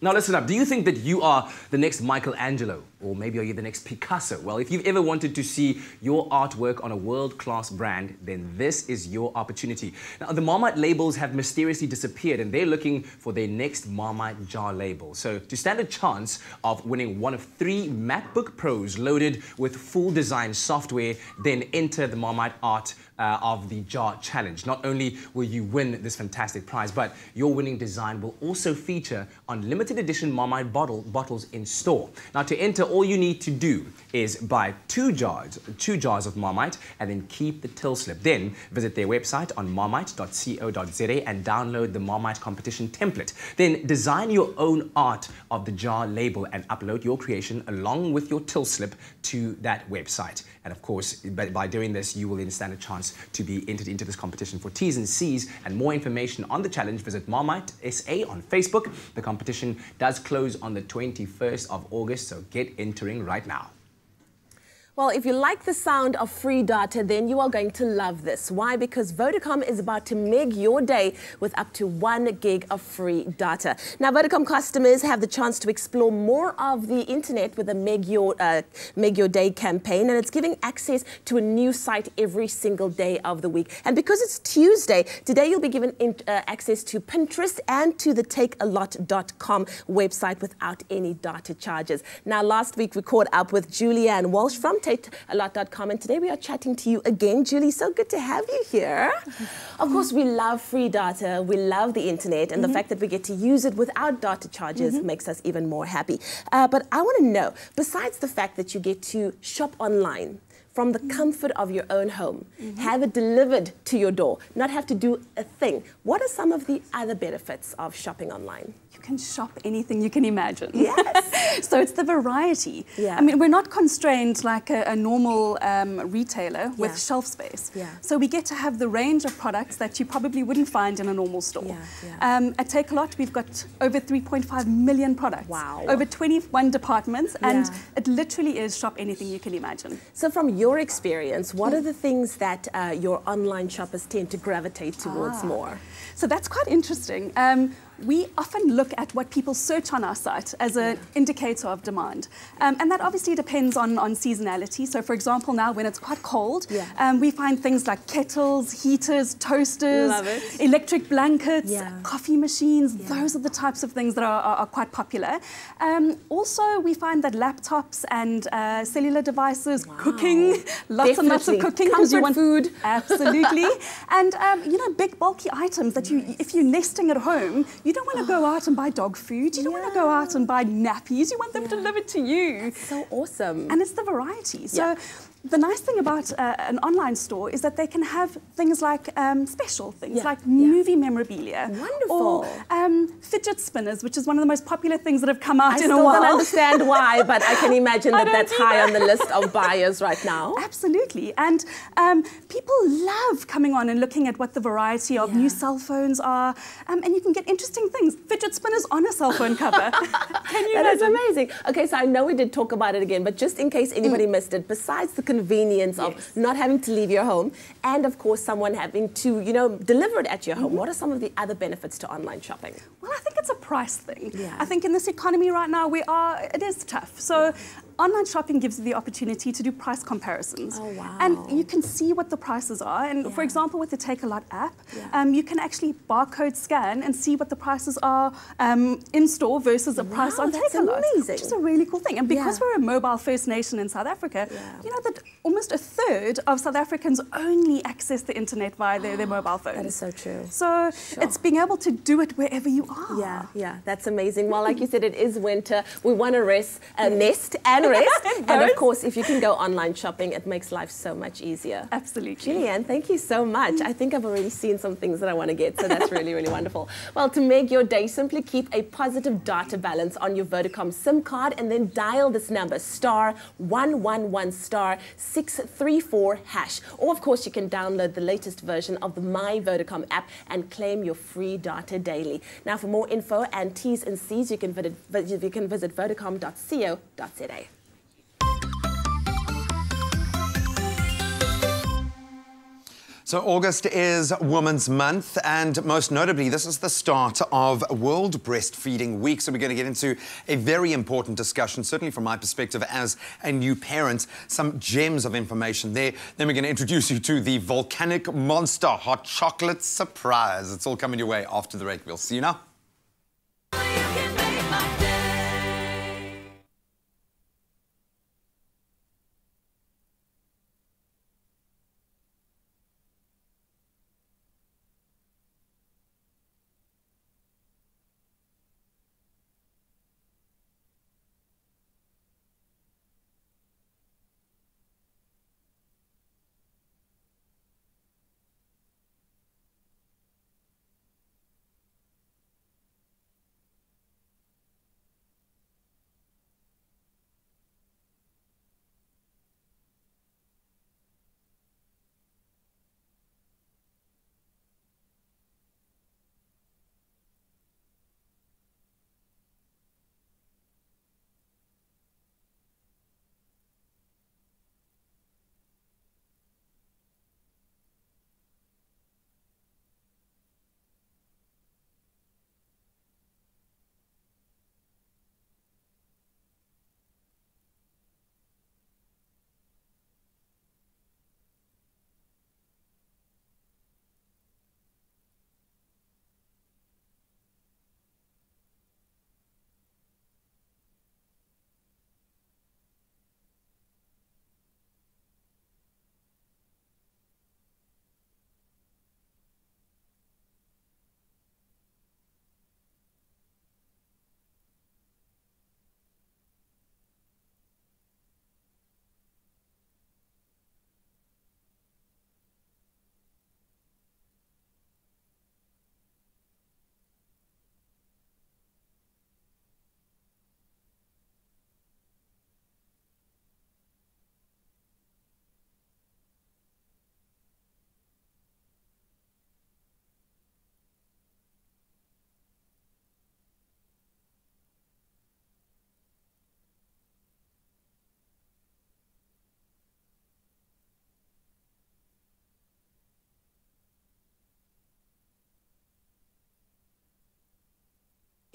Speaker 2: Now listen up, do you think that you are the next Michelangelo? Or maybe are you the next Picasso? Well, if you've ever wanted to see your artwork on a world-class brand, then this is your opportunity. Now, the Marmite labels have mysteriously disappeared and they're looking for their next Marmite jar label. So to stand a chance of winning one of 3 MacBook Pros loaded with full design software, then enter the Marmite Art of the Jar Challenge. Not only will you win this fantastic prize, but your winning design will also feature on limited edition Marmite bottles in store. Now to enter, all you need to do is buy 2 jars of Marmite and then keep the till slip. Then visit their website on marmite.co.za and download the Marmite competition template. Then design your own art of the jar label and upload your creation along with your till slip to that website. And of course, by doing this, you will then stand a chance to be entered into this competition. For T's and C's and more information on the challenge, visit Marmite SA on Facebook. The competition does close on the 21st of August, so get entering right now.
Speaker 3: Well, if you like the sound of free data, then you are going to love this. Why? Because Vodacom is about to meg your day with up to 1 gig of free data. Now, Vodacom customers have the chance to explore more of the internet with a Meg Your Day campaign, and it's giving access to a new site every single day of the week. And because it's Tuesday, today you'll be given access to Pinterest and to the takealot.com website without any data charges. Now, last week we caught up with Julianne Walsh from takealot.com, and today we are chatting to you again. Julie, so good to have you here. Of course, we love free data, we love the internet, and the fact that we get to use it without data charges makes us even more happy. But I want to know, besides the fact that you get to shop online from the comfort of your own home, have it delivered to your door, not have to do a thing, what are some of the other benefits of shopping online?
Speaker 21: You can shop anything you can imagine.
Speaker 3: Yes.
Speaker 21: So it's the variety.
Speaker 3: Yeah.
Speaker 21: I mean, we're not constrained like a normal retailer with shelf space.
Speaker 3: Yeah.
Speaker 21: So we get to have the range of products that you probably wouldn't find in a normal store. At Takealot, we've got over 3.5 million products.
Speaker 3: Wow.
Speaker 21: Over 21 departments, and it literally is shop anything you can imagine.
Speaker 3: So from your experience, what are the things that your online shoppers tend to gravitate towards more?
Speaker 21: So that's quite interesting. we often look at what people search on our site as an indicator of demand. And that obviously depends on seasonality. So for example, now when it's quite cold, we find things like kettles, heaters, toasters, electric blankets, coffee machines. Those are the types of things that are quite popular. Also, we find that laptops and cellular devices, cooking, lots and lots of cooking.
Speaker 3: Comfort you want food.
Speaker 21: Absolutely. And, you know, big bulky items that if you're nesting at home, you don't want to go out and buy dog food. You don't want to go out and buy nappies. You want them delivered to you.
Speaker 3: That's so awesome.
Speaker 21: And it's the variety. So the nice thing about an online store is that they can have things like special things, like movie memorabilia.
Speaker 3: Wonderful.
Speaker 21: Or fidget spinners, which is one of the most popular things that have come out
Speaker 3: I
Speaker 21: in a while.
Speaker 3: still don't understand why, but I can imagine that that's high on the list of buyers right now.
Speaker 21: Absolutely. And people love coming on and looking at what the variety of new cell phones are. And you can get interesting things. Fidget spinners on a cell phone cover. Can you
Speaker 3: That is amazing. Okay, so I know we did talk about it again, but just in case anybody missed it, besides the convenience of not having to leave your home and, of course, someone having to, you know, deliver it at your home, what are some of the other benefits to online shopping?
Speaker 21: Well, I think it's a price thing. I think in this economy right now, it is tough. So online shopping gives you the opportunity to do price comparisons.
Speaker 3: Oh, wow.
Speaker 21: And you can see what the prices are. And for example, with the Take a Lot app, you can actually barcode scan and see what the prices are in store versus a price on Take a Lot.
Speaker 3: Amazing.
Speaker 21: Which is a really cool thing. And because we're a mobile first nation in South Africa, you know that almost a third of South Africans only access the internet via their mobile phones.
Speaker 3: That is so true.
Speaker 21: So it's being able to do it wherever you are.
Speaker 3: Yeah, that's amazing. Well, like you said, it is winter. We want to nest and rest. And of course, if you can go online shopping, it makes life so much easier.
Speaker 21: Absolutely.
Speaker 3: Julianne, thank you so much. I think I've already seen some things that I want to get, so that's really, really wonderful. Well, to make your day, simply keep a positive data balance on your Vodacom SIM card and then dial this number, *111*634#. Or, of course, you can download the latest version of the My Vodacom app and claim your free data daily. Now, for more info and T's and C's, you can visit vodacom.co.za.
Speaker 4: So August is Women's Month, and most notably, this is the start of World Breastfeeding Week. So we're going to get into a very important discussion, certainly from my perspective as a new parent, some gems of information there. Then we're going to introduce you to the volcanic monster hot chocolate surprise. It's all coming your way after the break. We'll see you now.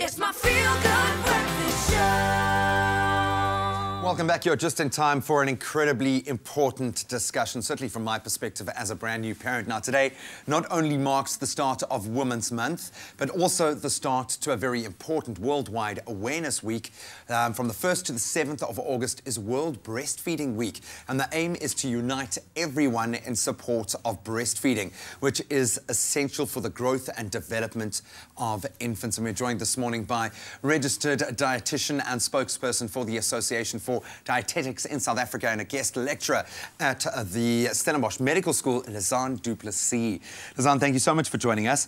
Speaker 1: It's my feel-good breakfast show.
Speaker 4: Welcome back. You're just in time for an incredibly important discussion, certainly from my perspective as a brand new parent. Now, today not only marks the start of Women's Month, but also the start to a very important worldwide awareness week. From the 1st to the 7th of August is World Breastfeeding Week, and the aim is to unite everyone in support of breastfeeding, which is essential for the growth and development of infants. And we're joined this morning by registered dietitian and spokesperson for the Association for Dietetics in South Africa and a guest lecturer at the Stellenbosch Medical School, Lizanne du Plessis. Lizanne, thank you so much for joining us.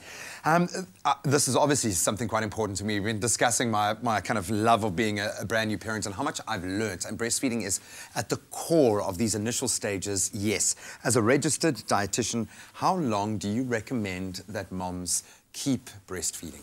Speaker 4: This is obviously something quite important to me. We've been discussing my kind of love of being a brand new parent and how much I've learnt. And breastfeeding is at the core of these initial stages, yes. As a registered dietitian, how long do you recommend that moms keep breastfeeding?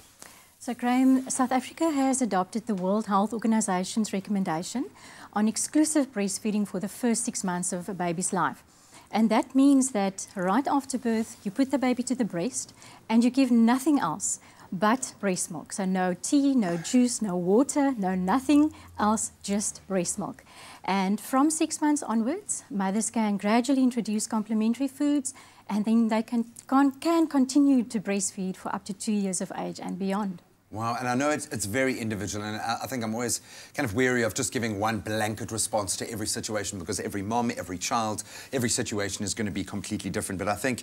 Speaker 6: So, Graham, South Africa has adopted the World Health Organization's recommendation on exclusive breastfeeding for the first 6 months of a baby's life. And that means that right after birth, you put the baby to the breast and you give nothing else but breast milk. So no tea, no juice, no water, no nothing else, just breast milk. And from 6 months onwards, mothers can gradually introduce complementary foods, and then they can continue to breastfeed for up to 2 years of age and beyond.
Speaker 4: Wow, and I know it's very individual, and I think I'm always kind of wary of just giving one blanket response to every situation, because every mom, every child, every situation is going to be completely different. But I think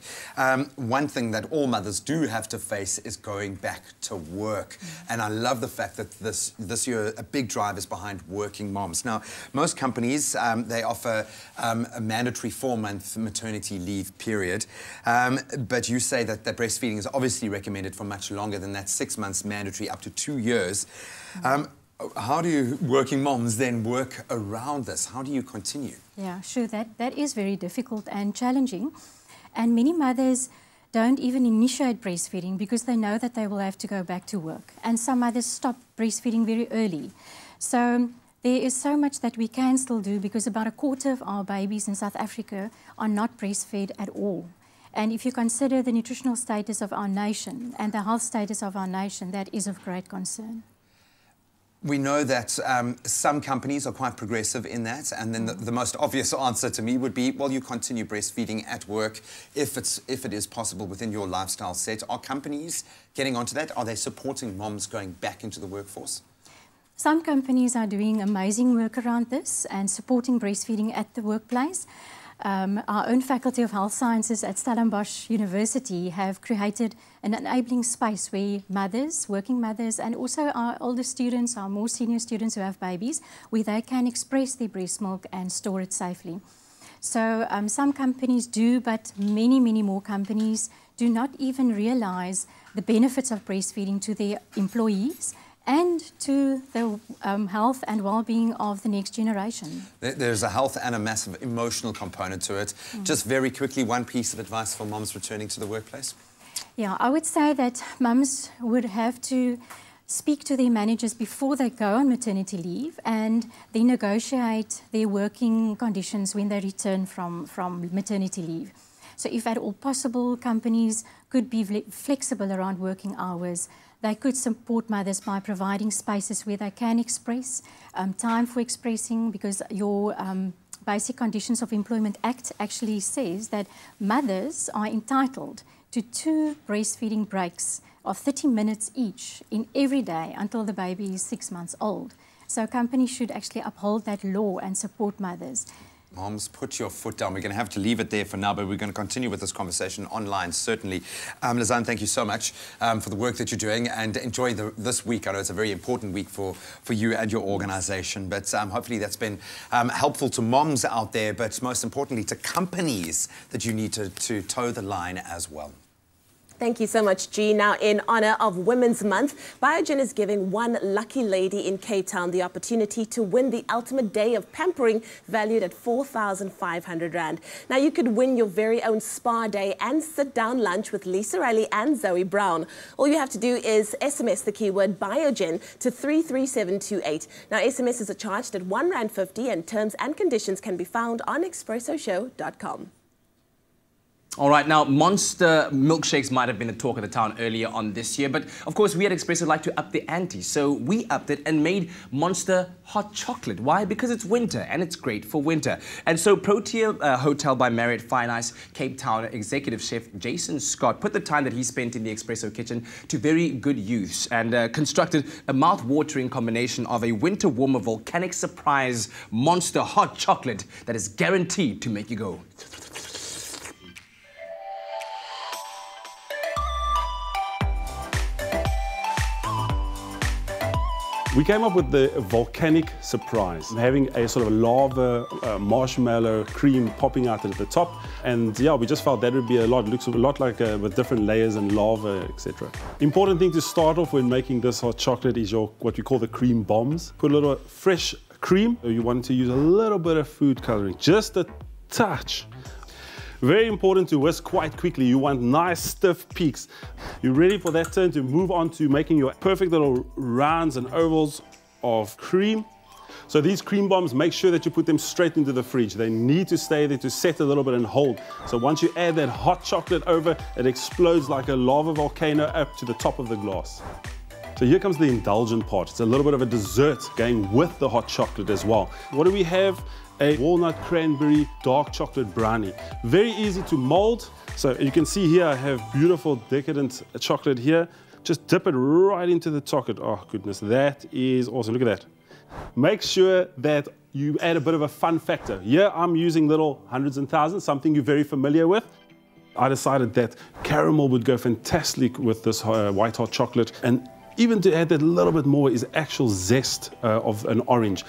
Speaker 4: one thing that all mothers do have to face is going back to work. And I love the fact that this year a big drive is behind working moms. Now, most companies, they offer a mandatory 4-month maternity leave period. But you say that breastfeeding is obviously recommended for much longer than that, 6 months mandatory, up to 2 years. How do working moms then work around this? How do you continue?
Speaker 6: Yeah, sure, that is very difficult and challenging. And many mothers don't even initiate breastfeeding because they know that they will have to go back to work. And some mothers stop breastfeeding very early. So there is so much that we can still do, because about a quarter of our babies in South Africa are not breastfed at all. And if you consider the nutritional status of our nation and the health status of our nation, that is of great concern.
Speaker 4: We know that some companies are quite progressive in that, and then the most obvious answer to me would be, well, you continue breastfeeding at work if it is possible within your lifestyle set. Are companies getting onto that? Are they supporting moms going back into the workforce?
Speaker 6: Some companies are doing amazing work around this and supporting breastfeeding at the workplace. Our own Faculty of Health Sciences at Stellenbosch University have created an enabling space where mothers, working mothers, and also our older students, our more senior students who have babies, where they can express their breast milk and store it safely. So some companies do, but many, many more companies do not even realize the benefits of breastfeeding to their employees and to the health and well-being of the next generation.
Speaker 4: There's a health and a massive emotional component to it. Just very quickly, one piece of advice for moms returning to the workplace?
Speaker 6: Yeah, I would say that mums would have to speak to their managers before they go on maternity leave, and they negotiate their working conditions when they return from maternity leave. So if at all possible, companies could be flexible around working hours. They could support mothers by providing spaces where they can express, time for expressing, because your Basic Conditions of Employment Act actually says that mothers are entitled to 2 breastfeeding breaks of 30 minutes each in every day until the baby is 6 months old. So companies should actually uphold that law and support mothers.
Speaker 4: Moms, put your foot down. We're going to have to leave it there for now, but we're going to continue with this conversation online, certainly. Lizanne, thank you so much for the work that you're doing, and enjoy this week. I know it's a very important week for you and your organisation, but hopefully that's been helpful to moms out there, but most importantly to companies that you need to toe the line as well.
Speaker 3: Thank you so much, G. Now, in honour of Women's Month, Biogen is giving one lucky lady in Cape Town the opportunity to win the ultimate day of pampering valued at 4,500 Rand. Now, you could win your very own spa day and sit-down lunch with Lisa Riley and Zoe Brown. All you have to do is SMS the keyword Biogen to 33728. Now, SMSs are charged at R1.50, and terms and conditions can be found on expressoshow.com.
Speaker 2: All right, now Monster milkshakes might have been a talk of the town earlier on this year, but of course we at Expresso like to up the ante, so we upped it and made Monster hot chocolate. Why? Because it's winter and it's great for winter. And so Protea Hotel by Marriott Fine Ice Cape Town executive chef Jason Scott put the time that he spent in the Expresso kitchen to very good use and constructed a mouth-watering combination of a winter warmer volcanic surprise Monster hot chocolate that is guaranteed to make you go.
Speaker 5: We came up with the volcanic surprise, having a sort of lava, marshmallow cream popping out at the top. And yeah, we just felt that would be a lot, looks a lot like with different layers and lava, etc. Important thing to start off when making this hot chocolate is your what we call the cream bombs. Put a little fresh cream. You want to use a little bit of food coloring, just a touch. Very important to whisk quite quickly. You want nice stiff peaks. You're ready for that turn to move on to making your perfect little rounds and ovals of cream. So these cream bombs, make sure that you put them straight into the fridge. They need to stay there to set a little bit and hold. So once you add that hot chocolate over, it explodes like a lava volcano up to the top of the glass. So here comes the indulgent part. It's a little bit of a dessert going with the hot chocolate as well. What do we have? A walnut cranberry dark chocolate brownie. Very easy to mold. So you can see here I have beautiful decadent chocolate here. Just dip it right into the chocolate. Oh goodness, that is awesome. Look at that. Make sure that you add a bit of a fun factor. Here I'm using little hundreds and thousands, something you're very familiar with. I decided that caramel would go fantastic with this white hot chocolate, and even to add that little bit more is actual zest of an orange.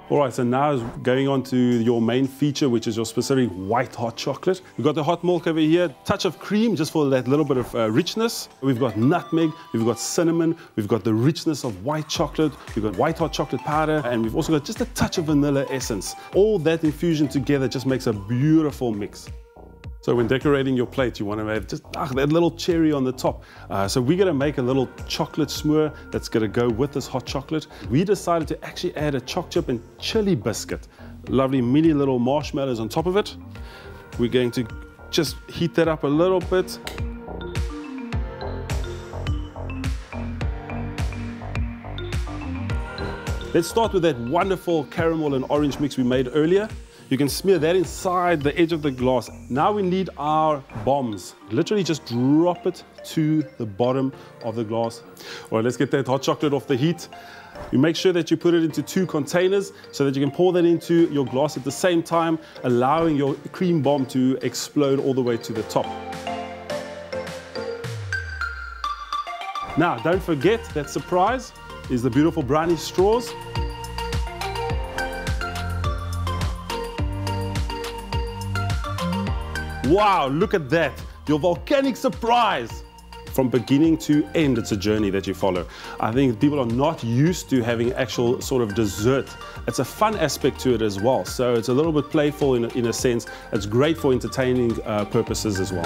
Speaker 5: All right, so now going on to your main feature, which is your specific white hot chocolate. We've got the hot milk over here, touch of cream just for that little bit of richness. We've got nutmeg, we've got cinnamon, we've got the richness of white chocolate, we've got white hot chocolate powder, and we've also got just a touch of vanilla essence. All that infusion together just makes a beautiful mix. So when decorating your plate, you want to have just that little cherry on the top. So we're going to make a little chocolate smooth that's going to go with this hot chocolate. We decided to actually add a choc chip and chili biscuit. Lovely mini little marshmallows on top of it. We're going to just heat that up a little bit. Let's start with that wonderful caramel and orange mix we made earlier. You can smear that inside the edge of the glass. Now we need our bombs. Literally just drop it to the bottom of the glass. All right, let's get that hot chocolate off the heat. You make sure that you put it into 2 containers so that you can pour that into your glass at the same time, allowing your cream bomb to explode all the way to the top. Now, don't forget that surprise is the beautiful brownie straws. Wow, look at that, your volcanic surprise. From beginning to end, it's a journey that you follow. I think people are not used to having actual sort of dessert. It's a fun aspect to it as well. So it's a little bit playful in a sense. It's great for entertaining purposes as well.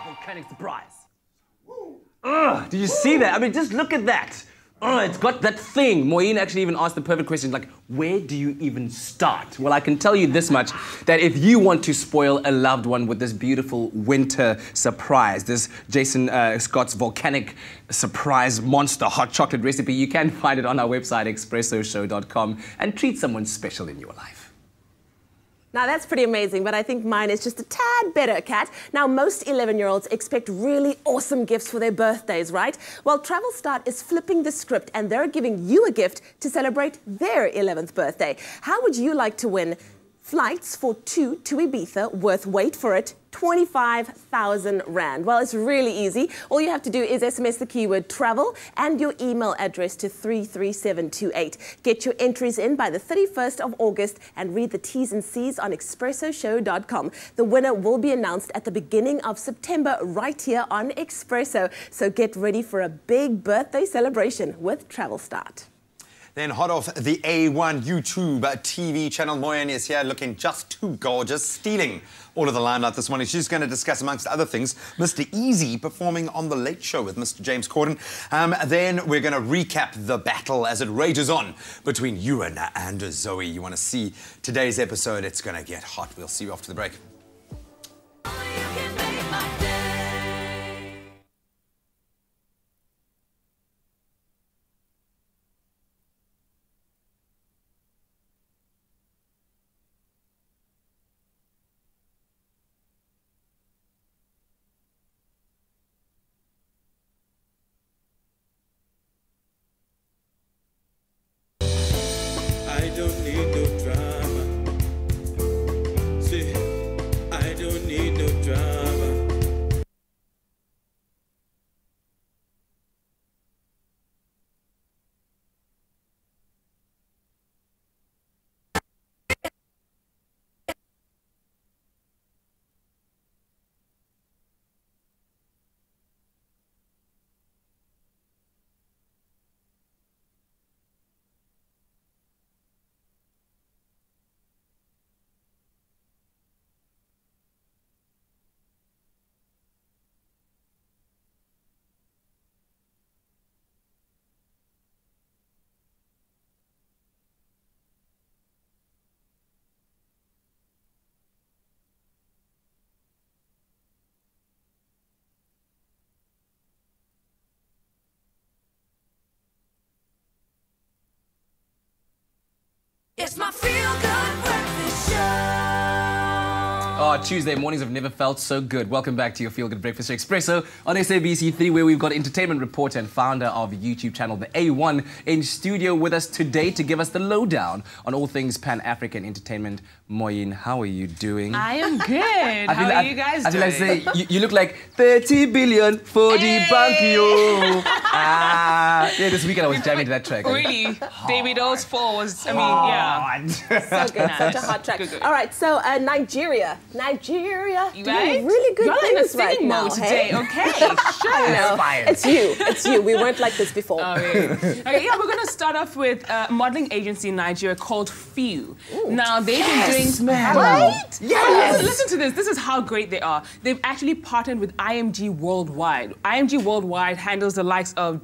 Speaker 2: Volcanic surprise. Ugh, did you see that? I mean, just look at that. Ugh, it's got that thing. Moeen actually even asked the perfect question, like, where do you even start? Well, I can tell you this much, that if you want to spoil a loved one with this beautiful winter surprise, this Jason Scott's volcanic surprise monster hot chocolate recipe, you can find it on our website, expressoshow.com, and treat someone special in your life.
Speaker 3: Now that's pretty amazing, but I think mine is just a tad better, Kat. Now most 11-year-olds expect really awesome gifts for their birthdays, right? Well, Travel Start is flipping the script and they're giving you a gift to celebrate their 11th birthday. How would you like to win flights for 2 to Ibiza worth, wait for it, 25,000 Rand. Well, it's really easy. All you have to do is SMS the keyword travel and your email address to 33728. Get your entries in by the 31st of August and read the T's and C's on expressoshow.com. The winner will be announced at the beginning of September right here on Expresso. So get ready for a big birthday celebration with Travel Start.
Speaker 4: Then hot off the A1 YouTube TV channel, Moyen is here looking just too gorgeous, stealing all of the limelight this morning. She's going to discuss, amongst other things, Mr. Easy performing on The Late Show with Mr. James Corden. Then we're going to recap the battle as it rages on between Ewan and Zoe. You want to see today's episode? It's going to get hot. We'll see you after the break.
Speaker 8: I don't need no drama. See, I don't need no drama.
Speaker 1: It's my feel-good breakfast show.
Speaker 2: Oh, Tuesday mornings have never felt so good. Welcome back to your Feel Good Breakfast Show Expresso on SABC3, where we've got entertainment reporter and founder of the YouTube channel, The A1, in studio with us today to give us the lowdown on all things Pan-African entertainment. Moyen, how are you doing?
Speaker 9: I am good. How are you guys doing?
Speaker 2: I feel like you look like 30 billion for the bank, yo. Yeah, this weekend I was jamming to that track.
Speaker 9: Really? David O's 4 was, I mean, yeah.
Speaker 3: So good, such a hot track.
Speaker 9: Good.
Speaker 3: All right, so Nigeria,
Speaker 9: You
Speaker 3: doing
Speaker 9: right?
Speaker 3: really good
Speaker 9: You're in a
Speaker 3: things right
Speaker 9: singing
Speaker 3: now.
Speaker 9: mode today.
Speaker 3: Hey?
Speaker 9: Okay, sure.
Speaker 3: I know. It's you. We weren't like this before.
Speaker 9: Oh, really? Okay, yeah, we're going to start off with a modeling agency in Nigeria called Few. Now, they've been doing... Right?
Speaker 3: Yes.
Speaker 9: Listen to this. This is how great they are. They've actually partnered with IMG Worldwide. IMG Worldwide handles the likes of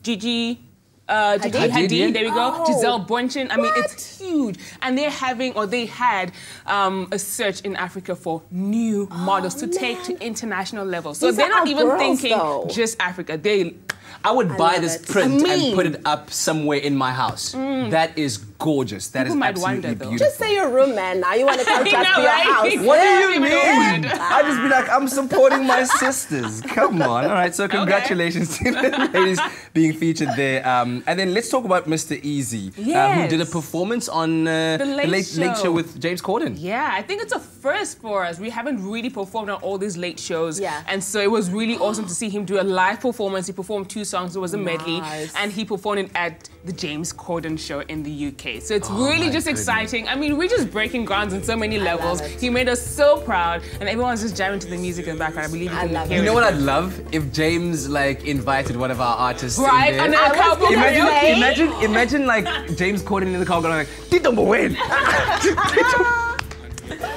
Speaker 9: Gigi Hadid, there we go. Giselle Bundchen. I mean, it's huge. And they're having, or they had, a search in Africa for new models to take to international levels. So they're not even thinking just Africa.
Speaker 2: I would buy this print and put it up somewhere in my house. That is gorgeous. That is absolutely beautiful.
Speaker 3: Just say your room, man. Now you want to come to your house.
Speaker 2: What do you mean? I just be like, I'm supporting my sisters. Come on. All right, so congratulations to the ladies being featured there. And then let's talk about Mr. Easy, who did a performance on the late show with James Corden.
Speaker 9: Yeah, I think it's a first for us. We haven't really performed on all these late shows. Yeah. And so it was really awesome to see him do a live performance. He performed 2 songs. It was a medley. And he performed it at the James Corden show in the UK. So it's really just exciting. I mean, we're just breaking grounds on so many levels. He made us so proud. And everyone's just jamming to the music in the background. I believe you can hear it.
Speaker 2: You know what I'd love? If James, like, invited one of our artists
Speaker 9: right?
Speaker 2: in there. Imagine like James Corden in the car going like, Tito Moyen.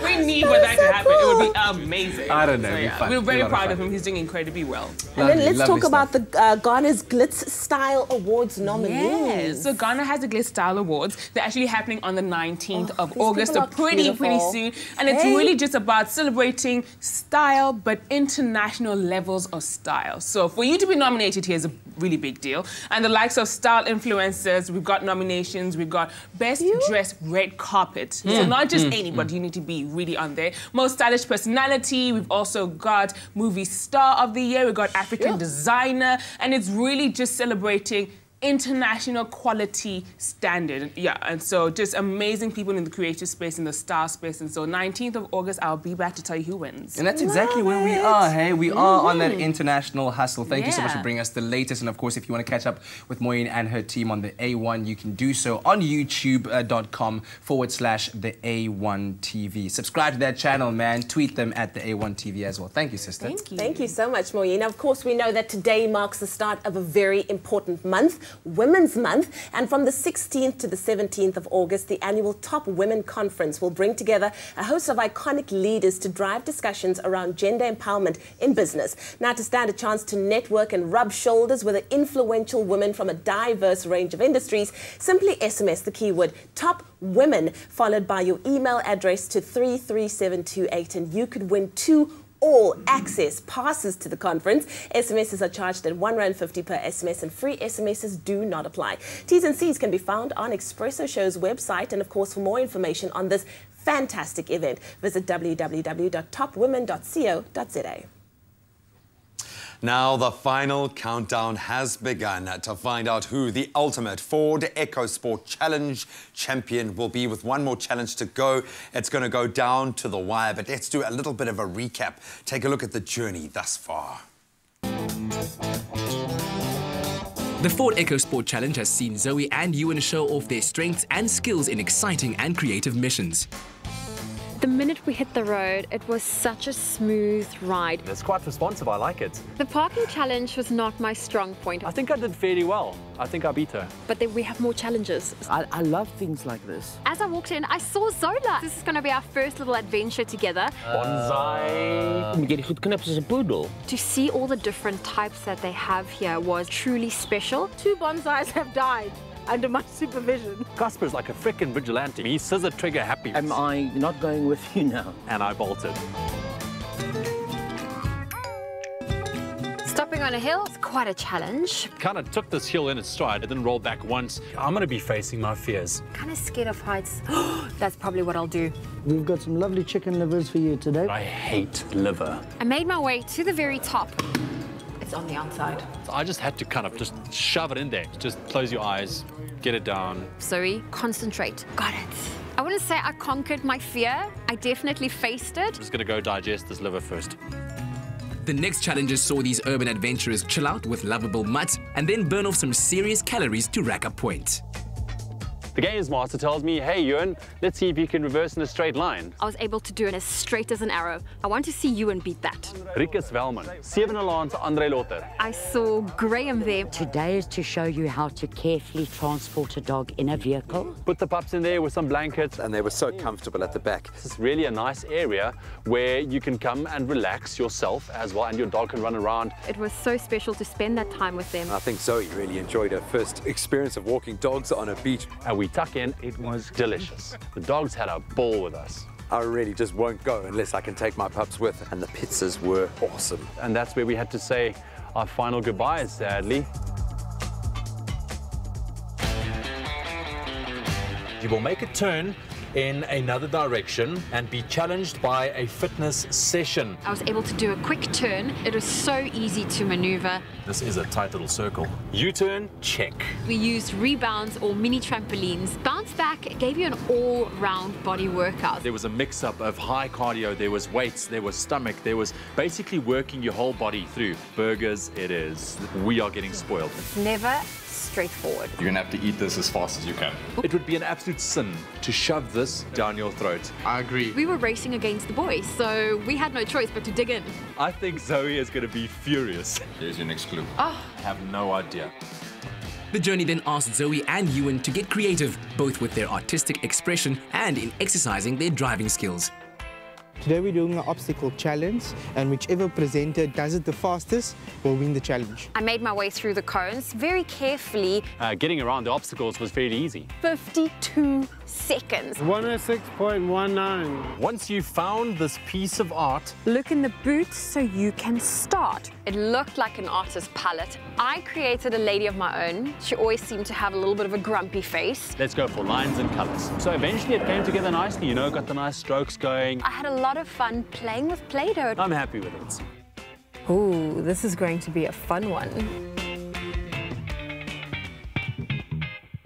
Speaker 9: We need for that to happen. Cool. It would be amazing.
Speaker 2: I don't know.
Speaker 9: So, yeah, we're very proud of him. He's doing incredibly well.
Speaker 3: And then let's talk about the Ghana's Glitz Style Awards nominees.
Speaker 9: Yes. So Ghana has the Glitz Style Awards. They're actually happening on the 19th of August. So pretty soon. And it's really just about celebrating style, but international levels of style. So for you to be nominated here is a really big deal. And the likes of style influencers, we've got nominations. We've got Best Dressed Red Carpet. So not just anybody, you need to be really on there. Most Stylish Personality. We've also got Movie Star of the Year. We've got African Designer. And it's really just celebrating international quality standard. Yeah, and so just amazing people in the creative space, in the star space. And so 19th of August, I'll be back to tell you who wins.
Speaker 2: And that's exactly where we are, hey? We are on that international hustle. Thank you so much for bringing us the latest. And of course, if you want to catch up with Moyen and her team on the A1, you can do so on youtube.com/the A1 TV. Subscribe to that channel, man. Tweet them at the A1 TV as well. Thank you, sister.
Speaker 3: Thank you. Thank you so much, Moyen. Of course, we know that today marks the start of a very important month Women's Month. And from the 16th to the 17th of August, the annual Top Women Conference will bring together a host of iconic leaders to drive discussions around gender empowerment in business. Now, to stand a chance to network and rub shoulders with influential women from a diverse range of industries, simply SMS the keyword Top Women followed by your email address to 33728 and you could win 2 all-access passes to the conference. SMSs are charged at R1.50 per SMS and free SMSs do not apply. T's and C's can be found on Expresso Show's website, and of course for more information on this fantastic event, visit www.topwomen.co.za.
Speaker 4: Now the final countdown has begun to find out who the ultimate Ford EcoSport Challenge champion will be, with one more challenge to go. It's going to go down to the wire, but let's do a little bit of a recap. Take a look at the journey thus far.
Speaker 7: The Ford EcoSport Challenge has seen Zoe and Ewan show off their strengths and skills in exciting and creative missions.
Speaker 22: The minute we hit the road, it was such a smooth ride.
Speaker 13: It's quite responsive, I like it.
Speaker 22: The parking challenge was not my strong point.
Speaker 13: I think I did fairly well. I think I beat her.
Speaker 22: But then we have more challenges.
Speaker 15: I love things like this.
Speaker 22: As I walked in, I saw Zola. This is going to be our first little adventure together.
Speaker 13: Bonsai.
Speaker 22: To see all the different types that they have here was truly special.
Speaker 23: 2 bonsais have died under my supervision.
Speaker 13: Casper's like a frickin' vigilante. He's scissor trigger happy.
Speaker 15: Am I not going with you now?
Speaker 13: And I bolted.
Speaker 22: Stopping on a hill is quite a challenge.
Speaker 13: Kind of took this hill in its stride and then rolled back once. I'm going to be facing my fears.
Speaker 22: Kind of scared of heights. That's probably what I'll do.
Speaker 15: We've got some lovely chicken livers for you today.
Speaker 13: I hate liver.
Speaker 22: I made my way to the very top. It's on the outside.
Speaker 13: So I just had to kind of just shove it in there. Just close your eyes, get it down.
Speaker 22: Zoe, concentrate. Got it. I wouldn't say I conquered my fear. I definitely faced it.
Speaker 13: I'm just going to go digest this liver first.
Speaker 7: The next challenges saw these urban adventurers chill out with lovable mutts and then burn off some serious calories to rack up points.
Speaker 13: The games master tells me, hey, Ewan, let's see if you can reverse in a straight line.
Speaker 22: I was able to do it as straight as an arrow. I want to see Ewan beat that.
Speaker 13: Rikus Velman, 7 alarm to Andre Lotter.
Speaker 22: I saw Graham there.
Speaker 24: Today is to show you how to carefully transport a dog in a vehicle.
Speaker 13: Put the pups in there with some blankets.
Speaker 4: And they were so comfortable at the back.
Speaker 13: This is really a nice area where you can come and relax yourself as well, and your dog can run around.
Speaker 22: It was so special to spend that time with them.
Speaker 4: I think Zoe really enjoyed her first experience of walking dogs on a beach.
Speaker 13: And we tuck in, it was delicious. The dogs had a ball with us.
Speaker 4: I really just won't go unless I can take my pups with, and the pizzas were awesome.
Speaker 13: And that's where we had to say our final goodbyes, sadly. You will make a turn in another direction and be challenged by a fitness session.
Speaker 22: I was able to do a quick turn. It was so easy to maneuver.
Speaker 13: This is a tight little circle. U-turn, check.
Speaker 22: We used rebounds or mini trampolines. Bounce back gave you an all-round body workout.
Speaker 13: There was a mix-up of high cardio, there was weights, there was stomach, there was basically working your whole body through. Burgers, it is. We are getting spoiled.
Speaker 22: It's never straightforward.
Speaker 25: You're gonna have to eat this as fast as you can.
Speaker 13: It would be an absolute sin to shove this down your throat.
Speaker 25: I agree.
Speaker 22: We were racing against the boys, so we had no choice but to dig in.
Speaker 13: I think Zoe is going to be furious.
Speaker 25: Here's your next clue.
Speaker 22: Oh.
Speaker 13: I have no idea.
Speaker 7: The journey then asked Zoe and Ewan to get creative, both with their artistic expression and in exercising their driving skills.
Speaker 26: Today we're doing an obstacle challenge, and whichever presenter does it the fastest will win the challenge.
Speaker 22: I made my way through the cones very carefully.
Speaker 13: Getting around the obstacles was fairly easy.
Speaker 22: 52 seconds.
Speaker 26: 106.19.
Speaker 13: Once you've found this piece of art,
Speaker 22: look in the boots so you can start. It looked like an artist's palette. I created a lady of my own. She always seemed to have a little bit of a grumpy face.
Speaker 13: Let's go for lines and colors. So eventually it came together nicely, you know, got the nice strokes going.
Speaker 22: I had a lot of fun playing with Play-Doh.
Speaker 13: I'm happy with it.
Speaker 22: Ooh, this is going to be a fun one.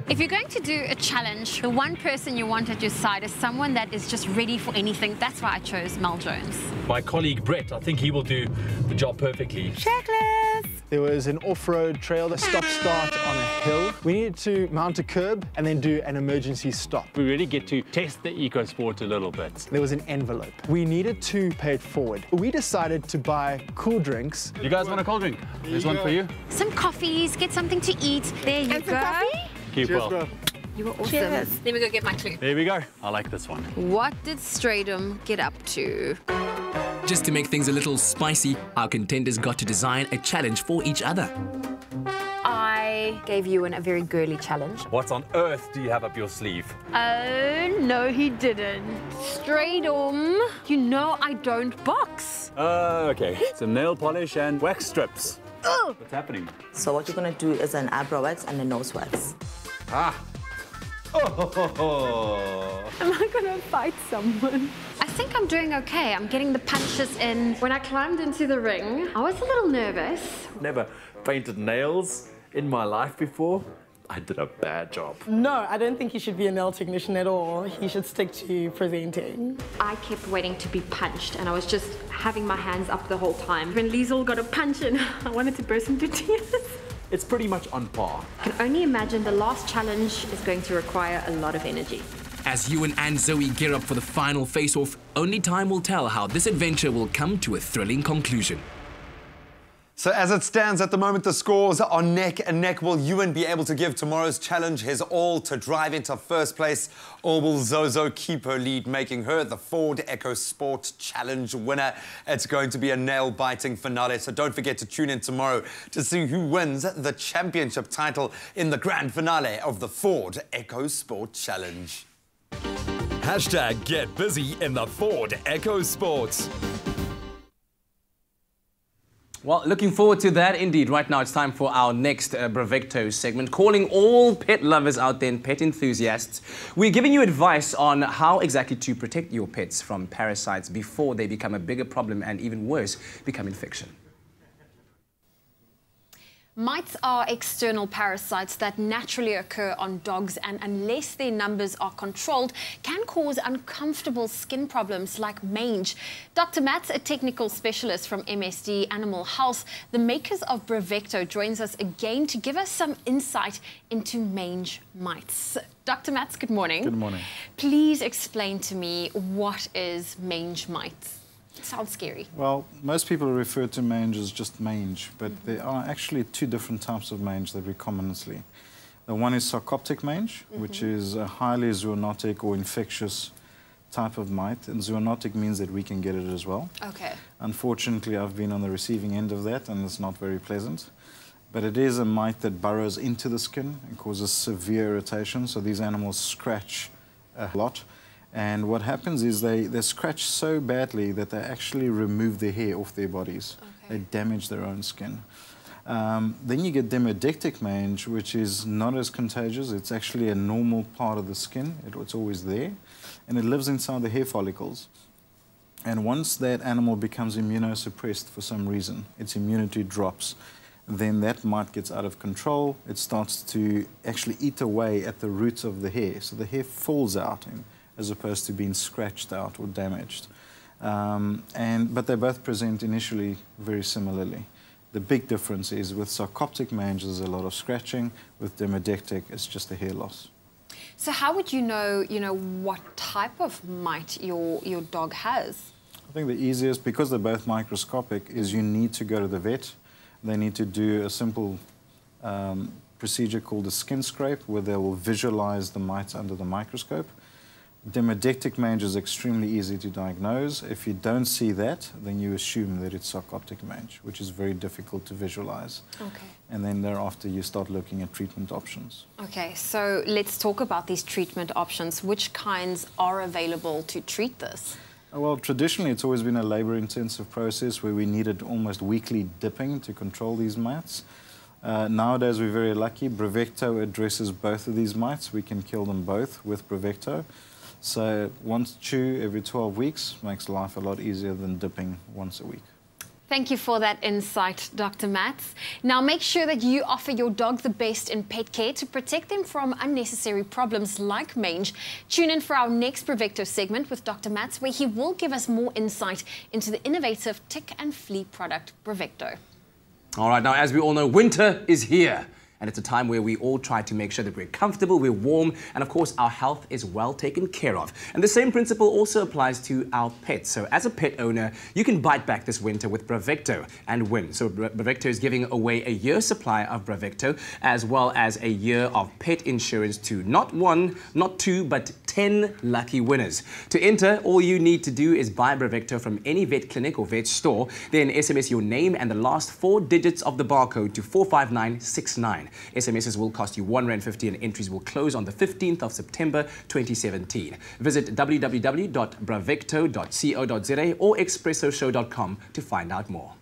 Speaker 22: If you're going to do a challenge, the one person you want at your side is someone that is just ready for anything. That's why I chose Mel Jones.
Speaker 13: My colleague Brett, I think he will do the job perfectly.
Speaker 22: Checklist!
Speaker 26: There was an off-road trail, a stop-start on a hill. We needed to mount a curb and then do an emergency stop.
Speaker 13: We really get to test the EcoSport a little bit.
Speaker 26: There was an envelope. We needed to pay it forward. We decided to buy cool drinks.
Speaker 13: You guys want a cold drink? There's one for you.
Speaker 10: Some coffees, get something to eat. There you go. Coffee?
Speaker 13: Keep
Speaker 26: Cheers,
Speaker 13: well.
Speaker 26: bro.
Speaker 22: You were awesome.
Speaker 10: Cheers.
Speaker 22: Let me go get my clue.
Speaker 13: There we go. I like this one.
Speaker 22: What did Stratum get up to?
Speaker 7: Just to make things a little spicy, our contenders got to design a challenge for each other.
Speaker 22: I gave you a very girly challenge.
Speaker 13: What on earth do you have up your sleeve?
Speaker 22: Oh, no, he didn't. Stratum, you know I don't box.
Speaker 13: Okay. Some nail polish and wax strips.
Speaker 22: Oh.
Speaker 13: What's happening?
Speaker 11: So what you're going to do is an eyebrow wax and a nose wax.
Speaker 13: Ah. Oh.
Speaker 22: Am I going to fight someone? I think I'm doing okay. I'm getting the punches in. When I climbed into the ring, I was a little nervous.
Speaker 13: Never painted nails in my life before. I did a bad job.
Speaker 23: No, I don't think he should be a nail technician at all. He should stick to presenting.
Speaker 22: I kept waiting to be punched, and I was just having my hands up the whole time. When Liesl got a punch in, I wanted to burst into tears.
Speaker 13: It's pretty much on par.
Speaker 22: I can only imagine the last challenge is going to require a lot of energy.
Speaker 7: As Ewan and Zoe gear up for the final face-off, only time will tell how this adventure will come to a thrilling conclusion.
Speaker 4: So as it stands at the moment, the scores are neck and neck. Will Ewan be able to give tomorrow's challenge his all to drive into first place? Or will Zozo keep her lead, making her the Ford EcoSport Challenge winner? It's going to be a nail-biting finale, so don't forget to tune in tomorrow to see who wins the championship title in the grand finale of the Ford EcoSport Challenge.
Speaker 12: Hashtag get busy in the Ford EcoSport.
Speaker 2: Well, looking forward to that indeed. Right now, it's time for our next Brevecto segment, calling all pet lovers out there and pet enthusiasts. We're giving you advice on how exactly to protect your pets from parasites before they become a bigger problem and, even worse, become infection.
Speaker 22: Mites are external parasites that naturally occur on dogs, and unless their numbers are controlled, can cause uncomfortable skin problems like mange. Dr. Mats, a technical specialist from MSD Animal Health, the makers of Brevecto, joins us again to give us some insight into mange mites. Dr. Mats, good morning.
Speaker 14: Good morning.
Speaker 22: Please explain to me, what is mange mites? It sounds scary.
Speaker 14: Well, most people refer to mange as just mange, but there are actually two different types of mange that we commonly see. The one is sarcoptic mange, which is a highly zoonotic or infectious type of mite, and zoonotic means that we can get it as well.
Speaker 22: Okay.
Speaker 14: Unfortunately, I've been on the receiving end of that, and it's not very pleasant. But it is a mite that burrows into the skin and causes severe irritation, so these animals scratch a lot. And what happens is they scratch so badly that they actually remove the hair off their bodies. Okay. They damage their own skin. Then you get demodectic mange, which is not as contagious. It's actually a normal part of the skin. It's always there. And it lives inside the hair follicles. And once that animal becomes immunosuppressed for some reason, its immunity drops, then that mite gets out of control. It starts to actually eat away at the roots of the hair. So the hair falls out, as opposed to being scratched out or damaged. But they both present initially very similarly. The big difference is with sarcoptic mange, there's a lot of scratching. With demodectic, it's just a hair loss.
Speaker 22: So how would you know, what type of mite your dog has?
Speaker 14: I think the easiest, because they're both microscopic, is you need to go to the vet. They need to do a simple procedure called a skin scrape, where they will visualize the mites under the microscope. Demodectic mange is extremely easy to diagnose. If you don't see that, then you assume that it's sarcoptic mange, which is very difficult to visualize.
Speaker 22: Okay.
Speaker 14: And then thereafter, you start looking at treatment options.
Speaker 22: Okay, so let's talk about these treatment options. Which kinds are available to treat this?
Speaker 14: Well, traditionally, it's always been a labor-intensive process where we needed almost weekly dipping to control these mites. Nowadays, we're very lucky. Brevecto addresses both of these mites. We can kill them both with Brevecto. So once chew every 12 weeks makes life a lot easier than dipping once a week.
Speaker 22: Thank you for that insight, Dr. Mats. Now, make sure that you offer your dog the best in pet care to protect them from unnecessary problems like mange. Tune in for our next Brevecto segment with Dr. Mats, where he will give us more insight into the innovative tick and flea product, Brevecto.
Speaker 2: All right, now as we all know, winter is here. And it's a time where we all try to make sure that we're comfortable, we're warm, and of course our health is well taken care of. And the same principle also applies to our pets. So as a pet owner, you can bite back this winter with Bravecto and win. So Bravecto is giving away a year's supply of Bravecto, as well as a year of pet insurance to not one, not two, but 10 lucky winners. To enter, all you need to do is buy Bravecto from any vet clinic or vet store, then SMS your name and the last 4 digits of the barcode to 45969. SMSs will cost you R1.50 and entries will close on the 15th of September 2017. Visit www.bravecto.co.za or expressoshow.com to find out more.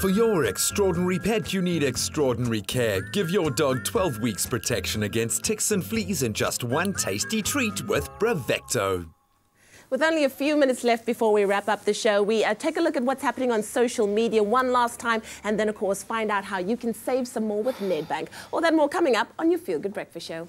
Speaker 12: For your extraordinary pet, you need extraordinary care. Give your dog 12 weeks protection against ticks and fleas in just one tasty treat with Bravecto.
Speaker 3: With only a few minutes left before we wrap up the show, we take a look at what's happening on social media one last time, and then, of course, find out how you can save some more with Nedbank. All that more coming up on your Feel Good Breakfast Show.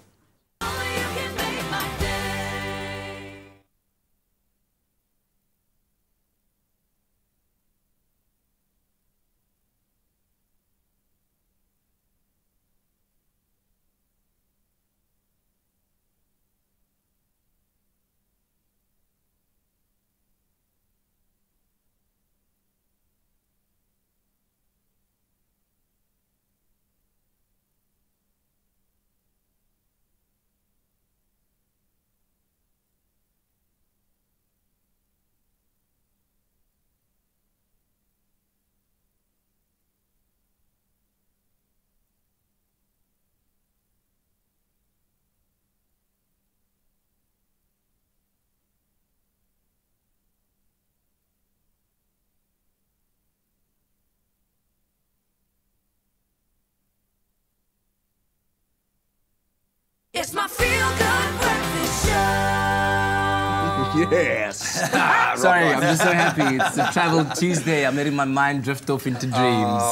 Speaker 1: It's my Feel Good Breakfast Show.
Speaker 2: Yes. Sorry, I'm just so happy. It's a Travel Tuesday. I'm letting my mind drift off into dreams.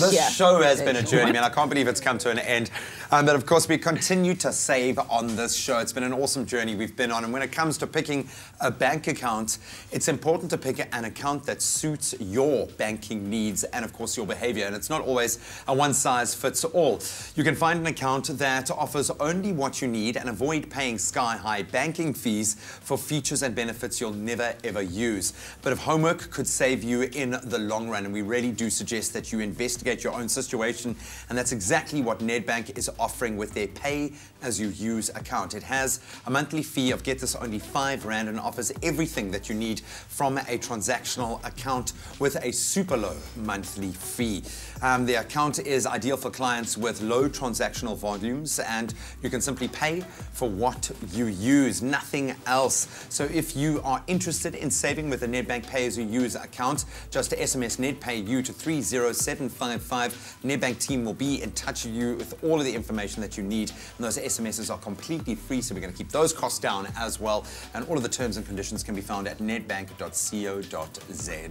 Speaker 4: This show has been a journey, man. I can't believe it's come to an end. But of course, we continue to save on this show. It's been an awesome journey we've been on. And when it comes to picking a bank account, it's important to pick an account that suits your banking needs and, of course, your behavior. And it's not always a one-size-fits-all. You can find an account that offers only what you need and avoid paying sky-high banking fees for features and benefits you'll never, ever use. But if homework could save you in the long run, and we really do suggest that you investigate your own situation, and that's exactly what Nedbank is offering with their pay-as-you-use account. It has a monthly fee of, get this, only R5 and offers everything that you need from a transactional account with a super low monthly fee. The account is ideal for clients with low transactional volumes, and you can simply pay for what you use, nothing else. So if you are interested in saving with a Nedbank pay-as-you-use account, just SMS NedPayU to 30755. Nedbank team will be in touch with you with all of the information that you need. And those SMSs are completely free, so we're going to keep those costs down as well. And all of the terms and conditions can be found at nedbank.co.za.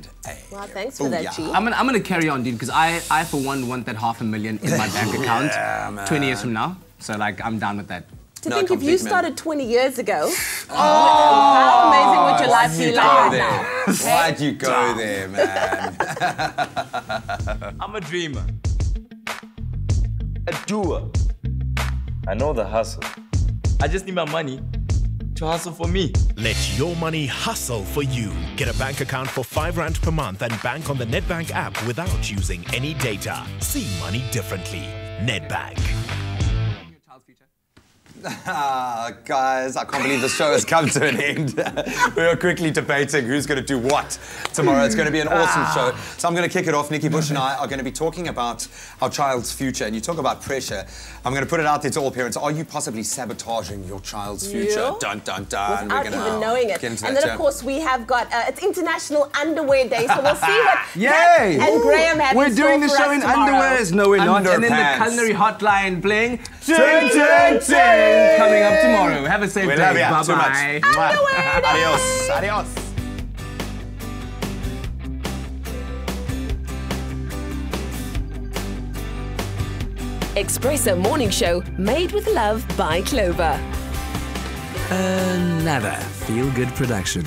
Speaker 3: Well, thanks for that, Chief.
Speaker 2: I'm going to carry on, dude, because I for one want that $500,000 in my bank account 20 years from now. So, like, I'm down with that.
Speaker 3: To think if you started 20 years ago, how amazing would your life be like now?
Speaker 4: Why'd you go there, man?
Speaker 16: I'm a dreamer. A doer. I know the hustle. I just need my money to hustle for me.
Speaker 17: Let your money hustle for you. Get a bank account for R5 per month and bank on the Nedbank app without using any data. See money differently. Nedbank.
Speaker 4: Guys, I can't believe the show has come to an end. We are quickly debating who's going to do what tomorrow. It's going to be an awesome show. So I'm going to kick it off. Nikki Bush and I are going to be talking about our child's future. And you talk about pressure. I'm going to put it out there to all parents. Are you possibly sabotaging your child's future?
Speaker 3: Yeah.
Speaker 4: Dun, dun, dun.
Speaker 3: Without even knowing it.
Speaker 4: And
Speaker 3: then, of course, we have got, it's International Underwear Day. So we'll see what
Speaker 2: Yay!
Speaker 3: Kat and Graham have
Speaker 2: We're
Speaker 3: in
Speaker 2: doing the
Speaker 3: store
Speaker 2: show
Speaker 3: for us
Speaker 2: in
Speaker 3: tomorrow.
Speaker 2: underwears. No, we're not. And then the culinary hotline playing. Ting, ting, ting. Coming up tomorrow. Have a safe day.
Speaker 4: Love you.
Speaker 2: Bye-bye.
Speaker 4: Adios. Adios.
Speaker 3: Expresso Morning Show, made with love by Clover.
Speaker 7: Another feel-good production.